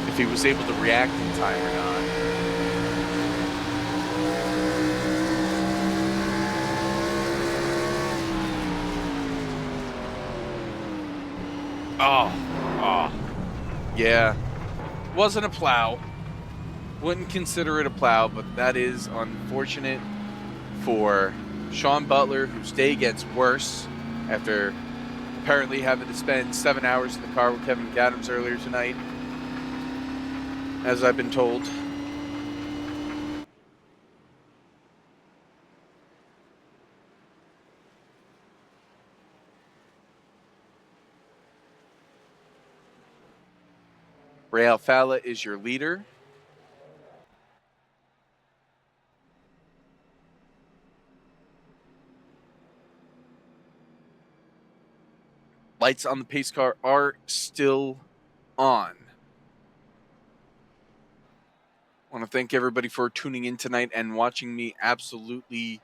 If he was able to react in time or not. Oh. Yeah. Wasn't a plow. Wouldn't consider it a plow, but that is unfortunate for Sean Butler, whose day gets worse after apparently having to spend 7 hours in the car with Kevin McAdams earlier tonight, as I've been told. Ray Alfala is your leader. Lights on the pace car are still on. I want to thank everybody for tuning in tonight and watching me absolutely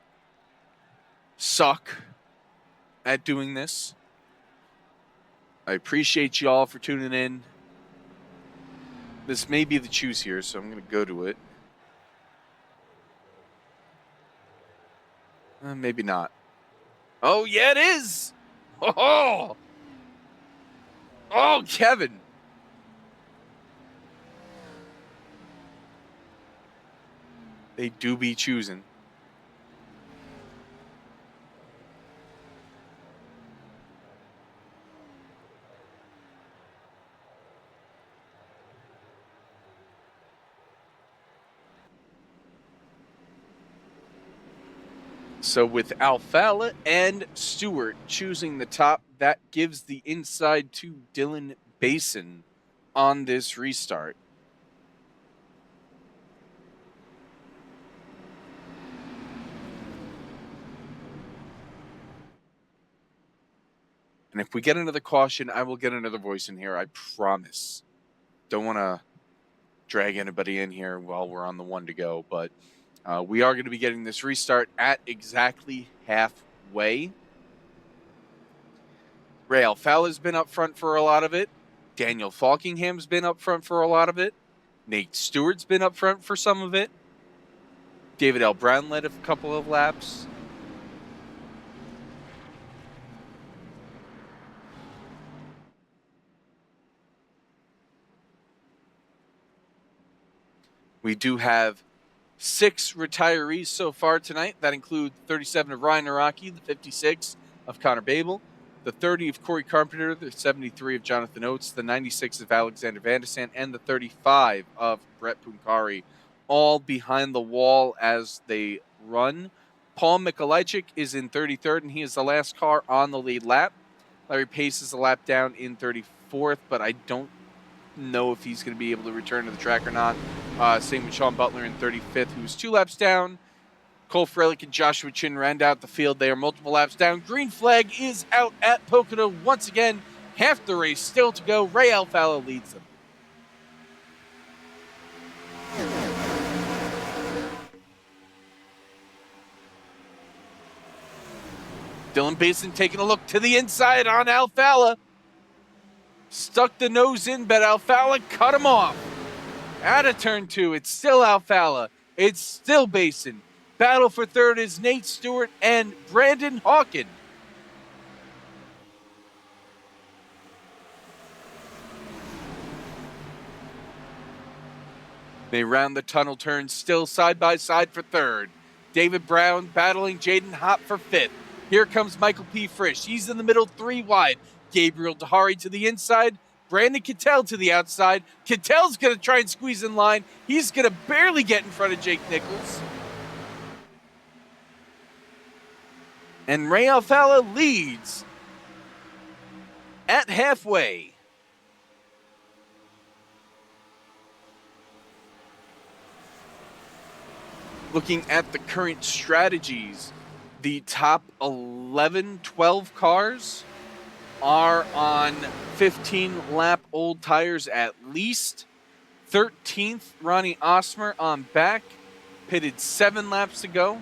suck at doing this. I appreciate you all for tuning in. This may be the choose here, so I'm going to go to it. Maybe not. Oh, yeah, it is. Oh, Kevin. They do be choosing. So with Alfala and Stewart choosing the top, that gives the inside to Dylan Basin on this restart. And if we get another caution, I will get another voice in here, I promise. Don't want to drag anybody in here while we're on the one to go, but we are going to be getting this restart at exactly halfway. Ray Alfala's been up front for a lot of it. Daniel Falkingham's been up front for a lot of it. Nate Stewart's been up front for some of it. David L. Brown led a couple of laps. We do have 6 retirees so far tonight. That includes 37 of Ryan Araki, the 56 of Connor Babel, the 30 of Corey Carpenter, the 73 of Jonathan Oates, the 96 of Alexander Vandesant, and the 35 of Brett Punkari, all behind the wall as they run. Paul Mikolajczyk is in 33rd, and he is the last car on the lead lap. Larry Pace is a lap down in 34th, but I don't know if he's going to be able to return to the track or not. Same with Sean Butler in 35th, who's 2 laps down. Cole Freilich and Joshua Chin round out the field. They are multiple laps down. Green flag is out at Pocono once again. Half the race still to go. Ray Alfala leads them. Dylan Basin taking a look to the inside on Alfala. Stuck the nose in, but Alfala cut him off. Out of turn 2, it's still Alfala. It's still Basin. Battle for third is Nate Stewart and Brandon Hawken. They round the tunnel turn, still side by side for third. David Brown battling Jaden Hopp for 5th. Here comes Michael P. Frisch. He's in the middle, 3 wide. Gabriel Dahari to the inside. Brandon Cattell to the outside. Cattell's going to try and squeeze in line. He's going to barely get in front of Jake Nichols. And Ray Alfala leads at halfway. Looking at the current strategies, the top 11, 12 cars are on 15-lap old tires at least. 13th, Ronnie Osmer on back, pitted 7 laps to go.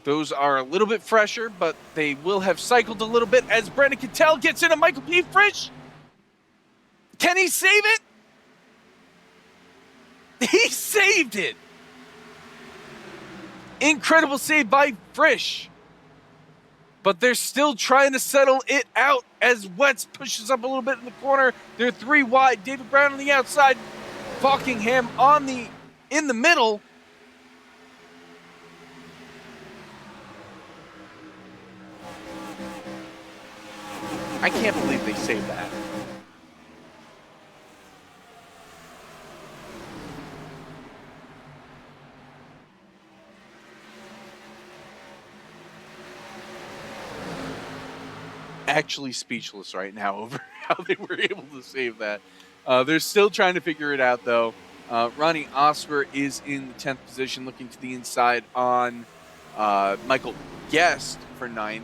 Those are a little bit fresher, but they will have cycled a little bit as Brandon Cattell gets into Michael P. Frisch. Can he save it? He saved it. Incredible save by Frisch. but they're still trying to settle it out as Wetz pushes up a little bit in the corner. They're 3 wide. David Brown on the outside. Falkingham in the middle. I can't believe they saved that. Actually speechless right now over how they were able to save that. They're still trying to figure it out, though. Ronnie Oscar is in the 10th position, looking to the inside on Michael Guest for 9th.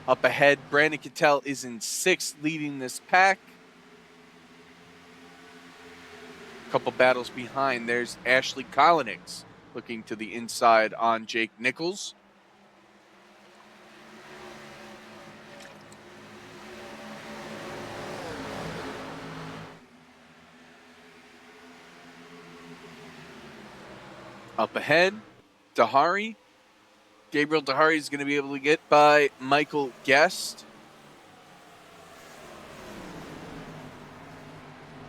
Up ahead, Brandon Cattell is in 6th, leading this pack. A couple battles behind. There's Ashley Kolinix looking to the inside on Jake Nichols. Up ahead, Dahari. Gabriel Dahari is going to be able to get by Michael Guest.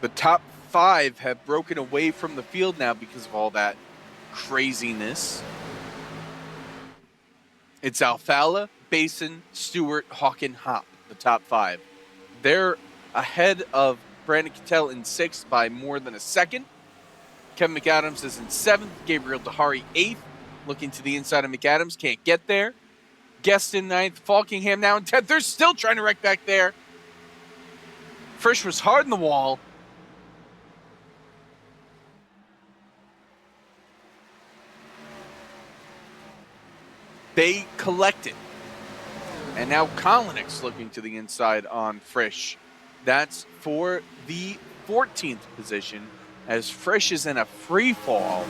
The top 5 have broken away from the field now because of all that craziness. It's Alfala, Basin, Stewart, Hawken, Hop, the top 5. They're ahead of Brandon Cattell in 6th by more than a second. Kevin McAdams is in 7th. Gabriel Dahari 8th. Looking to the inside of McAdams. Can't get there. Guest in 9th. Falkingham now in 10th. They're still trying to wreck back there. Frisch was hard in the wall. They collected. And now Kolinix looking to the inside on Frisch. That's for the 14th position as Frisch is in a free fall.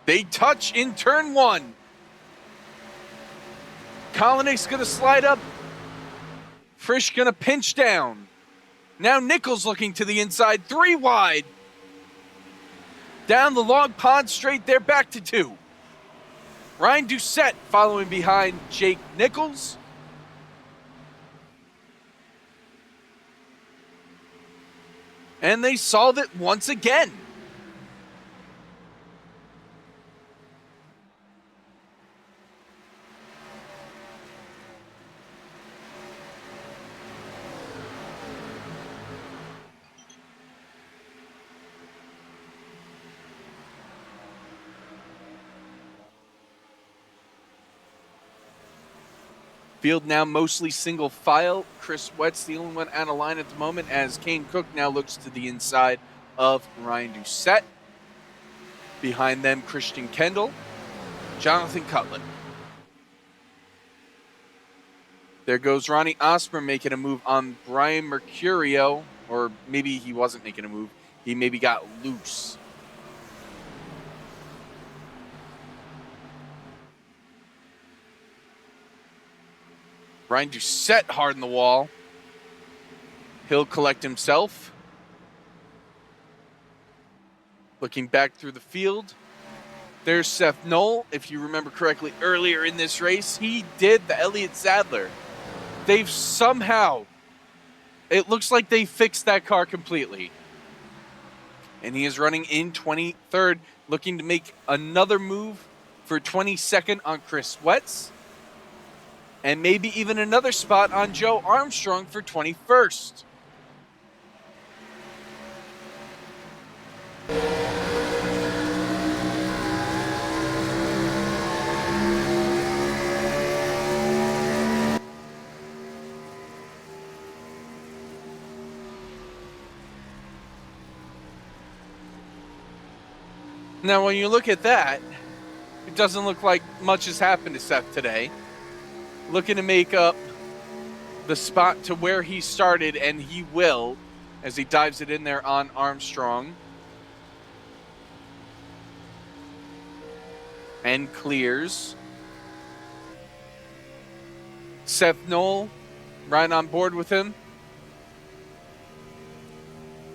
They touch in turn 1. Kolinix going to slide up. Frisch going to pinch down. Now Nichols looking to the inside, 3 wide. Down the long pond straight there, back to 2. Ryan Doucette following behind Jake Nichols. And they solve it once again. Field now mostly single file. Chris Wetz the only one out of line at the moment as Kane Cook now looks to the inside of Ryan Doucette. Behind them, Christian Kendall, Jonathan Cutlet. There goes Ronnie Osborne making a move on Brian Mercurio, or maybe he wasn't making a move. He maybe got loose. Ryan Doucette hard in the wall. He'll collect himself. Looking back through the field. There's Seth Knoll. If you remember correctly, earlier in this race, he did the Elliott Sadler. They've somehow, it looks like they fixed that car completely. And he is running in 23rd, looking to make another move for 22nd on Chris Wetz. And maybe even another spot on Joe Armstrong for 21st. Now, when you look at that, it doesn't look like much has happened to Seth today. Looking to make up the spot to where he started, and he will, as he dives it in there on Armstrong. And clears. Seth Knoll right on board with him.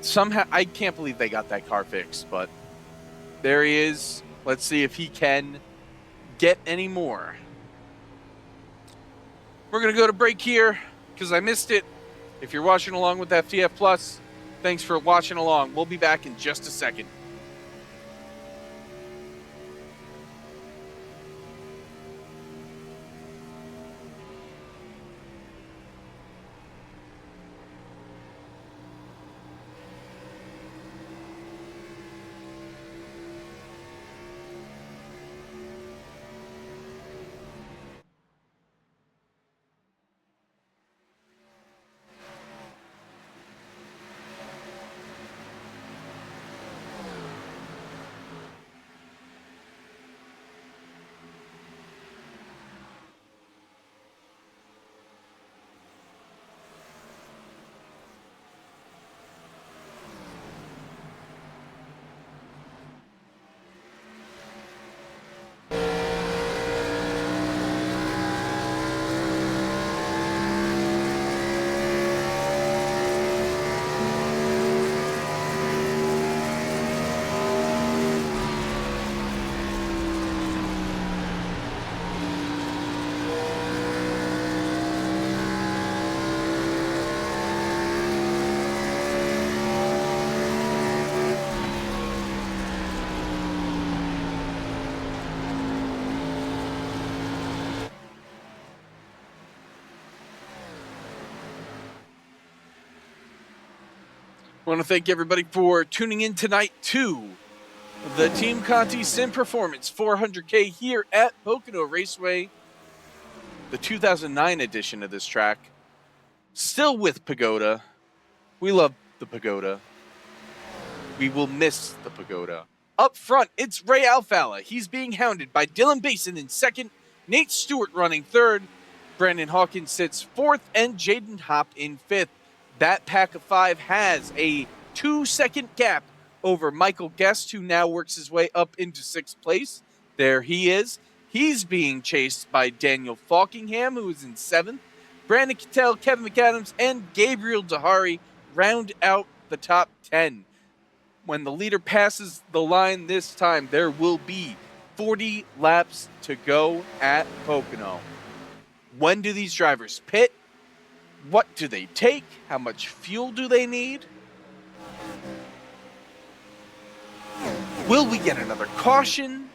somehow, I can't believe they got that car fixed, but there he is. Let's see if he can get any more. We're going to go to break here because I missed it. If you're watching along with FTF Plus, thanks for watching along. We'll be back in just a second. I want to thank everybody for tuning in tonight to the Team Conti Sim Performance 400K here at Pocono Raceway, the 2009 edition of this track. Still with Pagoda. We love the Pagoda. We will miss the Pagoda. Up front, it's Ray Alfala. He's being hounded by Dylan Basin in second, Nate Stewart running third, Brandon Hawkins sits fourth, and Jaden Hopp in fifth. That pack of five has a 2-second gap over Michael Guest, who now works his way up into sixth place. There he is. He's being chased by Daniel Falkingham, who is in seventh. Brandon Cattell, Kevin McAdams, and Gabriel Dahari round out the top 10. When the leader passes the line this time, there will be 40 laps to go at Pocono. When do these drivers pit? What do they take? How much fuel do they need? Will we get another caution?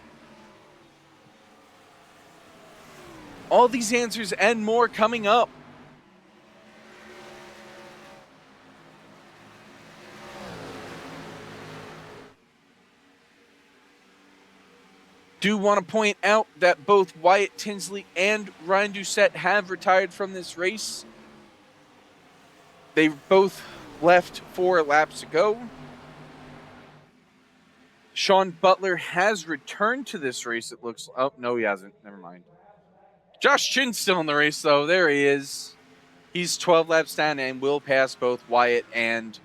All these answers and more coming up. Do want to point out that both Wyatt Tinsley and Ryan Doucette have retired from this race. They both left 4 laps ago. Sean Butler has returned to this race, it looks. Oh, no, he hasn't. Never mind. Josh Chin's still in the race, though. There he is. He's 12 laps down and will pass both Wyatt and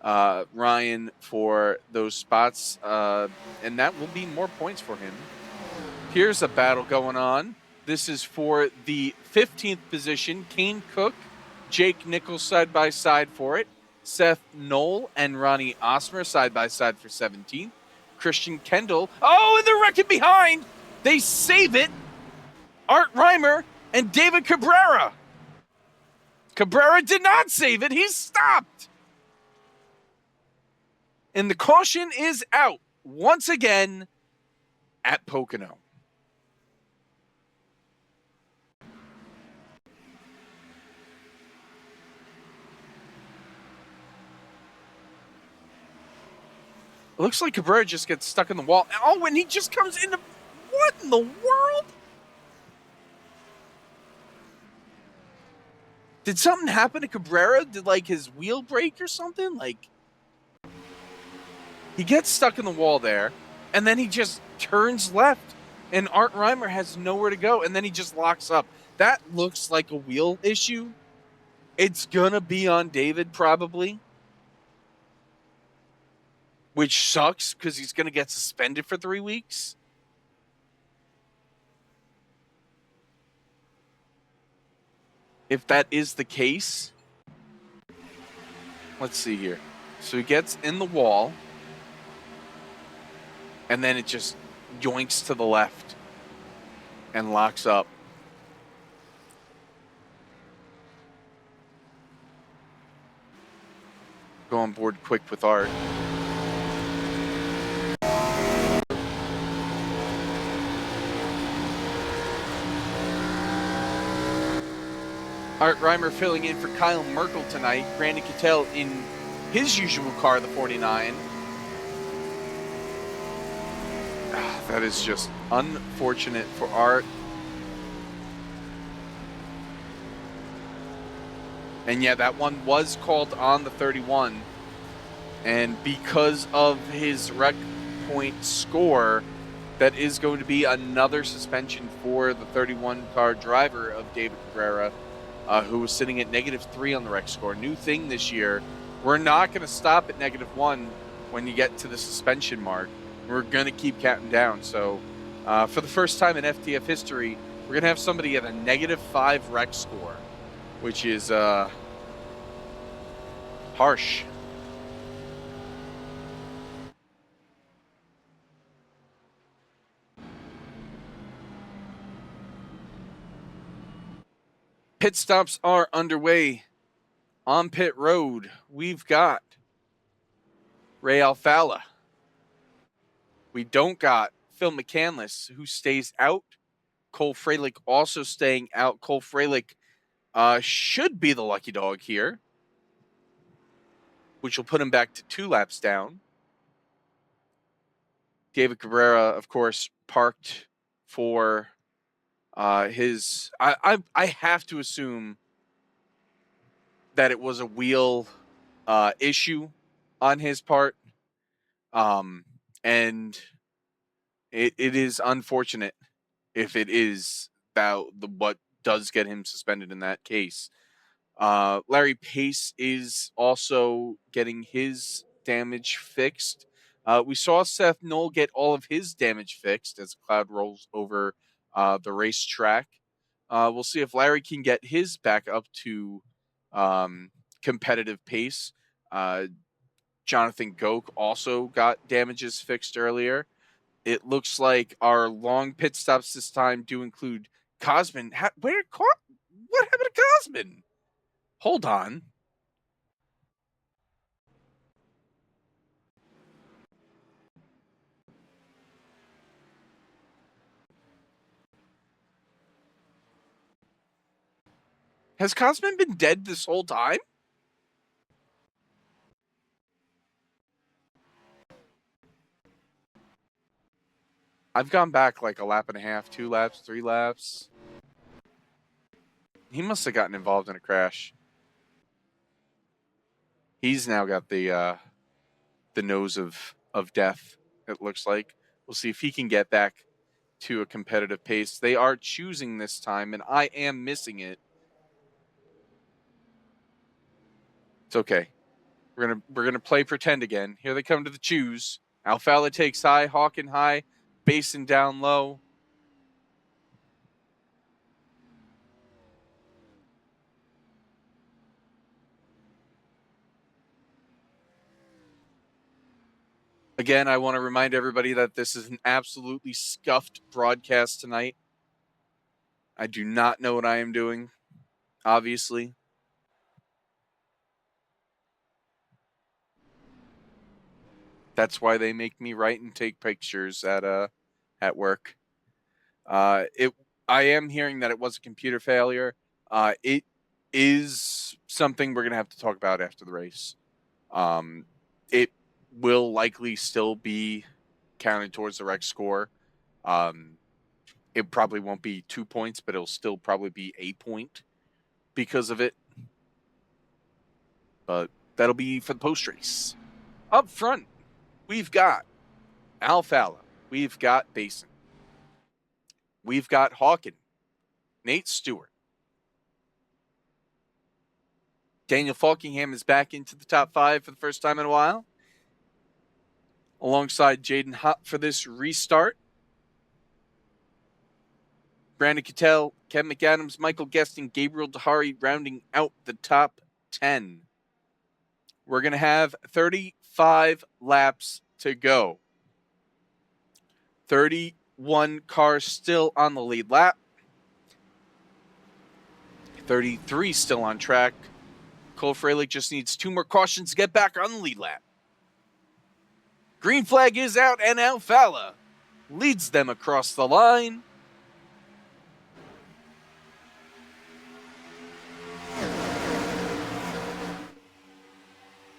Ryan for those spots. And that will be more points for him. Here's a battle going on. This is for the 15th position. Kane Cook, Jake Nichols side by side for it. Seth Knoll and Ronnie Osmer side by side for 17th. Christian Kendall. Oh, and they're wrecking behind. They save it. Art Reimer and David Cabrera. Cabrera did not save it. He stopped. And the caution is out once again at Pocono. It looks like Cabrera just gets stuck in the wall. Oh, and he just comes into... What in the world? Did something happen to Cabrera? Did, like, his wheel break or something? Like, he gets stuck in the wall there, and then he just turns left, and Art Reimer has nowhere to go, and then he just locks up. That looks like a wheel issue. It's gonna be on David, probably. Which sucks, because he's gonna get suspended for 3 weeks. If that is the case, let's see here. So he gets in the wall, and then it just yoinks to the left and locks up. Go on board quick with Art. Art Reimer filling in for Kyle Merkel tonight. Brandon Cattell in his usual car, the 49. That is just unfortunate for Art. And yeah, that one was called on the 31. And because of his rec point score, that is going to be another suspension for the 31 car driver of David Cabrera, who was sitting at -3 on the rec score. New thing this year, we're not going to stop at -1 when you get to the suspension mark. We're going to keep counting down. So for the first time in FTF history, we're going to have somebody at a -5 rec score, which is harsh. Pit stops are underway on pit road. We've got Ray Alfala. We don't got Phil McCandless, who stays out. Cole Freilich also staying out. Cole Freilich should be the lucky dog here, which will put him back to 2 laps down. David Cabrera, of course, parked for his... I have to assume that it was a wheel issue on his part. And it is unfortunate if it is what does get him suspended in that case. Larry Pace is also getting his damage fixed. We saw Seth Knoll get all of his damage fixed as the cloud rolls over the racetrack. We'll see if Larry can get his back up to competitive pace. Jonathan Goke also got damages fixed earlier. It looks like our long pit stops this time do include Cosman. What happened to Cosman? Hold on. Has Cosman been dead this whole time? I've gone back like a lap and a half, 2 laps, 3 laps. He must have gotten involved in a crash. He's now got the nose of death, it looks like. We'll see if he can get back to a competitive pace. They are choosing this time, and I am missing it. It's okay. We're gonna play pretend again. Here they come to the choose. Alfala takes high, Hawken high, Basin down low. Again, I want to remind everybody that this is an absolutely scuffed broadcast tonight. I do not know what I am doing, obviously. That's why they make me write and take pictures at work. I am hearing that it was a computer failure. It is something we're gonna have to talk about after the race. It will likely still be counted towards the rec score. It probably won't be 2 points, but it'll still probably be a point because of it. But that'll be for the post race. Up front, we've got Alfala. We've got Basin. We've got Hawken, Nate Stewart. Daniel Falkingham is back into the top 5 for the first time in a while, alongside Jaden Hutt for this restart. Brandon Cattell, Kevin McAdams, Michael Guest, and Gabriel Dahari rounding out the top 10. We're going to have 35 laps to go. 31 cars still on the lead lap. 33 still on track. Cole Freilich just needs 2 more cautions to get back on the lead lap. Green flag is out, and Alfala leads them across the line.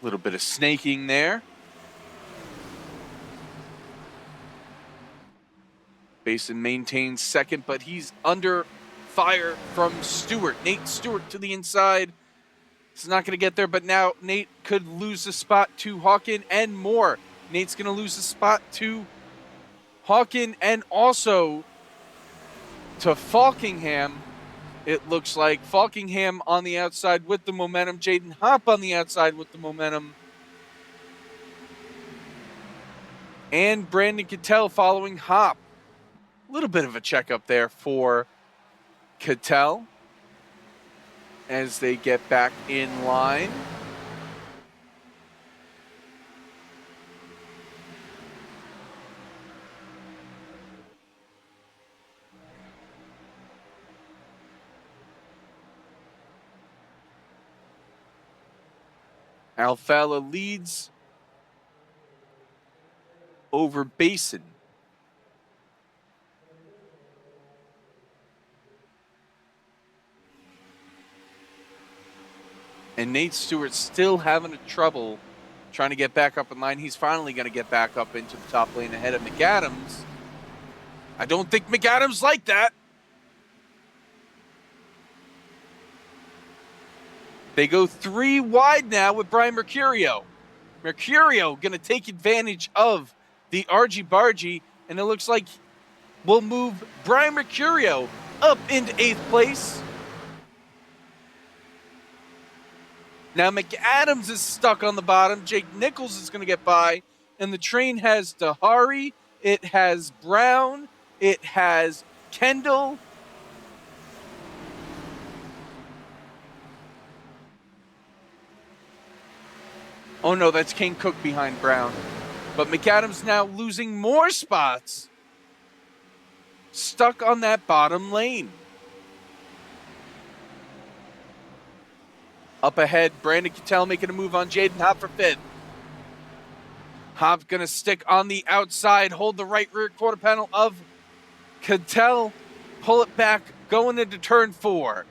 A little bit of snaking there. Basin maintains second, but he's under fire from Stewart. Nate Stewart to the inside. He's not going to get there, but now Nate could lose the spot to Hawken and more. Nate's going to lose the spot to Hawken and also to Falkingham. It looks like Falkingham on the outside with the momentum. Jaden Hopp on the outside with the momentum. And Brandon Cattell following Hopp. A little bit of a checkup there for Cattell as they get back in line. Alfala leads over Basin. And Nate Stewart still having trouble trying to get back up in line. He's finally going to get back up into the top lane ahead of McAdams. I don't think McAdams like that. They go 3 wide now with Brian Mercurio. Mercurio going to take advantage of the argy-bargy, and it looks like we'll move Brian Mercurio up into 8th place. Now McAdams is stuck on the bottom. Jake Nichols is going to get by. And the train has Dahari. It has Brown. It has Kendall. Oh no, that's Kane Cook behind Brown. But McAdams now losing more spots. Stuck on that bottom lane. Up ahead, Brandon Cattell making a move on Jaden Hopp for 5th. Hopp going to stick on the outside, hold the right rear quarter panel of Cattell, pull it back, going into turn 4.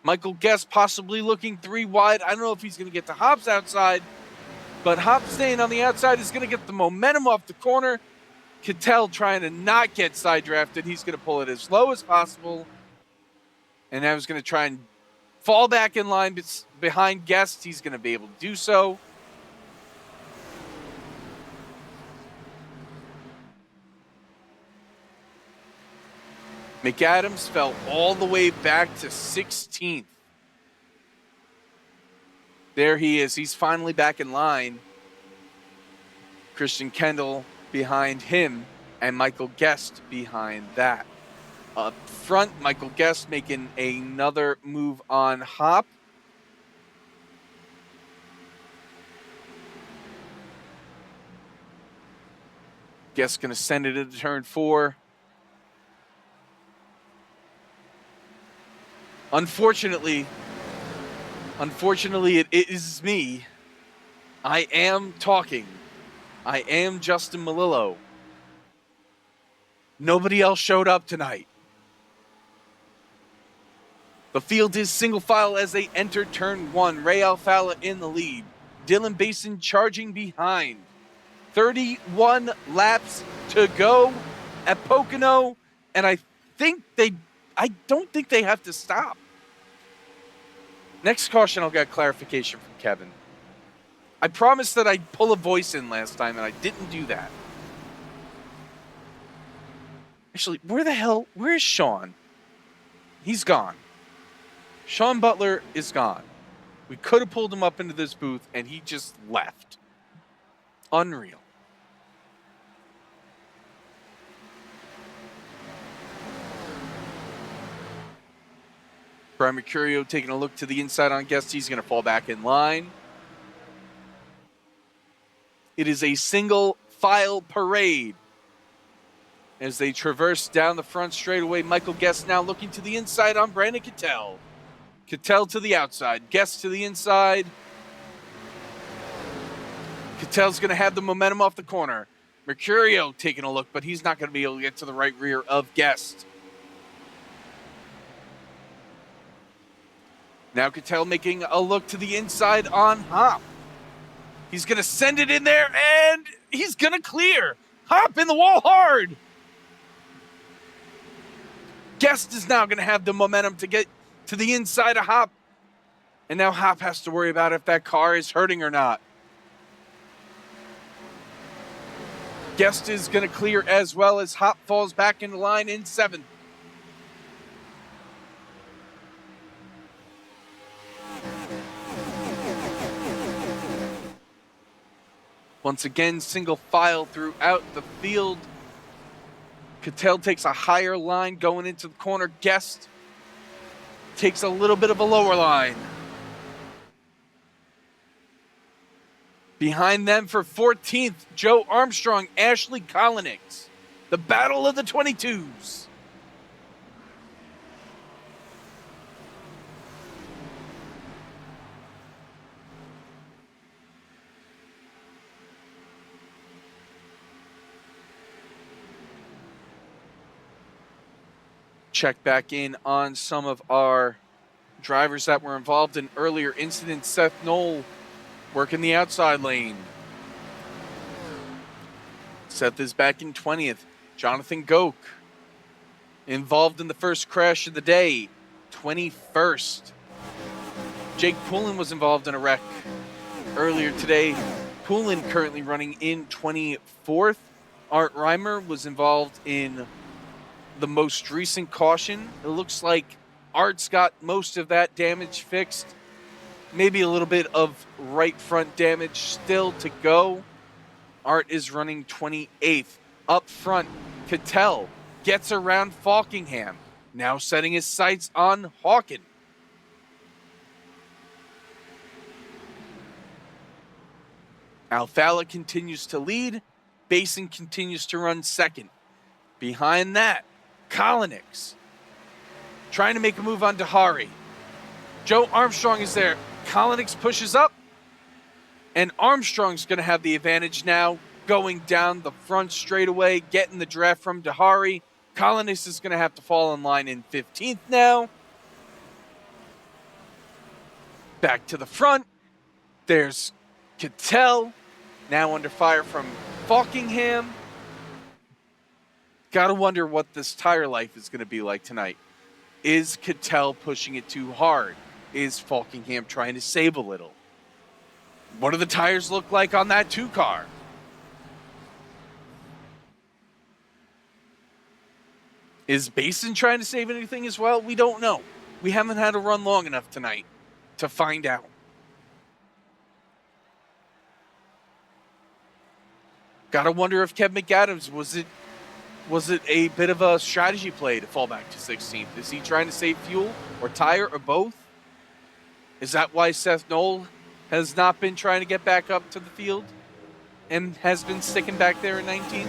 Michael Guest possibly looking 3 wide. I don't know if he's going to get to Hopp's outside, but Hopp staying on the outside is going to get the momentum off the corner. Cattell trying to not get side drafted. He's going to pull it as low as possible. And now he's going to try and fall back in line behind Guest. He's going to be able to do so. McAdams fell all the way back to 16th. There he is. He's finally back in line. Christian Kendall behind him and Michael Guest behind that. Up front, Michael Guest making another move on Hopp. Guest going to send it into turn 4. Unfortunately, it is me. I am talking. I am Justin Malillo. Nobody else showed up tonight. The field is single file as they enter turn 1. Ray Alfala in the lead. Dylan Basin charging behind. 31 laps to go at Pocono, and I don't think they have to stop. Next caution, I'll get clarification from Kevin. I promised that I'd pull a voice in last time, and I didn't do that. Actually, where is Sean? He's gone. Sean Butler is gone. We could have pulled him up into this booth, and he just left. Unreal. Brian Mercurio taking a look to the inside on Guest. He's going to fall back in line. It is a single file parade as they traverse down the front straightaway. Michael Guest now looking to the inside on Brandon Cattell. Cattell to the outside. Guest to the inside. Cattell's going to have the momentum off the corner. Mercurio taking a look, but he's not going to be able to get to the right rear of Guest. Now Cattell making a look to the inside on Hop. He's going to send it in there, and he's going to clear. Hop in the wall hard. Guest is now going to have the momentum to get to the inside of Hop. And now Hop has to worry about if that car is hurting or not. Guest is going to clear as well as Hop falls back into line in 7th. Once again, single file throughout the field. Cattell takes a higher line going into the corner. Guest takes a little bit of a lower line. Behind them for 14th, Joe Armstrong, Ashley Kolonix. The battle of the 22s. Check back in on some of our drivers that were involved in earlier incidents. Seth Knoll working the outside lane. Seth is back in 20th. Jonathan Goke involved in the first crash of the day, 21st. Jake Poulin was involved in a wreck earlier today. Poulin currently running in 24th. Art Reimer was involved in the most recent caution. It looks like Art's got most of that damage fixed. Maybe a little bit of right front damage still to go. Art is running 28th. Up front, Cattell gets around Falkingham. Now setting his sights on Hawken. Alfala continues to lead. Basin continues to run second. Behind that, Kolonix trying to make a move on Dahari. Joe Armstrong is there. Kolonix pushes up, and Armstrong's going to have the advantage now, going down the front straightaway, getting the draft from Dahari. Kolonix is going to have to fall in line in 15th now. Back to the front. There's Cattell, now under fire from Falkingham. Gotta wonder what this tire life is going to be like tonight. Is Cattell pushing it too hard? Is Falkingham trying to save a little? What do the tires look like on that 2 car? Is Basin trying to save anything as well? We don't know. We haven't had a run long enough tonight to find out. Gotta wonder if Kev McAdams, was it a bit of a strategy play to fall back to 16th? Is he trying to save fuel or tire or both? Is that why Seth Knoll has not been trying to get back up to the field and has been sticking back there in 19?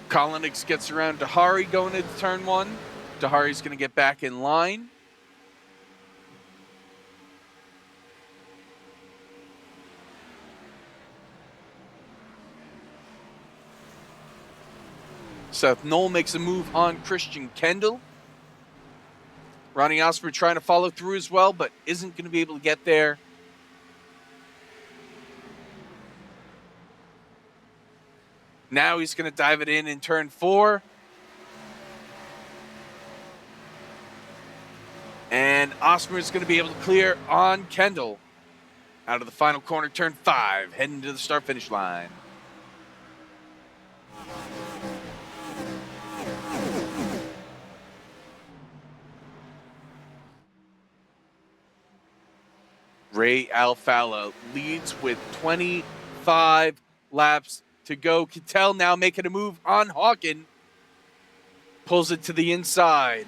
Kolonix gets around Dahari going into turn 1. Dahari's going to get back in line. Seth Knoll makes a move on Christian Kendall. Ronnie Osprey trying to follow through as well, but isn't going to be able to get there. Now he's going to dive it in turn 4. And Osprey is going to be able to clear on Kendall. Out of the final corner, turn 5, heading to the start-finish line. Ray Alfala leads with 5 laps to go. Kittel now making a move on Hawken. Pulls it to the inside.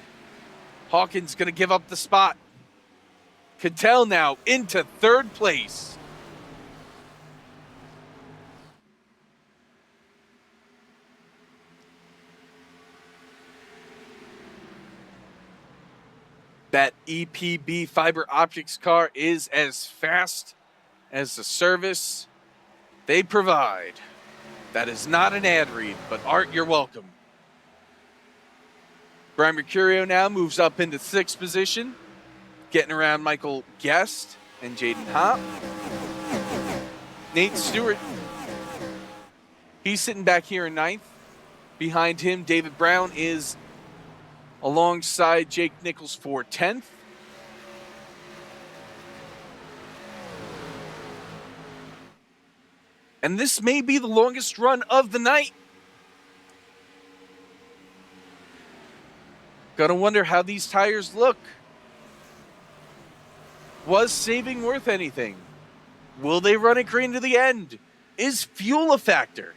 Hawkins going to give up the spot. Kittel now into 3rd place. That EPB fiber optics car is as fast as the service they provide. That is not an ad read, but Art, you're welcome. Brian Mercurio now moves up into 6th position, getting around Michael Guest and Jaden Hopp. Nate Stewart, he's sitting back here in 9th. Behind him, David Brown is alongside Jake Nichols for 10th. And this may be the longest run of the night. Gotta wonder how these tires look. Was saving worth anything? Will they run it green to the end? Is fuel a factor?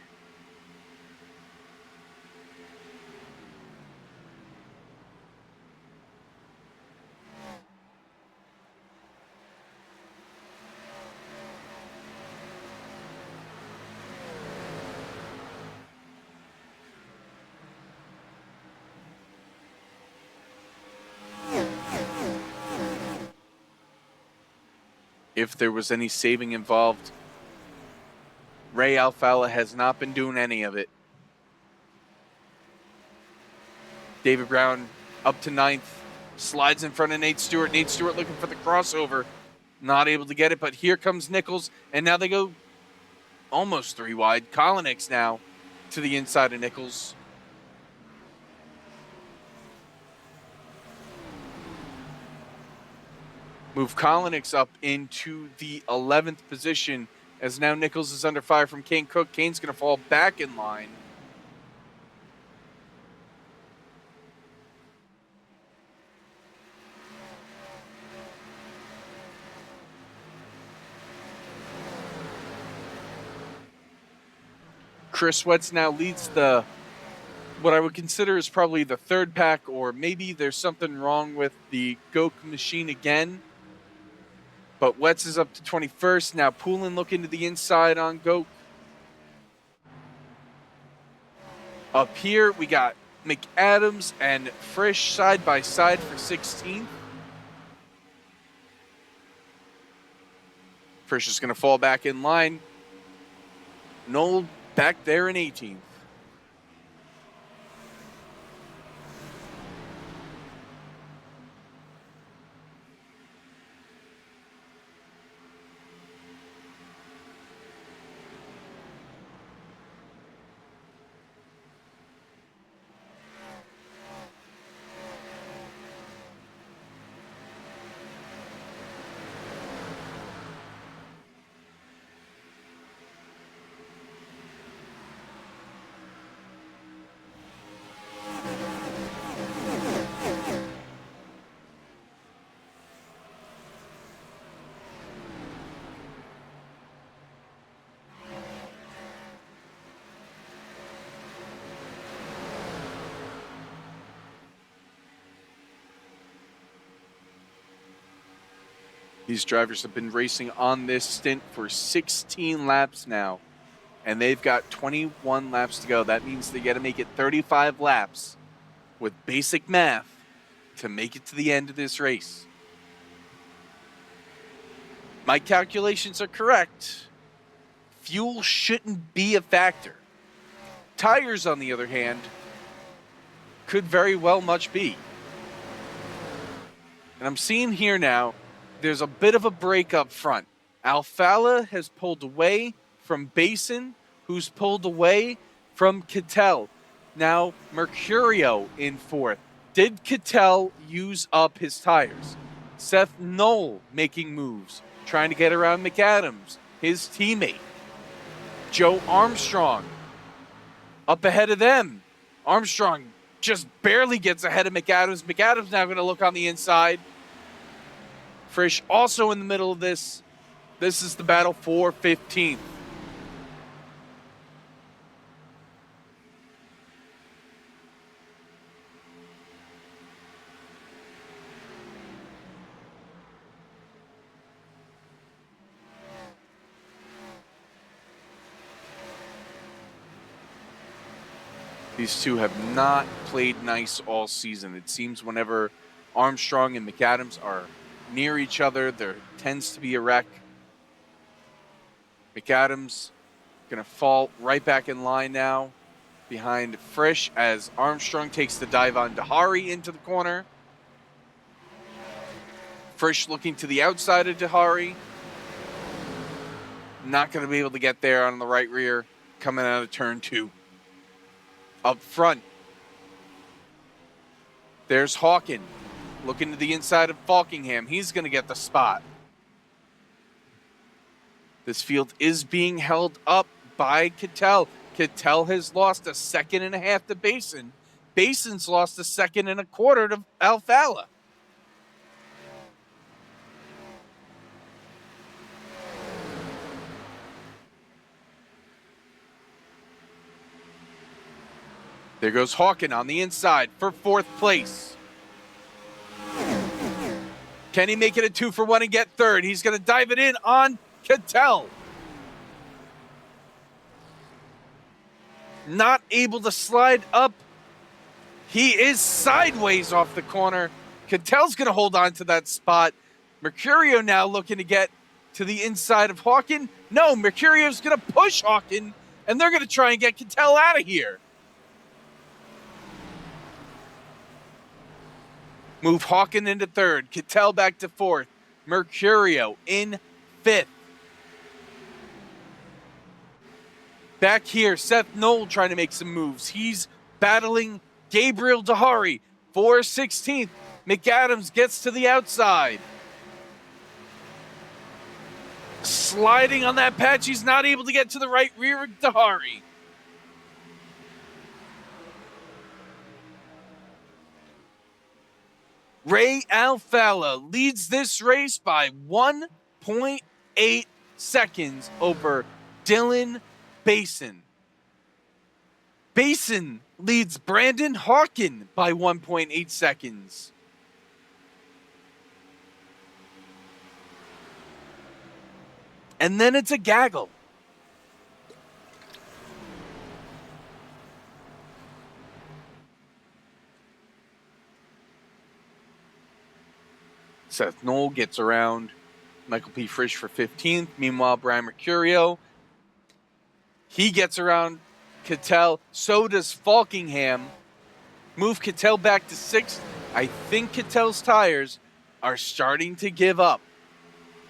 If there was any saving involved, Ray Alfala has not been doing any of it. David Brown up to 9th, slides in front of Nate Stewart. Nate Stewart looking for the crossover, not able to get it, but here comes Nichols, and now they go almost 3 wide. Kolonix now to the inside of Nichols. Move Kolonix up into the 11th position as now Nichols is under fire from Kane Cook. Kane's going to fall back in line. Chris Wetz now leads the, what I would consider is probably the 3rd pack, or maybe there's something wrong with the Goke machine again. But Wetz is up to 21st. Now Poulin looking to the inside on Goke. Up here, we got McAdams and Frisch side by side for 16th. Frisch is going to fall back in line. Knoll back there in 18th. These drivers have been racing on this stint for 16 laps now, and they've got 21 laps to go. That means they got to make it 35 laps with basic math to make it to the end of this race. My calculations are correct. Fuel shouldn't be a factor. Tires, on the other hand, could very well much be. And I'm seeing here now, there's a bit of a break up front. Alfala has pulled away from Basin, who's pulled away from Kittel. Now Mercurio in 4th. Did Kittel use up his tires? Seth Knoll making moves, trying to get around McAdams, his teammate. Joe Armstrong up ahead of them. Armstrong just barely gets ahead of McAdams. McAdams now going to look on the inside. Frisch also in the middle of this. This is the battle for 15th. These two have not played nice all season. It seems whenever Armstrong and McAdams are near each other, there tends to be a wreck. McAdams going to fall right back in line now behind Frisch as Armstrong takes the dive on Dahari into the corner. Frisch looking to the outside of Dahari. Not going to be able to get there on the right rear coming out of turn 2. Up front, there's Hawken looking to the inside of Falkingham. He's going to get the spot. This field is being held up by Cattell. Cattell has lost a second and a half to Basin. Basin's lost a second and a quarter to Alfala. There goes Hawken on the inside for 4th place. Can he make it a 2-for-1 and get 3rd? He's going to dive it in on Cattell. Not able to slide up. He is sideways off the corner. Cattell's going to hold on to that spot. Mercurio now looking to get to the inside of Hawken. No, Mercurio's going to push Hawken, and they're going to try and get Cattell out of here. Move Hawken into 3rd. Cattell back to 4th. Mercurio in 5th. Back here, Seth Knoll trying to make some moves. He's battling Gabriel Dahari for 16th. McAdams gets to the outside. Sliding on that patch. He's not able to get to the right rear of Dahari. Ray Alfala leads this race by 1.8 seconds over Dylan Basin. Basin leads Brandon Hawken by 1.8 seconds. And then it's a gaggle. Seth Knoll gets around Michael P. Frisch for 15th. Meanwhile, Brian Mercurio, he gets around Cattell. So does Falkingham. Move Cattell back to 6th. I think Cattell's tires are starting to give up.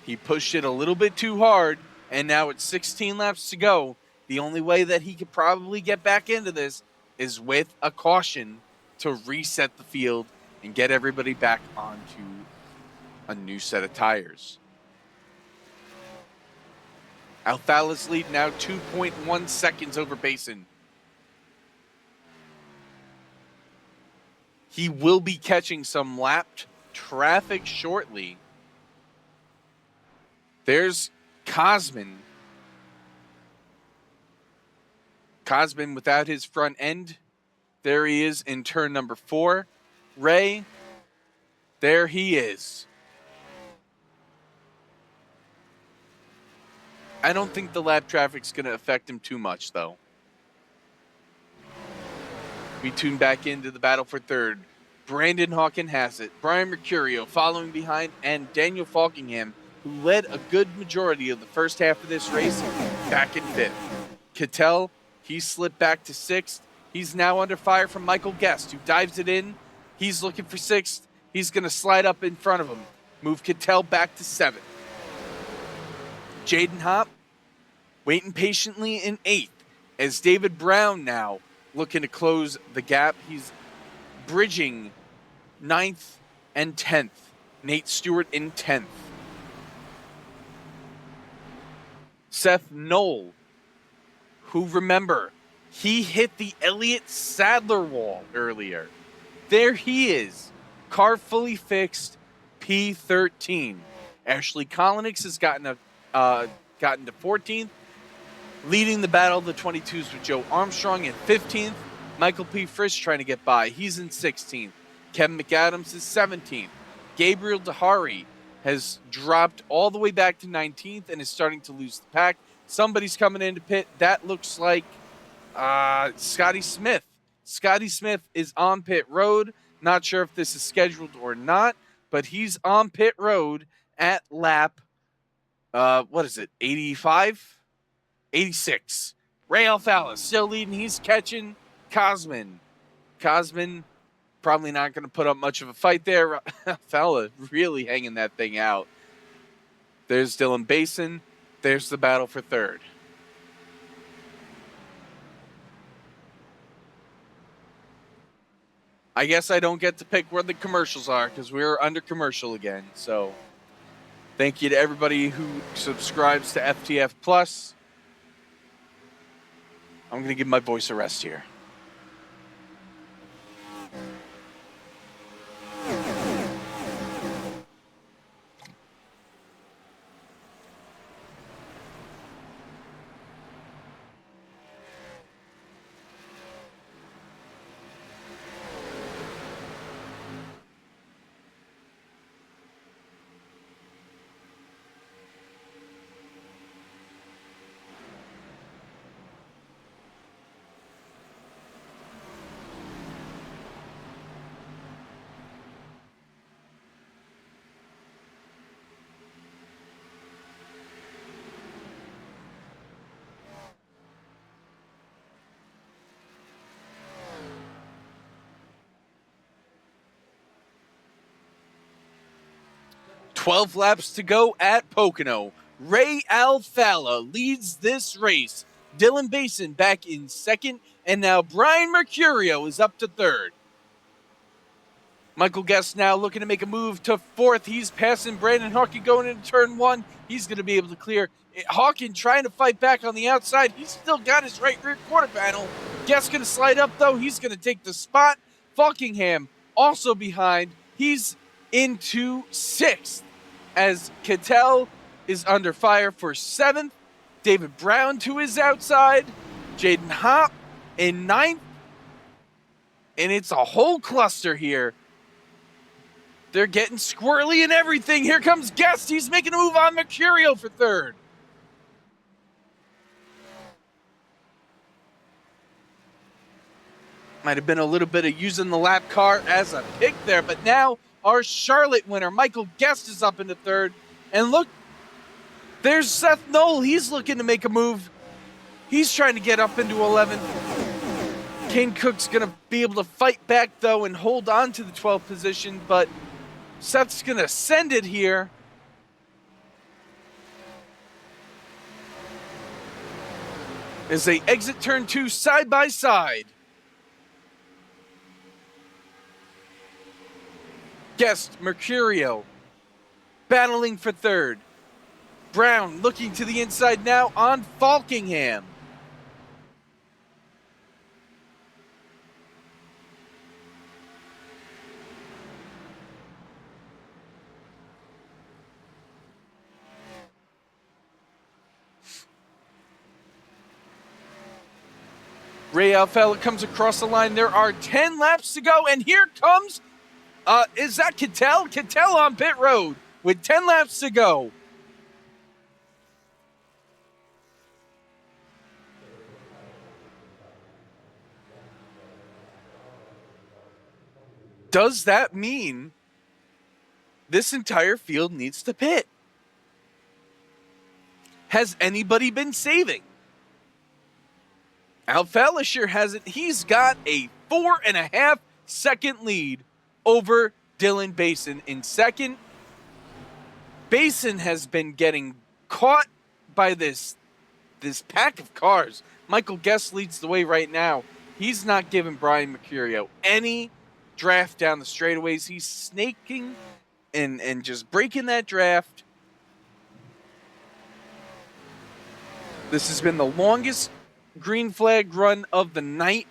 He pushed it a little bit too hard, and now it's 16 laps to go. The only way that he could probably get back into this is with a caution to reset the field and get everybody back onto a new set of tires. Alfala's lead now 2.1 seconds over Basin. He will be catching some lapped traffic shortly. There's Cosman. Cosman without his front end. There he is in turn number 4. Ray, there he is. I don't think the lap traffic's going to affect him too much, though. We tune back into the battle for 3rd. Brandon Hawken has it. Brian Mercurio following behind, and Daniel Falkingham, who led a good majority of the first half of this race, back in 5th. Cattell, he slipped back to 6th. He's now under fire from Michael Guest, who dives it in. He's looking for 6th. He's going to slide up in front of him. Move Cattell back to 7th. Jaden Hopp waiting patiently in 8th as David Brown now looking to close the gap. He's bridging 9th and 10th. Nate Stewart in 10th. Seth Knoll, who, remember, he hit the Elliott Sadler wall earlier. There he is. Car fully fixed, P13. Ashley Kolonix has gotten to 14th. Leading the battle of the 22s with Joe Armstrong in 15th. Michael P. Frisch trying to get by. He's in 16th. Kevin McAdams is 17th. Gabriel Dahari has dropped all the way back to 19th and is starting to lose the pack. Somebody's coming into pit. That looks like Scotty Smith Scotty Smith is on pit road. Not sure if this is scheduled or not, but he's on pit road at lap, 85? 86. Ray Alfala still leading. He's catching Cosman. Cosman probably not going to put up much of a fight there. Alfala really hanging that thing out. There's Dylan Basin. There's the battle for third. I guess I don't get to pick where the commercials are because we're under commercial again. So thank you to everybody who subscribes to FTF Plus. I'm going to give my voice a rest here. "12 laps to go at Pocono. Ray Alfala leads this race. Dylan Basin back in second, and now Brian Mercurio is up to third. Michael Guest now looking to make a move to fourth. He's passing Brandon Hawken going into turn one. He's going to be able to clear. Hawken trying to fight back on the outside. He's still got his right rear quarter panel. Guest going to slide up, though. He's going to take the spot. Falkingham also behind. He's into sixth as Cattell is under fire for seventh. David Brown to his outside. Jaden Hopp in ninth. And it's a whole cluster here. They're getting squirrely and everything. Here comes Guest. He's making a move on Mercurio for third. Might have been a little bit of using the lap car as a pick there, but now our Charlotte winner, Michael Guest, is up into third. And look, there's Seth Knoll. He's looking to make a move. He's trying to get up into 11th. Kane Cook's going to be able to fight back, though, and hold on to the 12th position, but Seth's going to send it here. As they exit turn two side by side. Guest, Mercurio, battling for third. Brown looking to the inside now on Falkingham. Ray Alfala comes across the line. There are 10 laps to go, and here comes, is that Cattell? Cattell on pit road with 10 laps to go. Does that mean this entire field needs to pit? Has anybody been saving? Alfala sure hasn't. He's got a 4.5 second lead over Dylan Basin in second. Basin has been getting caught by this pack of cars. Michael Guest leads the way right now. He's not giving Brian Mercurio any draft down the straightaways. He's snaking and just breaking that draft. This has been the longest green flag run of the night.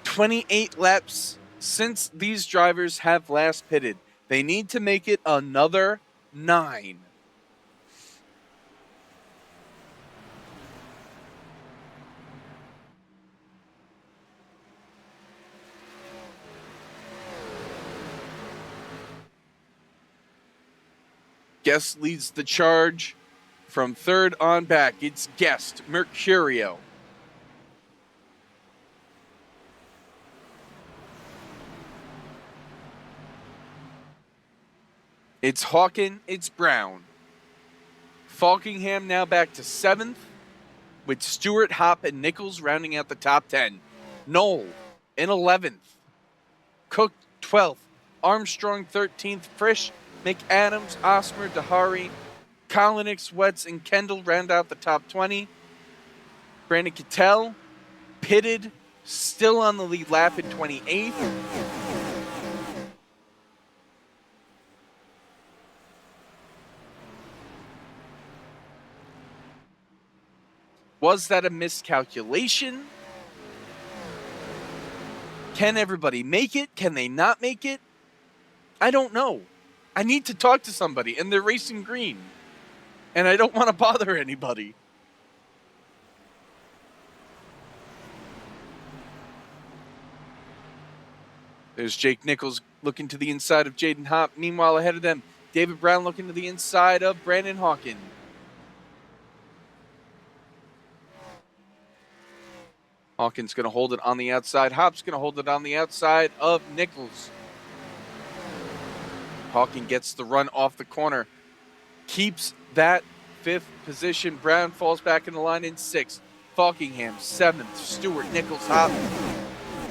28 laps since these drivers have last pitted. They need to make it another 9. Guest leads the charge from third on back. It's Guest, Mercurio. It's Hawken, it's Brown. Falkingham now back to 7th, with Stewart, Hop, and Nichols rounding out the top 10. Knoll in 11th. Cook 12th. Armstrong 13th. Frisch, McAdams, Osmer, Dahari, Kolinix, Wetz, and Kendall round out the top 20. Brandon Cattell, pitted, still on the lead lap in 28th. Was that a miscalculation? Can everybody make it? Can they not make it? I don't know. I need to talk to somebody, and they're racing green. And I don't want to bother anybody. There's Jake Nichols looking to the inside of Jaden Hopp. Meanwhile, ahead of them, David Brown looking to the inside of Brandon Hawken. Hawkins going to hold it on the outside. Hopp's going to hold it on the outside of Nichols. Hawken gets the run off the corner. Keeps that 5th position. Brown falls back in the line in 6th. Falkingham 7th. Stewart, Nichols, Hopp.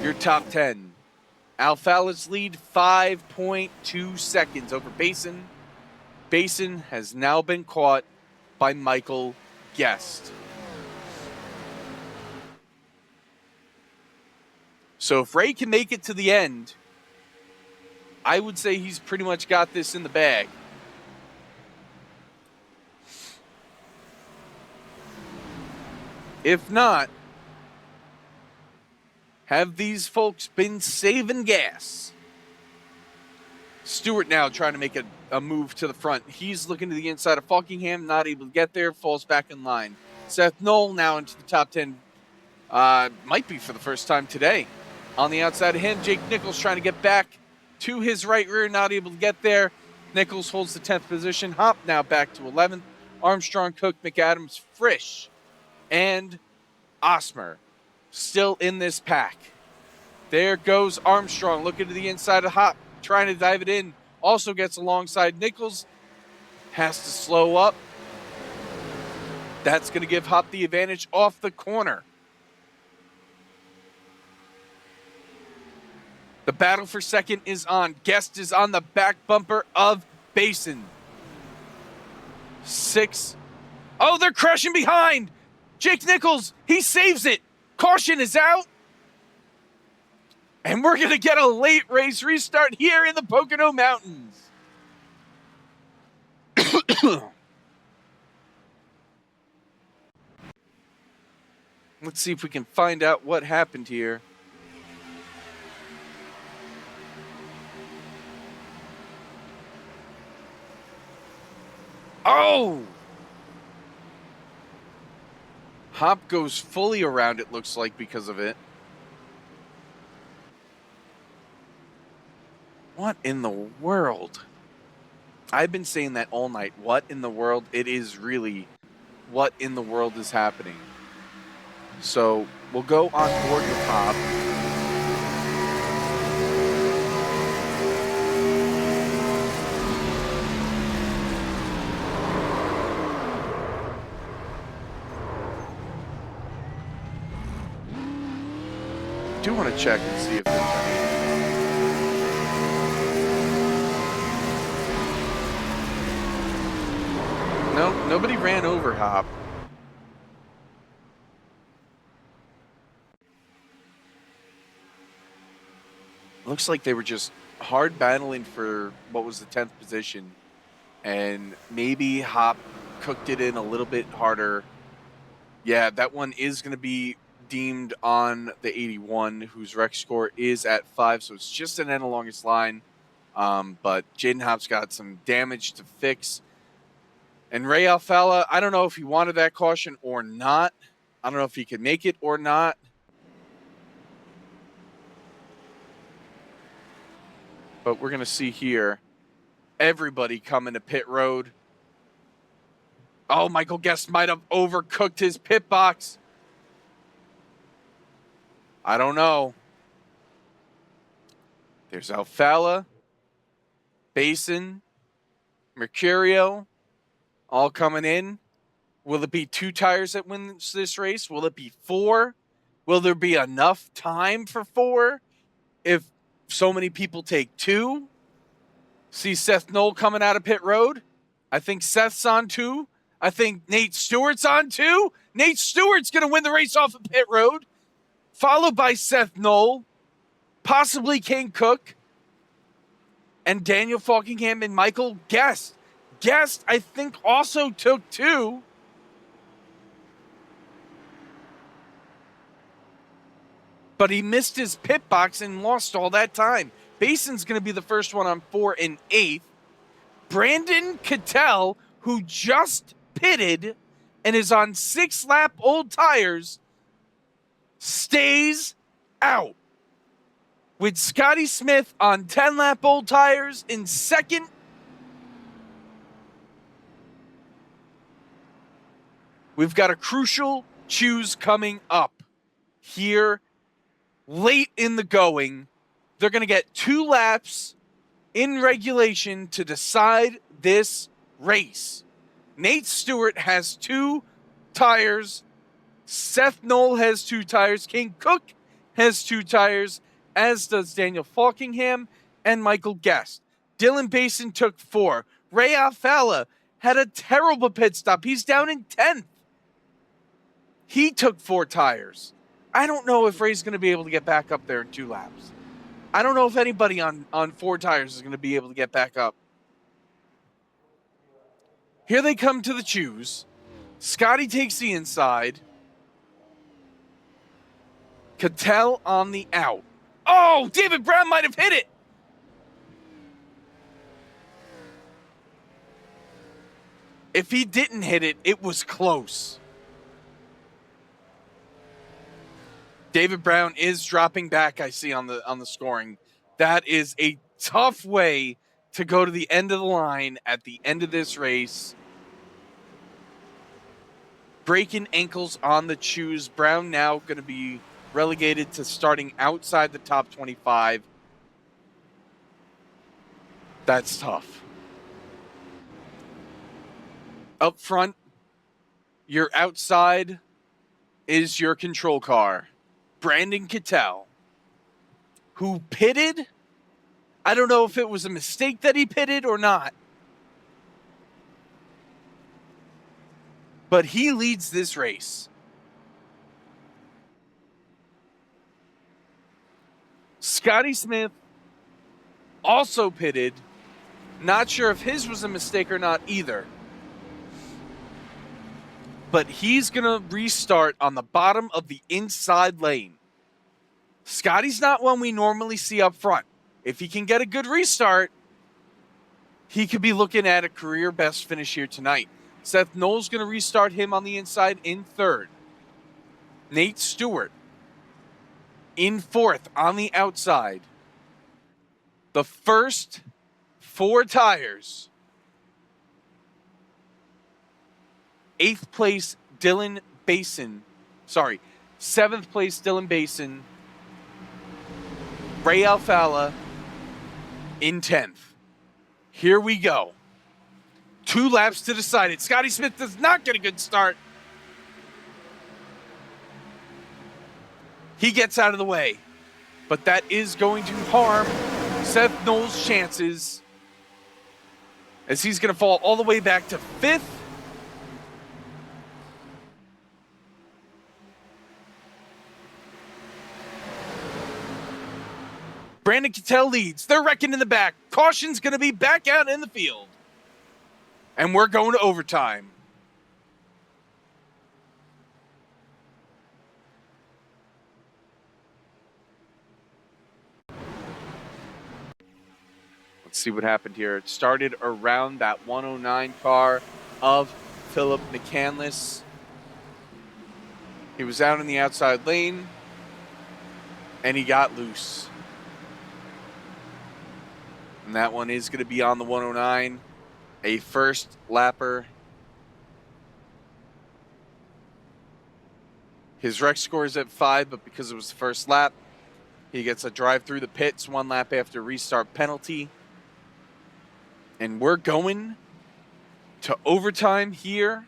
Your top 10. Alfala's lead 5.2 seconds over Basin. Basin has now been caught by Michael Guest. So if Ray can make it to the end, I would say he's pretty much got this in the bag. If not, have these folks been saving gas? Stewart now trying to make a move to the front. He's looking to the inside of Falkingham, not able to get there, falls back in line. Seth Knoll now into the top 10. Might be for the first time today. On the outside of him, Jake Nichols trying to get back to his right rear, not able to get there. Nichols holds the 10th position. Hop now back to 11th. Armstrong, Cook, McAdams, Frisch, and Osmer still in this pack. There goes Armstrong looking to the inside of Hop, trying to dive it in. Also gets alongside Nichols. Has to slow up. That's going to give Hop the advantage off the corner. The battle for second is on. Guest is on the back bumper of Basin. 6. Oh, they're crashing behind. Jake Nichols, he saves it. Caution is out. And we're going to get a late race restart here in the Pocono Mountains. Let's see if we can find out what happened here. Oh! Hop goes fully around, it looks like, because of it. What in the world? I've been saying that all night. What in the world? It is really what in the world is happening. So we'll go on board with Hop. I do want to check and see if there's any. No, nobody ran over Hop. Looks like they were just hard battling for what was the 10th position. And maybe Hop cooked it in a little bit harder. Yeah, that one is going to be deemed on the 81, whose rec score is at 5. So it's just an end along his line. But Jaden Hop's got some damage to fix. And Ray Alfala, I don't know if he wanted that caution or not. I don't know if he could make it or not. But we're going to see here everybody coming to pit road. Oh, Michael Guest might have overcooked his pit box. I don't know. There's Alfala, Basin, Mercurio, all coming in. Will it be 2 tires that wins this race? Will it be 4? Will there be enough time for 4 if so many people take 2? See Seth Knoll coming out of pit road. I think Seth's on 2. I think Nate Stewart's on 2. Nate Stewart's going to win the race off of pit road, followed by Seth Knoll, possibly King Cook, and Daniel Falkingham and Michael Guest. Guest, I think, also took 2. But he missed his pit box and lost all that time. Bason's going to be the first one on 4 and 8th. Brandon Cattell, who just pitted and is on 6-lap old tires, stays out. With Scotty Smith on 10-lap old tires in second. We've got a crucial choose coming up here late in the going. They're going to get 2 laps in regulation to decide this race. Nate Stewart has 2 tires. Seth Knoll has 2 tires. King Cook has 2 tires, as does Daniel Falkingham and Michael Guest. Dylan Basin took 4. Ray Alfala had a terrible pit stop. He's down in 10th. He took 4 tires. I don't know if Ray's going to be able to get back up there in 2 laps. I don't know if anybody on 4 tires is going to be able to get back up. Here they come to the choose. Scotty takes the inside. Cattell on the out. Oh, David Brown might have hit it. If he didn't hit it, it was close. David Brown is dropping back, I see on the scoring. That is a tough way to go to the end of the line at the end of this race. Breaking ankles on the choose. Brown now going to be relegated to starting outside the top 25. That's tough. Up front, your outside is your control car. Brandon Cattell, who pitted. I don't know if it was a mistake that he pitted or not. But he leads this race. Scotty Smith also pitted. Not sure if his was a mistake or not either. But he's going to restart on the bottom of the inside lane. Scotty's not one we normally see up front. If he can get a good restart, he could be looking at a career best finish here tonight. Seth Knoll's going to restart him on the inside in 3rd. Nate Stewart in 4th on the outside. The first 4 tires. 8th place, Dylan Basin. 7th place, Dylan Basin. Ray Alfala in 10th. Here we go. 2 laps to decide it. Scotty Smith does not get a good start. He gets out of the way. But that is going to harm Seth Knoll's chances, as he's going to fall all the way back to 5th. Brandon Cattell leads. They're wrecking in the back. Caution's going to be back out in the field. And we're going to overtime. Let's see what happened here. It started around that 109 car of Philip McCandless. He was out in the outside lane, and he got loose. And that one is going to be on the 109. A first lapper. His rec score is at 5, but because it was the first lap, he gets a drive through the pits 1 lap after restart penalty. And we're going to overtime here.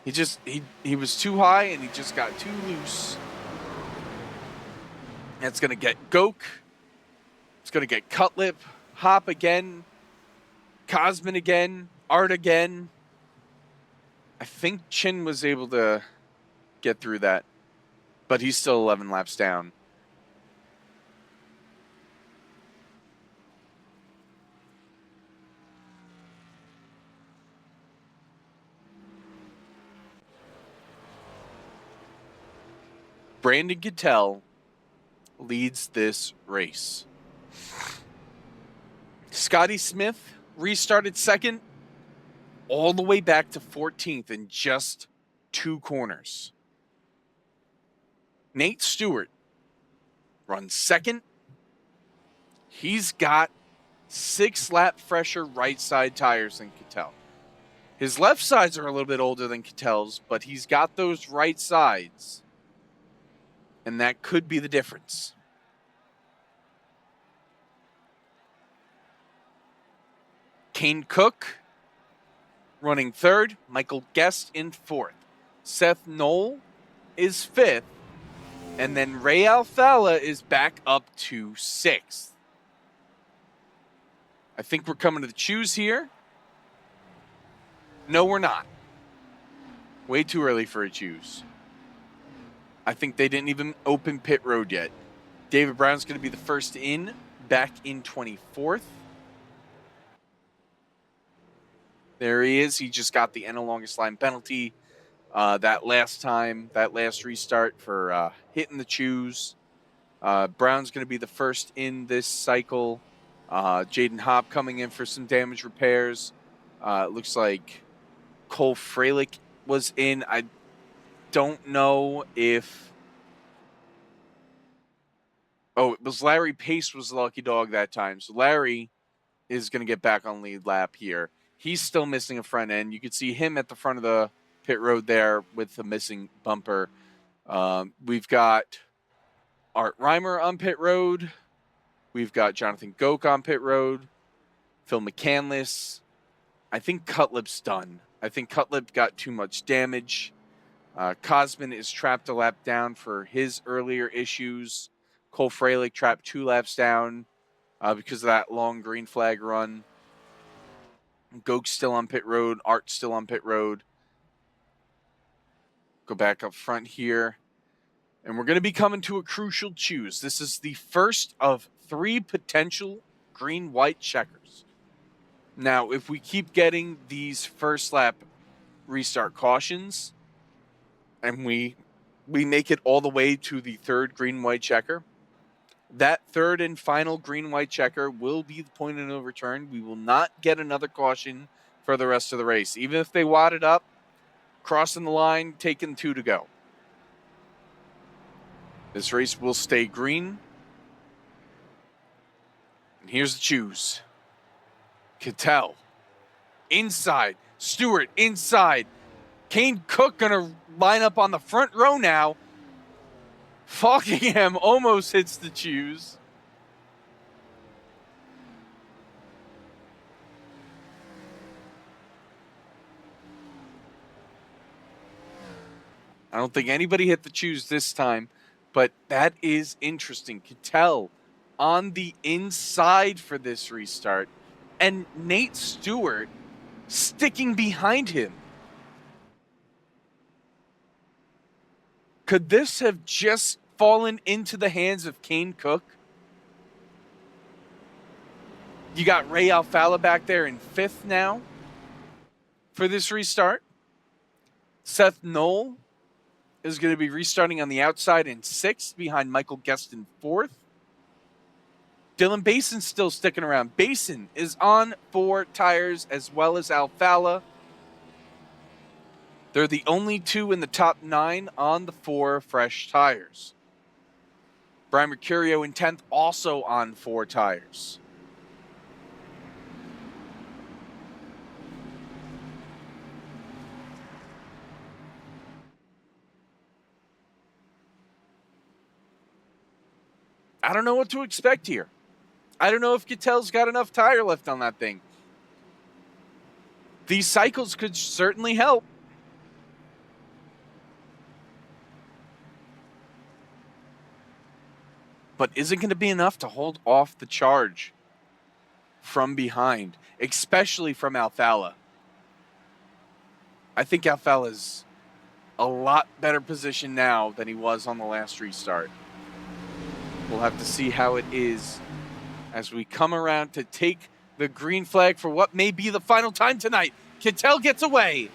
He was too high and he just got too loose. That's going to get Goke. It's going to get Cutlip, Hop again, Cosmin again, Art again. I think Chin was able to get through that, but he's still 11 laps down. Brandon Kittel leads this race. Scotty Smith restarted second, all the way back to 14th in just 2 corners. Nate Stewart runs second. He's got 6 lap fresher right side tires than Kittel. His left sides are a little bit older than Kittel's, but he's got those right sides. And that could be the difference. Kane Cook running third. Michael Guest in fourth. Seth Knoll is fifth. And then Ray Alfala is back up to sixth. I think we're coming to the choose here. No, we're not. Way too early for a choose. I think they didn't even open pit road yet. David Brown's going to be the first in, back in 24th. There he is. He just got the NL longest line penalty that last restart for hitting the choose. Brown's going to be the first in this cycle. Jaden Hopp coming in for some damage repairs. It looks like Cole Freilich was in. I don't know if... Oh, it was Larry Pace was the lucky dog that time. So Larry is going to get back on lead lap here. He's still missing a front end. You can see him at the front of the pit road there with the missing bumper. We've got Art Reimer on pit road. We've got Jonathan Goke on pit road. Phil McCandless. I think Cutlip's done. I think Cutlip got too much damage. Cosmin is trapped a lap down for his earlier issues. Cole Freilich trapped 2 laps down because of that long green flag run. Goke's still on pit road. Art's still on pit road. Go back up front here. And we're going to be coming to a crucial choose. This is the first of 3 potential green-white checkers. Now, if we keep getting these first lap restart cautions and we make it all the way to the 3rd green-white checker, that 3rd and final green-white checker will be the point of no return. We will not get another caution for the rest of the race. Even if they wad it up, crossing the line, taking 2 to go. This race will stay green. And here's the choose. Kittel inside. Stewart inside. Kane Cook going to line up on the front row now. Falkingham almost hits the choose. I don't think anybody hit the choose this time, but that is interesting. Kittel on the inside for this restart, and Nate Stewart sticking behind him. Could this have just fallen into the hands of Kane Cook? You got Ray Alfala back there in 5th now for this restart. Seth Knoll is going to be restarting on the outside in 6th behind Michael Guest in 4th. Dylan Bason's still sticking around. Bason is on 4 tires as well as Alfala. They're the only 2 in the top 9 on the 4 fresh tires. Brian Mercurio in 10th, also on 4 tires. I don't know what to expect here. I don't know if Kittel's got enough tire left on that thing. These cycles could certainly help. But isn't going to be enough to hold off the charge from behind, especially from Alfala. I think Alfala's a lot better position now than he was on the last restart. We'll have to see how it is as we come around to take the green flag for what may be the final time tonight. Kittel gets away.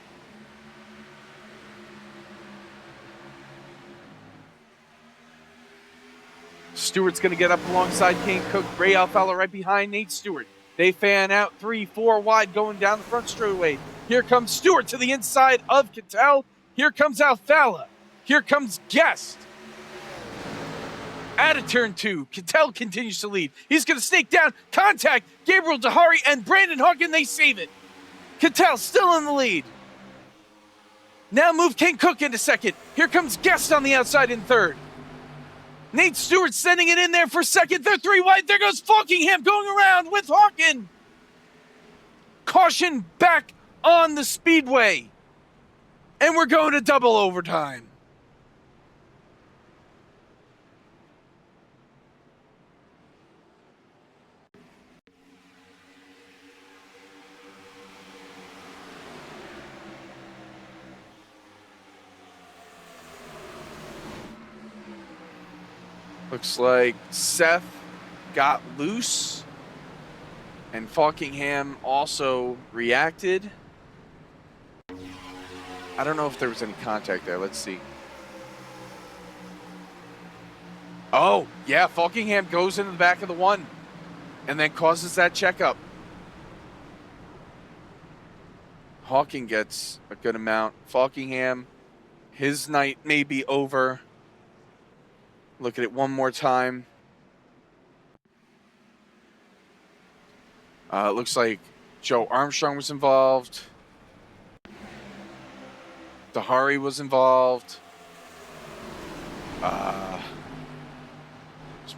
Stewart's going to get up alongside Kane Cook. Ray Alfala right behind Nate Stewart. They fan out 3, 4 wide going down the front straightaway. Here comes Stewart to the inside of Kittel. Here comes Alfala. Here comes Guest. Out of turn 2, Kittel continues to lead. He's going to snake down, contact Gabriel Dahari and Brandon Hawkin. They save it. Kittel still in the lead. Now move Kane Cook into second. Here comes Guest on the outside in third. Nate Stewart sending it in there for second. They're 3 wide. There goes Falkingham going around with Hawkin. Caution back on the speedway. And we're going to double overtime. Looks like Seth got loose, and Falkingham also reacted. I don't know if there was any contact there. Let's see. Oh, yeah, Falkingham goes into the back of the one and then causes that checkup. Hawking gets a good amount. Falkingham, his night may be over. Look at it one more time. It looks like Joe Armstrong was involved. Dahari was involved. Was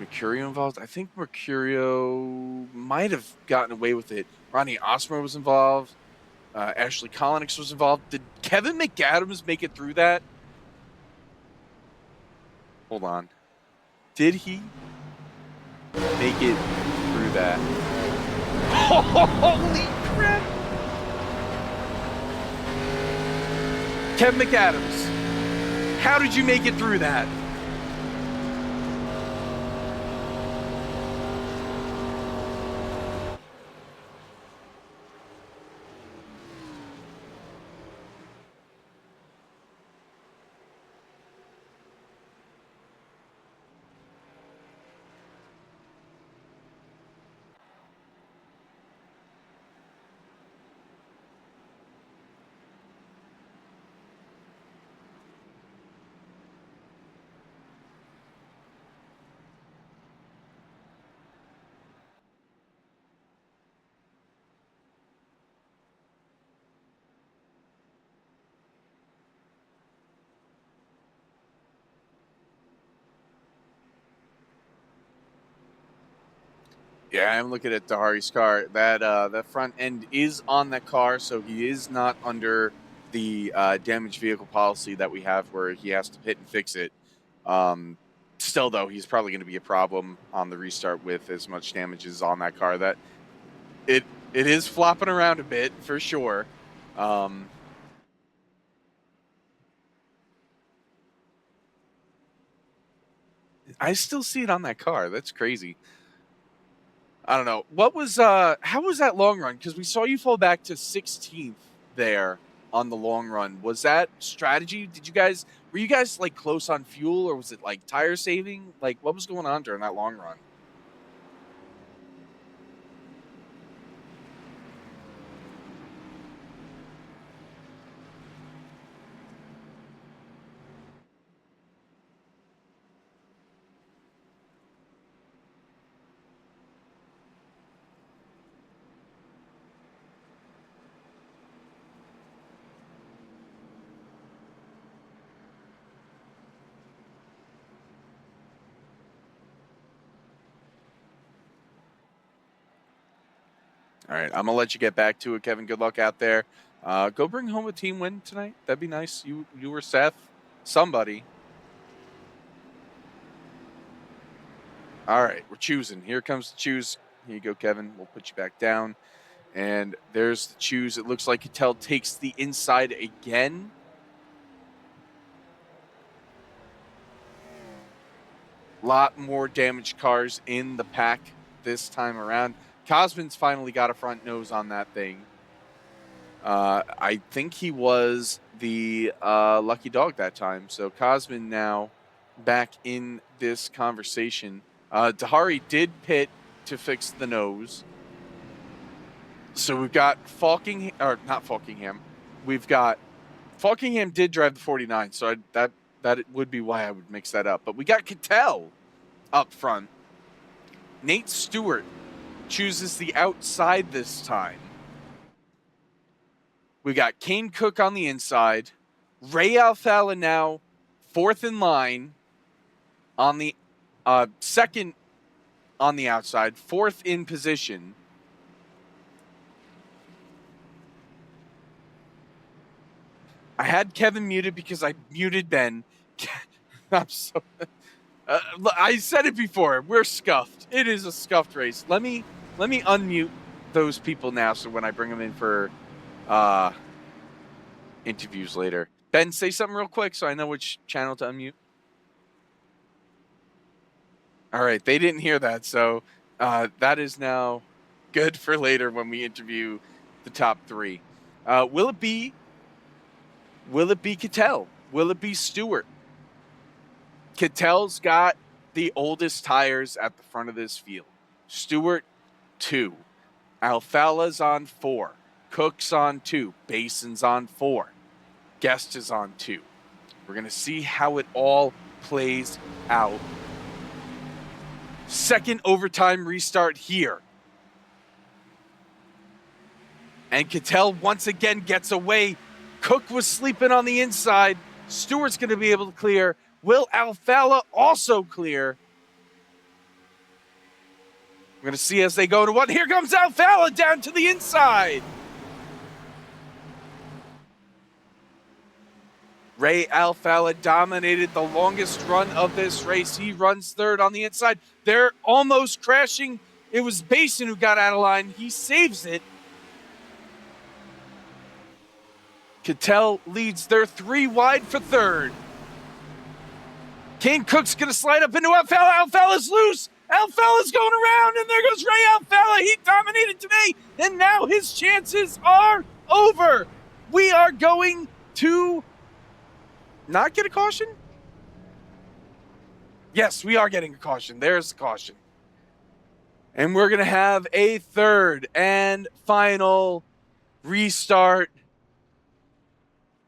Mercurio involved? I think Mercurio might have gotten away with it. Ronnie Osmer was involved. Ashley Collins was involved. Did Kevin McAdams make it through that? Hold on. Did he make it through that? Holy crap! Kevin McAdams, how did you make it through that? Yeah, I'm looking at Dahari's car. That front end is on that car, so he is not under the damaged vehicle policy that we have where he has to hit and fix it. Still, though, he's probably going to be a problem on the restart with as much damage as on that car. That it is flopping around a bit for sure. I still see it on that car. That's crazy. I don't know. What was how was that long run? Because we saw you fall back to 16th there on the long run. Was that strategy? Were you guys like close on fuel, or was it like tire saving? Like what was going on during that long run? All right, I'm gonna let you get back to it, Kevin. Good luck out there. Go bring home a team win tonight. That'd be nice. You or Seth, somebody. All right, we're choosing. Here comes the choose. Here you go, Kevin. We'll put you back down. And there's the choose. It looks like Cattell takes the inside again. Lot more damaged cars in the pack this time around. Cosman's finally got a front nose on that thing. I think he was the lucky dog that time. So Cosman now back in this conversation. Dahari did pit to fix the nose. So we've got not Falkingham. We've got Falkingham did drive the 49, so that would be why I would mix that up. But we got Cattell up front. Nate Stewart chooses the outside this time. We got Kane Cook on the inside. Ray Alfala now fourth in line on the second on the outside, fourth in position. I had Kevin muted because I muted Ben. I'm so. I said it before. We're scuffed. It is a scuffed race. Let me unmute those people now, so when I bring them in for interviews later. Ben, say something real quick so I know which channel to unmute. All right, they didn't hear that, so that is now good for later when we interview the top three. Will it be Cattell? Will it be Stewart? Cattell's got the oldest tires at the front of this field. Stewart, 2. Alfala's on 4. Cook's on 2. Bason's on 4. Guest is on 2. We're going to see how it all plays out. Second overtime restart here. And Cattell once again gets away. Cook was sleeping on the inside. Stewart's going to be able to clear. Will Alfala also clear? We're going to see as they go to one. Here comes Alfala down to the inside. Ray Alfala dominated the longest run of this race. He runs third on the inside. They're almost crashing. It was Basin who got out of line. He saves it. Cattell leads. They're 3 wide for third. Kane Cook's going to slide up into Alfala. Alfala's loose. Alfala's going around, and there goes Ray Alfala. He dominated today, and now his chances are over. We are going to not get a caution? Yes, we are getting a caution. There's the caution. And we're going to have a third and final restart.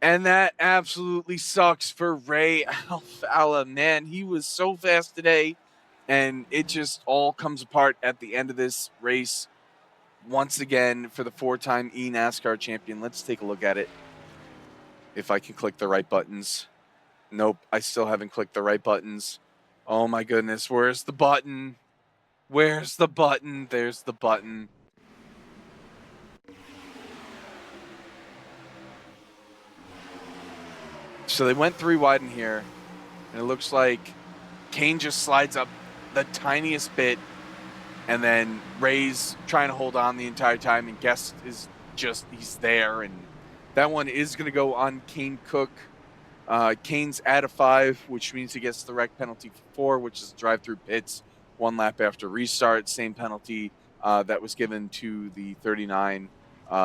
And that absolutely sucks for Ray Alfala. Man, he was so fast today. And it just all comes apart at the end of this race. Once again, for the 4-time eNASCAR champion. Let's take a look at it. If I can click the right buttons. Nope, I still haven't clicked the right buttons. Oh my goodness, where's the button? Where's the button? There's the button. So they went 3 wide in here, and it looks like Kane just slides up the tiniest bit, and then Ray's trying to hold on the entire time, and Guest is just, he's there, and that one is going to go on Kane Cook. Kane's at a 5, which means he gets the wreck penalty for 4, which is drive-through pits 1 lap after restart. Same penalty that was given to the 39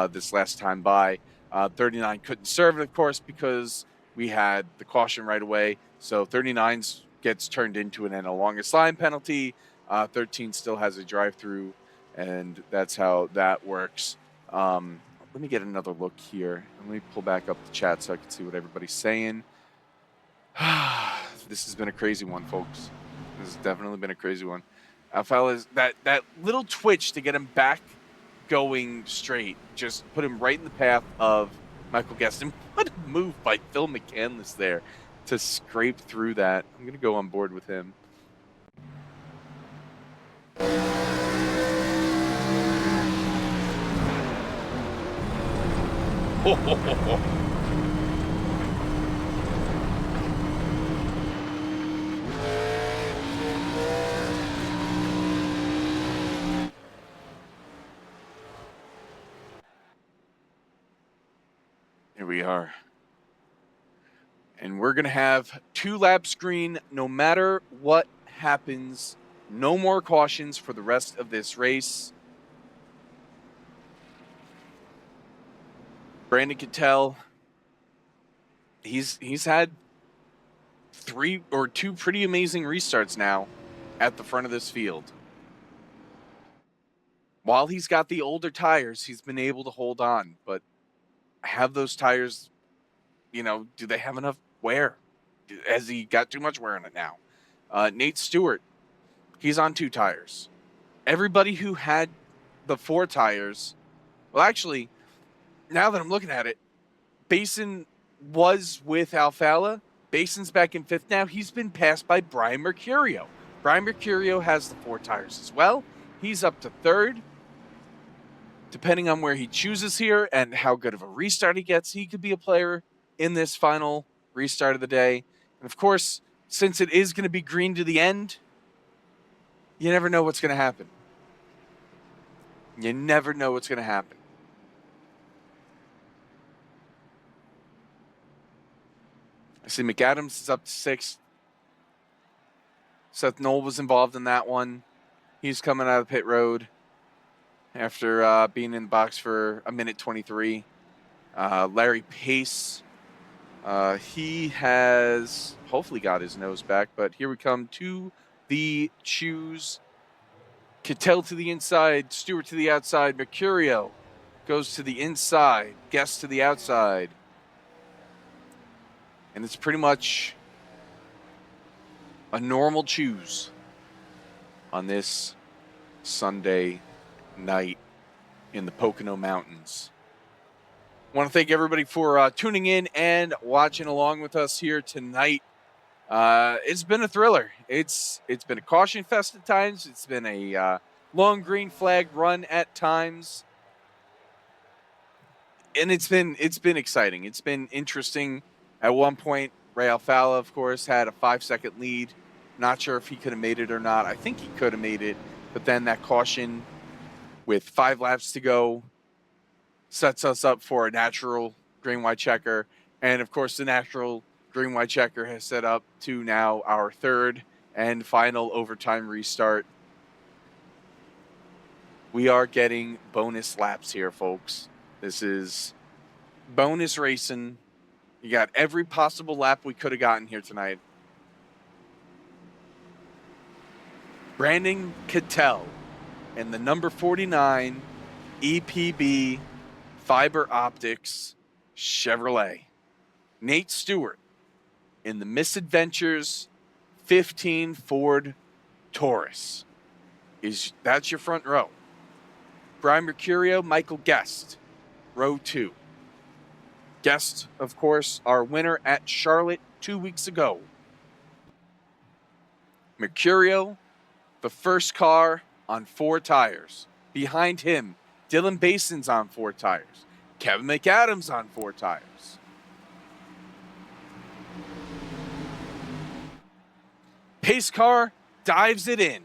this last time by. 39 couldn't serve it, of course, because we had the caution right away. So 39 gets turned into an longest line penalty. 13 still has a drive-through, and that's how that works. Let me get another look here. Let me pull back up the chat so I can see what everybody's saying. This has been a crazy one, folks. This has definitely been a crazy one. Alfala's that little twitch to get him back going straight just put him right in the path of Michael Guest. And what a move by Phil McCandless there to scrape through that. I'm going to go on board with him. Here we are. And we're going to have 2-lap screen no matter what happens. No more cautions for the rest of this race. Brandon Kittel, he's had 3 or 2 pretty amazing restarts now at the front of this field. While he's got the older tires, he's been able to hold on, but have those tires, do they have enough wear? Has he got too much wear on it now? Nate Stewart, he's on 2 tires. Everybody who had the 4 tires, well, actually, now that I'm looking at it, Basin was with Alfala. Basin's back in 5th now. He's been passed by Brian Mercurio. Brian Mercurio has the 4 tires as well. He's up to 3rd. Depending on where he chooses here and how good of a restart he gets, he could be a player in this final restart of the day. And of course, since it is going to be green to the end, you never know what's going to happen. You never know what's going to happen. I see McAdams is up to 6th. Seth Knoll was involved in that one. He's coming out of pit road after being in the box for 1:23. Larry Pace, he has hopefully got his nose back, but here we come to the choose. Kittel to the inside, Stewart to the outside, Mercurio goes to the inside, Guest to the outside. And it's pretty much a normal choose on this Sunday night in the Pocono Mountains. I want to thank everybody for tuning in and watching along with us here tonight. It's been a thriller. It's been a caution fest at times. It's been a long green flag run at times. And it's been exciting. It's been interesting. At one point, Ray Alfala, of course, had a 5-second lead. Not sure if he could have made it or not. I think he could have made it. But then that caution with 5 laps to go sets us up for a natural green-white checker. And, of course, the natural green-white checker has set up to now our 3rd and final overtime restart. We are getting bonus laps here, folks. This is bonus racing. You got every possible lap we could have gotten here tonight. Brandon Kittel and the number 49 EPB Fiber Optics Chevrolet. Nate Stewart in the Misadventures 15 Ford Taurus. That's your front row. Brian Mercurio, Michael Guest, row 2. Guest, of course, our winner at Charlotte 2 weeks ago. Mercurio, the first car on 4 tires. Behind him, Dylan Bason's on 4 tires. Kevin McAdams on 4 tires. Pace car dives it in.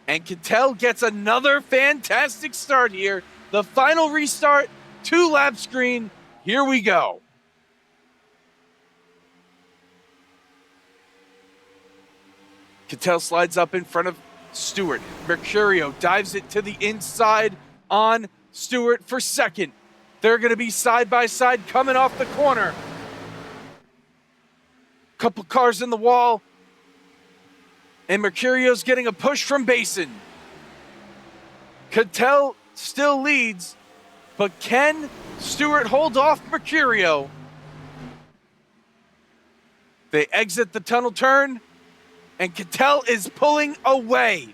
And Kittel gets another fantastic start here. The final restart, 2-lap screen. Here we go. Kittel slides up in front of Stewart. Mercurio dives it to the inside on Stewart for 2nd. They're going to be side by side coming off the corner. Couple cars in the wall. And Mercurio's getting a push from Basin. Kittel still leads, but can Stewart hold off Mercurio? They exit the tunnel turn, and Kittel is pulling away.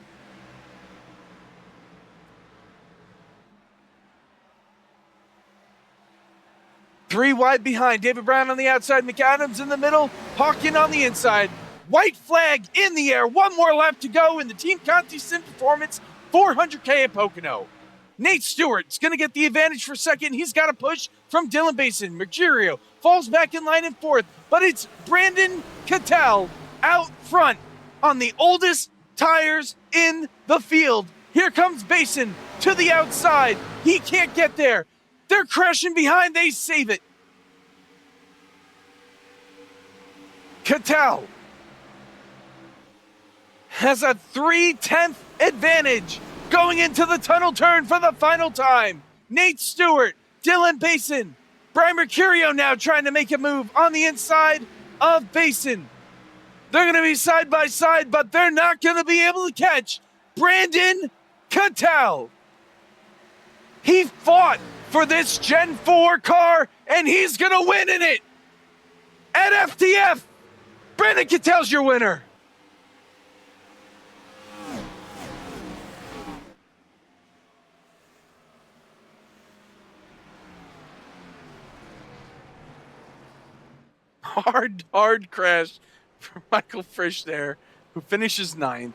Three wide behind. David Brown on the outside, McAdams in the middle, Hawkin on the inside. White flag in the air. One more lap to go in the Team Conti Sim Performance 400K at Pocono. Nate Stewart's going to get the advantage for second. He's got a push from Dylan Basin. Mercurio falls back in line in fourth, but it's Brandon Cattell out front on the oldest tires in the field. Here comes Basin to the outside. He can't get there. They're crashing behind. They save it. Cattell has a 3/10 advantage going into the tunnel turn for the final time. Nate Stewart, Dylan Basin, Brian Mercurio now trying to make a move on the inside of Basin. They're going to be side by side, but they're not going to be able to catch Brandon Cattell. He fought for this Gen 4 car, and he's going to win in it. At FTF, Brandon Cattell's your winner. Hard crash for Michael Frisch there, who finishes 9th.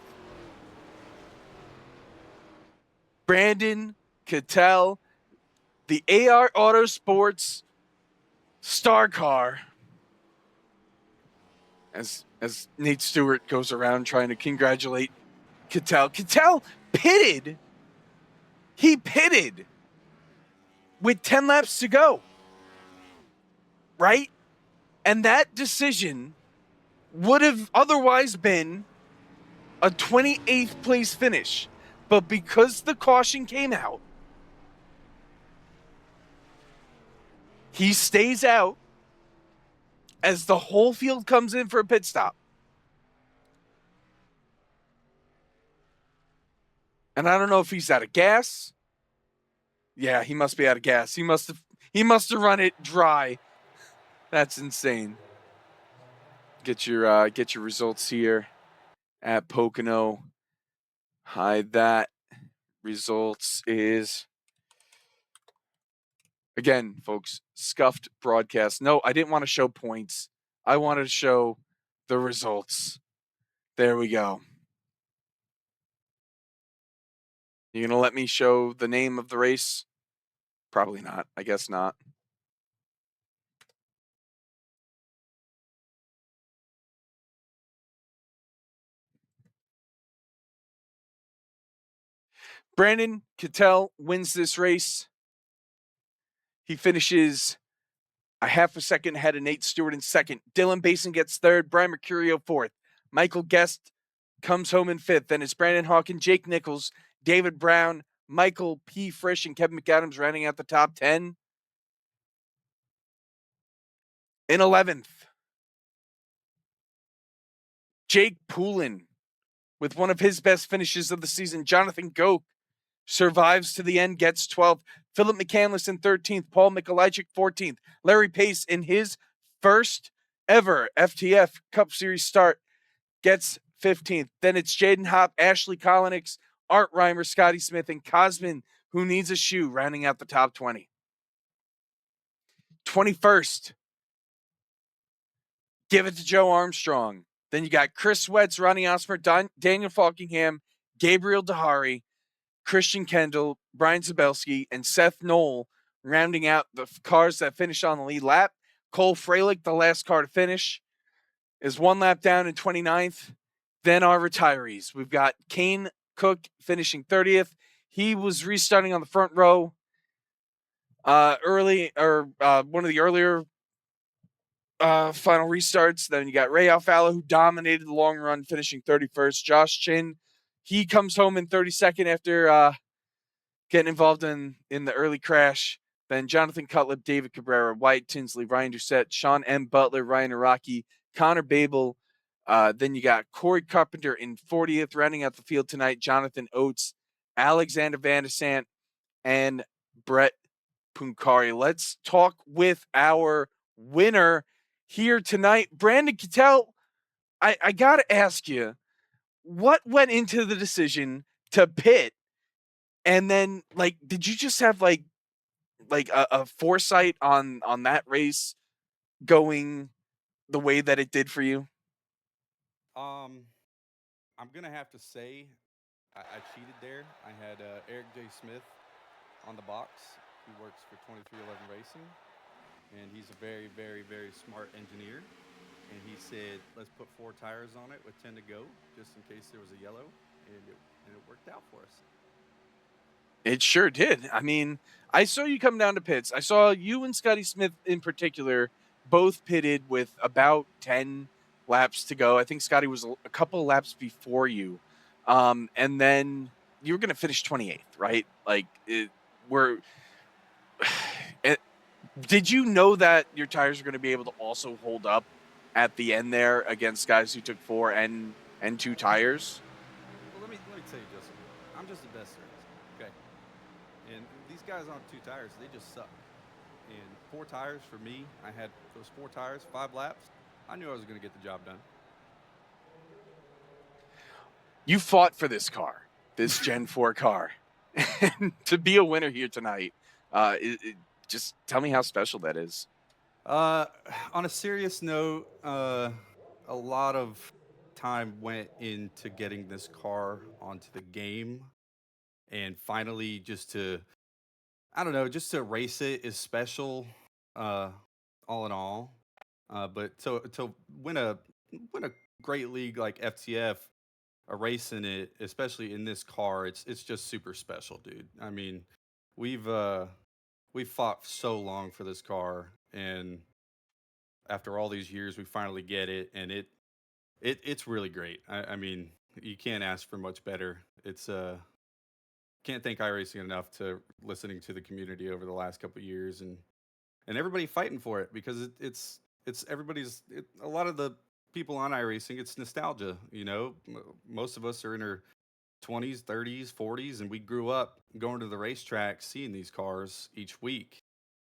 Brandon Cattell, the AR Autosports star car, as Nate Stewart goes around trying to congratulate Cattell. Cattell pitted. He pitted with 10 laps to go, right? And that decision would have otherwise been a 28th place finish. But because the caution came out, he stays out as the whole field comes in for a pit stop. And I don't know if he's out of gas. Yeah, he must be out of gas. He must have run it dry. That's insane. Get your results here at Pocono. Hide that. Results is, again, folks, scuffed broadcast. No, I didn't want to show points. I wanted to show the results. There we go. You gonna let me show the name of the race? Probably not. I guess not. Brandon Cattell wins this race. He finishes a half a second ahead of Nate Stewart in second. Dylan Basin gets third. Brian Mercurio fourth. Michael Guest comes home in fifth. Then it's Brandon Hawkin, Jake Nichols, David Brown, Michael P. Frisch, and Kevin McAdams rounding out the top 10. In 11th, Jake Poulin with one of his best finishes of the season. Jonathan Goke survives to the end, gets 12th. Philip McCandless in 13th. Paul Mikolajczyk 14th. Larry Pace in his first ever FTF Cup Series start gets 15th. Then it's Jaden Hopp, Ashley Kolonix, Art Reimer, Scotty Smith, and Cosmin, who needs a shoe, rounding out the top 20. 21st, give it to Joe Armstrong. Then you got Chris Wetz, Ronnie Osmer, Daniel Falkingham, Gabriel Dahari, Christian Kendall, Brian Zabelski, and Seth Knoll rounding out the cars that finish on the lead lap. Cole Freilich, the last car to finish, is one lap down in 29th. Then our retirees. We've got Kane Cook finishing 30th. He was restarting on the front row one of the earlier final restarts. Then you got Ray Alfalo, who dominated the long run, finishing 31st. Josh Chin, he comes home in 32nd after getting involved in the early crash. Then Jonathan Cutlip, David Cabrera, Wyatt Tinsley, Ryan Doucette, Sean M. Butler, Ryan Araki, Connor Babel. Then you got Corey Carpenter in 40th, rounding out the field tonight. Jonathan Oates, Alexander Vandesant, and Brett Punkari. Let's talk with our winner here tonight. Brandon Cattell, I got to ask you, what went into the decision to pit? And then, did you just have a foresight on that race going the way that it did for you? I'm gonna have to say I cheated there. I had Eric J. Smith on the box. He works for 2311 Racing, and he's a very, very, very smart engineer. And he said, let's put 4 tires on it with 10 to go, just in case there was a yellow, and it worked out for us. It sure did. I mean, I saw you come down to pits. I saw you and Scotty Smith in particular both pitted with about 10 laps to go. I think Scotty was a couple laps before you. And then you were going to finish 28th, right? Like, did you know that your tires are going to be able to also hold up at the end there against guys who took 4 and 2 tires? Well, let me tell you, Justin. I'm just the best there is, okay? And these guys on 2 tires, they just suck. And 4 tires for me, I had those 4 tires, 5 laps. I knew I was going to get the job done. You fought for this car, this Gen 4 car, and to be a winner here tonight. Just tell me how special that is. On a serious note, a lot of time went into getting this car onto the game, and finally just to race it is special, all in all. But to win a great league like FTF, racing it, especially in this car, it's just super special, dude. I mean, we've fought so long for this car, and after all these years, we finally get it, and it's really great. I mean, you can't ask for much better. It's can't thank iRacing enough to listening to the community over the last couple of years, and everybody fighting for it, because it's a lot of the people on iRacing, it's nostalgia. You know, most of us are in our 20s, 30s, 40s, and we grew up going to the racetrack, seeing these cars each week.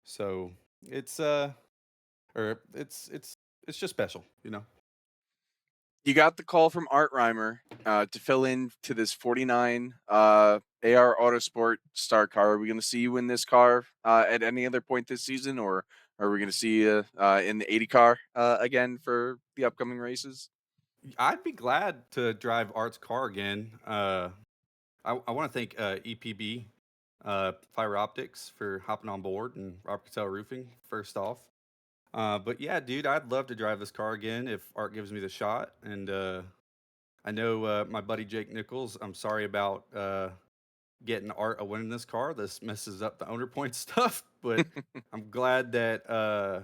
So it's it's just special, you know. You got the call from Art Reimer to fill in to this 49 AR Autosport Star car. Are we going to see you in this car at any other point this season, or are we going to see you in the 80 car again for the upcoming races? I'd be glad to drive Art's car again. I want to thank EPB Fiber Optics for hopping on board, and Robert Cattell Roofing first off. But yeah, dude, I'd love to drive this car again if Art gives me the shot. And I know my buddy Jake Nichols, I'm sorry about getting Art a win in this car. This messes up the owner point stuff, but I'm glad that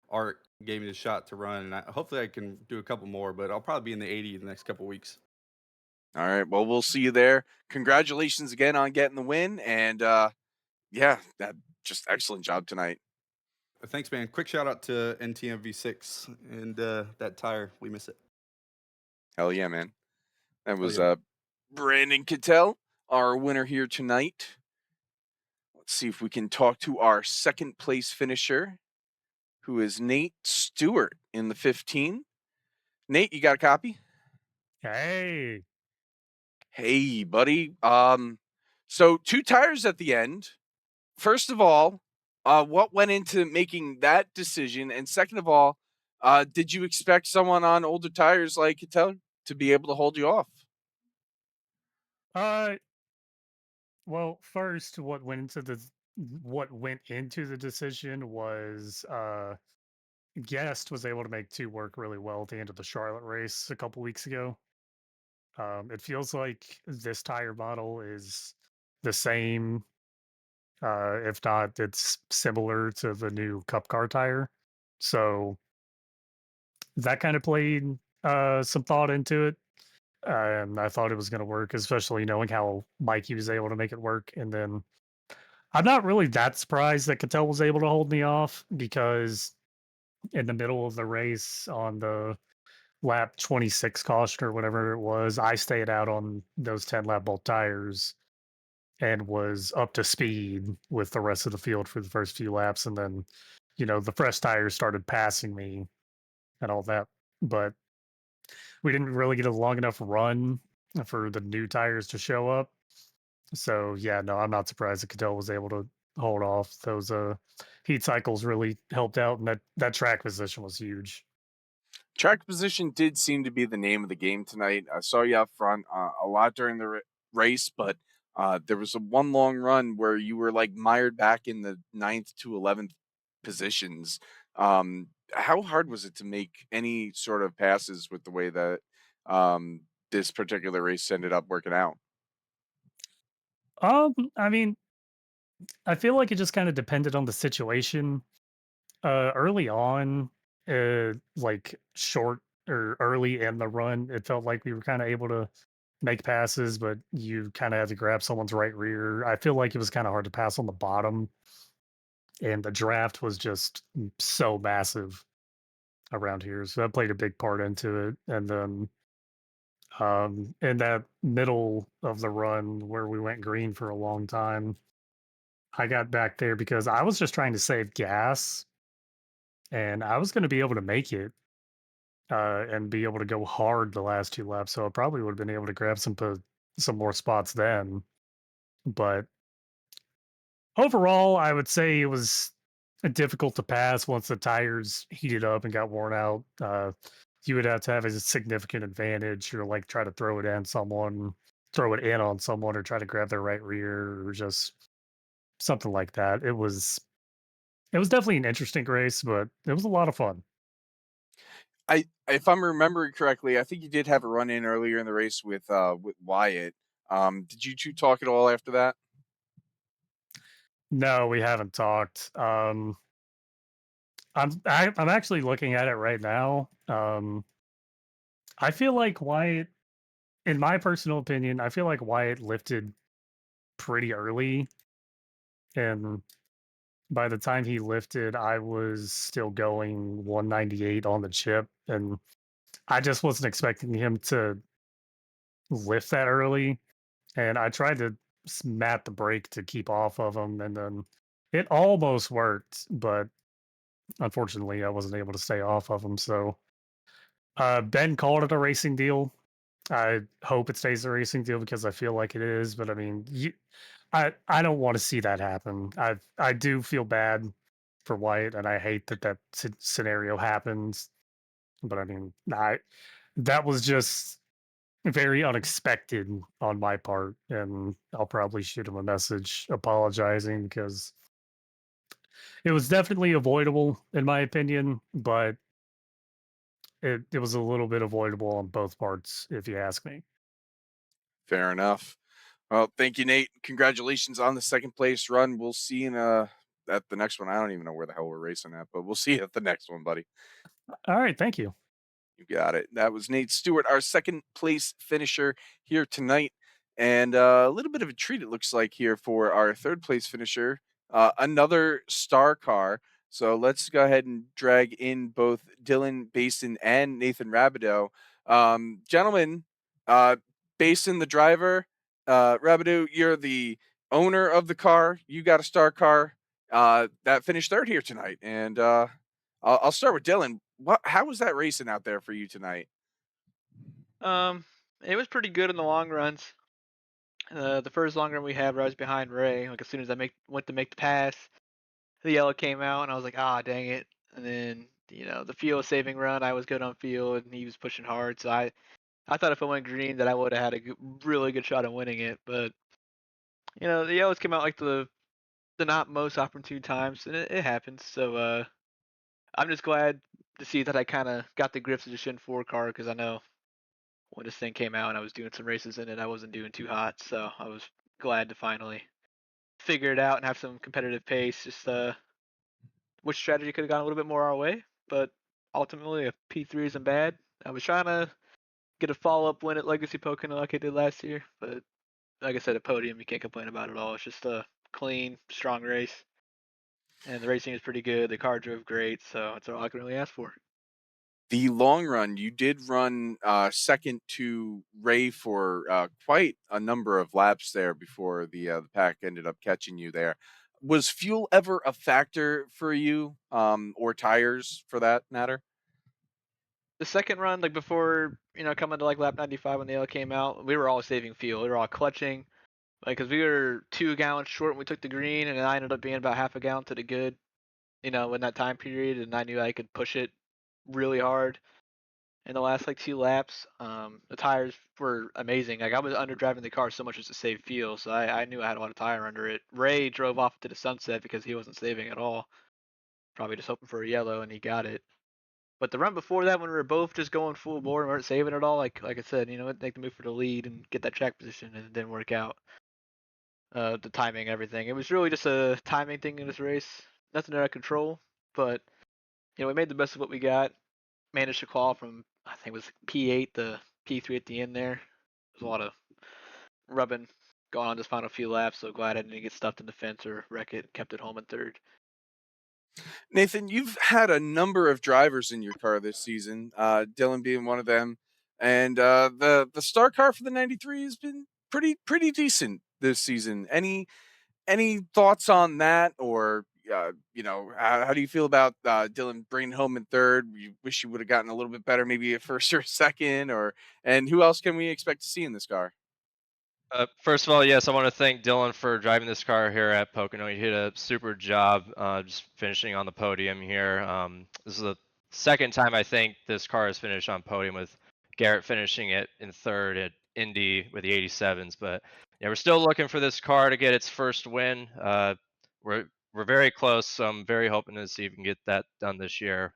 Art gave me the shot to run, and hopefully I can do a couple more, but I'll probably be in the 80 in the next couple weeks. All right, well, we'll see you there. Congratulations again on getting the win, and yeah, that just excellent job tonight. Thanks, man. Quick shout out to NTM V6 and that tire. We miss it. Hell yeah, man. That was yeah. Brandon Cattell, our winner here tonight. Let's see if we can talk to our second place finisher, who is Nate Stewart in the 15. Nate, you got a copy? Hey. Hey, buddy. So 2 tires at the end. First of all, what went into making that decision? And second of all, did you expect someone on older tires like Cattell to be able to hold you off? Well, first, what went into the decision was Guest was able to make 2 work really well at the end of the Charlotte race a couple weeks ago. It feels like this tire model is the same, if not, it's similar to the new Cup car tire. So that kind of played some thought into it. And I thought it was going to work, especially knowing how Mikey was able to make it work. And then I'm not really that surprised that Cattell was able to hold me off, because in the middle of the race on the lap 26 caution or whatever it was, I stayed out on those 10 lap bolt tires and was up to speed with the rest of the field for the first few laps. And then, the fresh tires started passing me and all that. But we didn't really get a long enough run for the new tires to show up. So yeah, no, I'm not surprised that Cattell was able to hold off. Those heat cycles really helped out, and that track position was huge. Track position did seem to be the name of the game tonight. I saw you up front a lot during the race, but There was a one long run where you were like mired back in the 9th to 11th positions. How hard was it to make any sort of passes with the way that this particular race ended up working out? I mean, I feel like it just kind of depended on the situation. Early on, like short or early in the run, it felt like we were kind of able to make passes, but you kind of had to grab someone's right rear. I feel like it was kind of hard to pass on the bottom, and the draft was just so massive around here, so that played a big part into it. And then in that middle of the run where we went green for a long time, I got back there because I was just trying to save gas, and I was going to be able to make it and be able to go hard the last two laps. So I probably would have been able to grab some more spots then. But overall, I would say it was difficult to pass once the tires heated up and got worn out. You would have to have a significant advantage, or like try to throw it in on someone, or try to grab their right rear, or just something like that. It was definitely an interesting race, but it was a lot of fun. If I'm remembering correctly, I think you did have a run in earlier in the race with Wyatt. Did you two talk at all after that? No, we haven't talked. I'm actually looking at it right now. I feel like Wyatt, in my personal opinion, I feel like Wyatt lifted pretty early, and by the time he lifted, I was still going 198 on the chip, and I just wasn't expecting him to lift that early. And I tried to mat the brake to keep off of him, and then it almost worked, but unfortunately, I wasn't able to stay off of him. So Ben called it a racing deal. I hope it stays a racing deal because I feel like it is. But I mean, I don't want to see that happen. I do feel bad for White, and I hate that scenario happens. But I mean, that was just very unexpected on my part, and I'll probably shoot him a message apologizing because it was definitely avoidable in my opinion, but it was a little bit avoidable on both parts, if you ask me. Fair enough. Well, thank you, Nate. Congratulations on the second place run. We'll see you in at the next one. I don't even know where the hell we're racing at, but we'll see you at the next one, buddy. All right, thank you. You got it. That was Nate Stewart, our second place finisher here tonight. And a little bit of a treat, it looks like, here for our third place finisher, another star car. So let's go ahead and drag in both Dylan Basin and Nathan Rabideau. Gentlemen, Basin, the driver, Rabideau, you're the owner of the car. You got a star car that finished third here tonight. And I'll start with Dylan. How was that racing out there for you tonight? Um, it was pretty good in the long runs. The first long run we had, where I was behind Ray, like as soon as went to make the pass, the yellow came out, and I was like, ah, dang it. And then the field saving run, I was good on field, and he was pushing hard. So I thought if I went green, that I would have had a really good shot at winning it. But the yellows came out like the not most opportune times, and it happens. So I'm just glad to see that I kind of got the grips of the Shin 4 car, because I know when this thing came out and I was doing some races in it, I wasn't doing too hot. So I was glad to finally figure it out and have some competitive pace. Just which strategy could have gone a little bit more our way, but ultimately a P3 isn't bad. I was trying to get a follow-up win at Legacy Pocono like I did last year, but like I said, a podium you can't complain about at all. It's just a clean, strong race, and the racing is pretty good. The car drove great, so that's all I can really ask for. The long run, you did run second to Ray for quite a number of laps there before the pack ended up catching you there. Was fuel ever a factor for you, or tires for that matter? The second run, like before, coming to like lap 95 when the L came out, we were all saving fuel. We were all clutching, like, because we were 2 gallons short when we took the green, and then I ended up being about half a gallon to the good, in that time period, and I knew I could push it really hard. in the last like 2 laps. The tires were amazing. Like I was under driving the car so much as to save fuel, so I knew I had a lot of tire under it. Ray drove off to the sunset because he wasn't saving at all. Probably just hoping for a yellow, and he got it. But the run before that, when we were both just going full bore and weren't saving at all, like I said, make the move for the lead and get that track position, and it didn't work out. The timing, everything. It was really just a timing thing in this race. Nothing out of control, but we made the best of what we got. Managed to call from I think it was P8 to P3 at the end there. There's a lot of rubbing going on this final few laps. So glad I didn't get stuffed in the fence or wreck it. Kept it home in third. Nathan, you've had a number of drivers in your car this season, Dylan being one of them, and the star car for the '93 has been pretty decent this season. Any thoughts on that, or how do you feel about Dylan bringing home in third? You wish you would have gotten a little bit better, maybe a first or a second, and who else can we expect to see in this car? First of all, yes, I want to thank Dylan for driving this car here at Pocono. He did a super job just finishing on the podium here. This is the second time I think this car has finished on podium, with Garrett finishing it in third at Indy with the 87s. But yeah, we're still looking for this car to get its first win. We're very close, so I'm very hoping to see if we can get that done this year.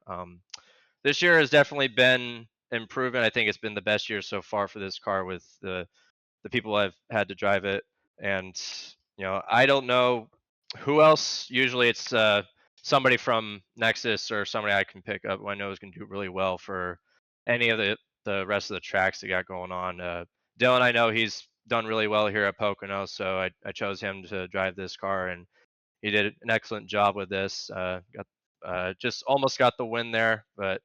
This year has definitely been improving. I think it's been the best year so far for this car with the people I've had to drive it. And I don't know who else. Usually it's somebody from Nexus or somebody I can pick up who I know is going to do really well for any of the rest of the tracks they got going on. Dylan, I know he's done really well here at Pocono, so I chose him to drive this car, and he did an excellent job with this. Just almost got the win there, but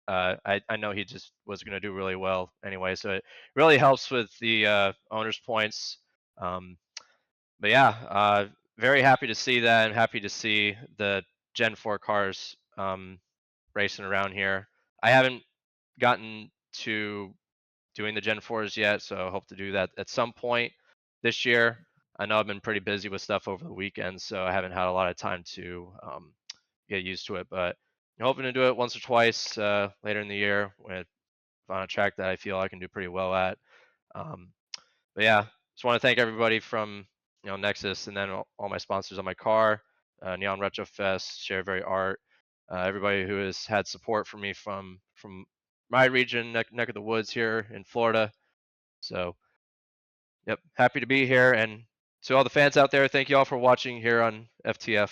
I know he just was going to do really well anyway. So it really helps with the owner's points. But yeah, very happy to see that, and happy to see the Gen 4 cars racing around here. I haven't gotten to doing the Gen 4s yet, so I hope to do that at some point this year. I know I've been pretty busy with stuff over the weekend, so I haven't had a lot of time to get used to it. But I'm hoping to do it once or twice later in the year when on a track that I feel I can do pretty well at. But yeah, just want to thank everybody from Nexus, and then all my sponsors on my car, Neon Retro Fest, Share Very Art, everybody who has had support for me from my region, neck of the woods here in Florida. So, yep, happy to be here, and to all the fans out there, thank you all for watching here on FTF.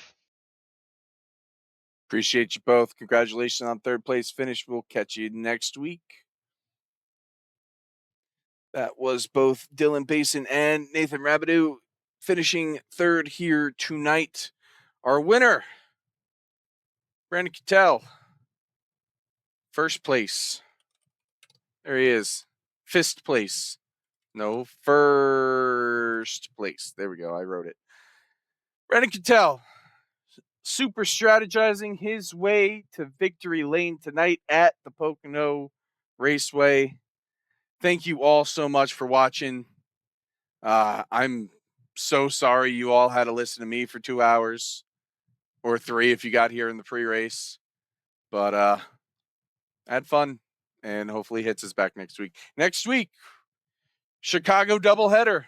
Appreciate you both. Congratulations on third place finish. We'll catch you next week. That was both Dylan Basin and Nathan Rabideau finishing third here tonight. Our winner, Brandon Cattell, first place. There he is. Fifth place. No, first place. There we go. I wrote it. Brandon Cattell, super strategizing his way to victory lane tonight at the Pocono Raceway. Thank you all so much for watching. I'm so sorry you all had to listen to me for 2 hours, or 3 if you got here in the pre-race. But I had fun, and hopefully Hits is back next week. Next week, Chicago doubleheader.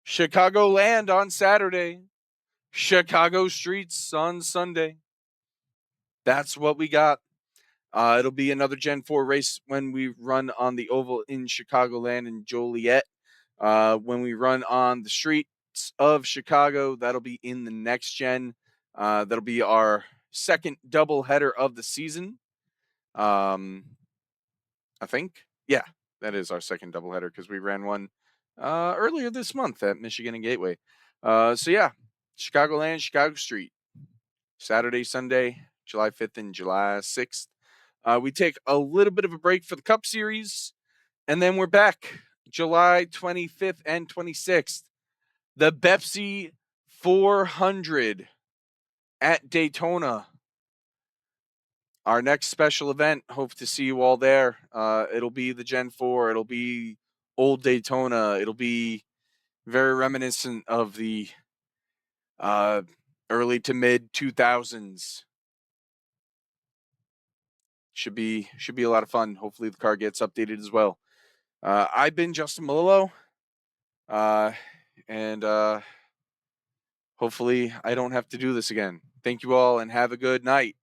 Chicago Land on Saturday. Chicago Streets on Sunday. That's what we got. It'll be another Gen 4 race when we run on the oval in Chicagoland and Joliet. When we run on the streets of Chicago, that'll be in the next gen. That'll be our second doubleheader of the season. I think. Yeah, that is our second doubleheader because we ran one earlier this month at Michigan and Gateway. So yeah, Chicagoland, Chicago Street. Saturday, Sunday, July 5th and July 6th. We take a little bit of a break for the Cup Series, and then we're back July 25th and 26th. The Pepsi 400 at Daytona. Our next special event. Hope to see you all there. It'll be the Gen 4. It'll be old Daytona. It'll be very reminiscent of the early to mid 2000s. should be a lot of fun. Hopefully the car gets updated as well. I've been Justin Malillo, and hopefully I don't have to do this again. Thank you all and have a good night.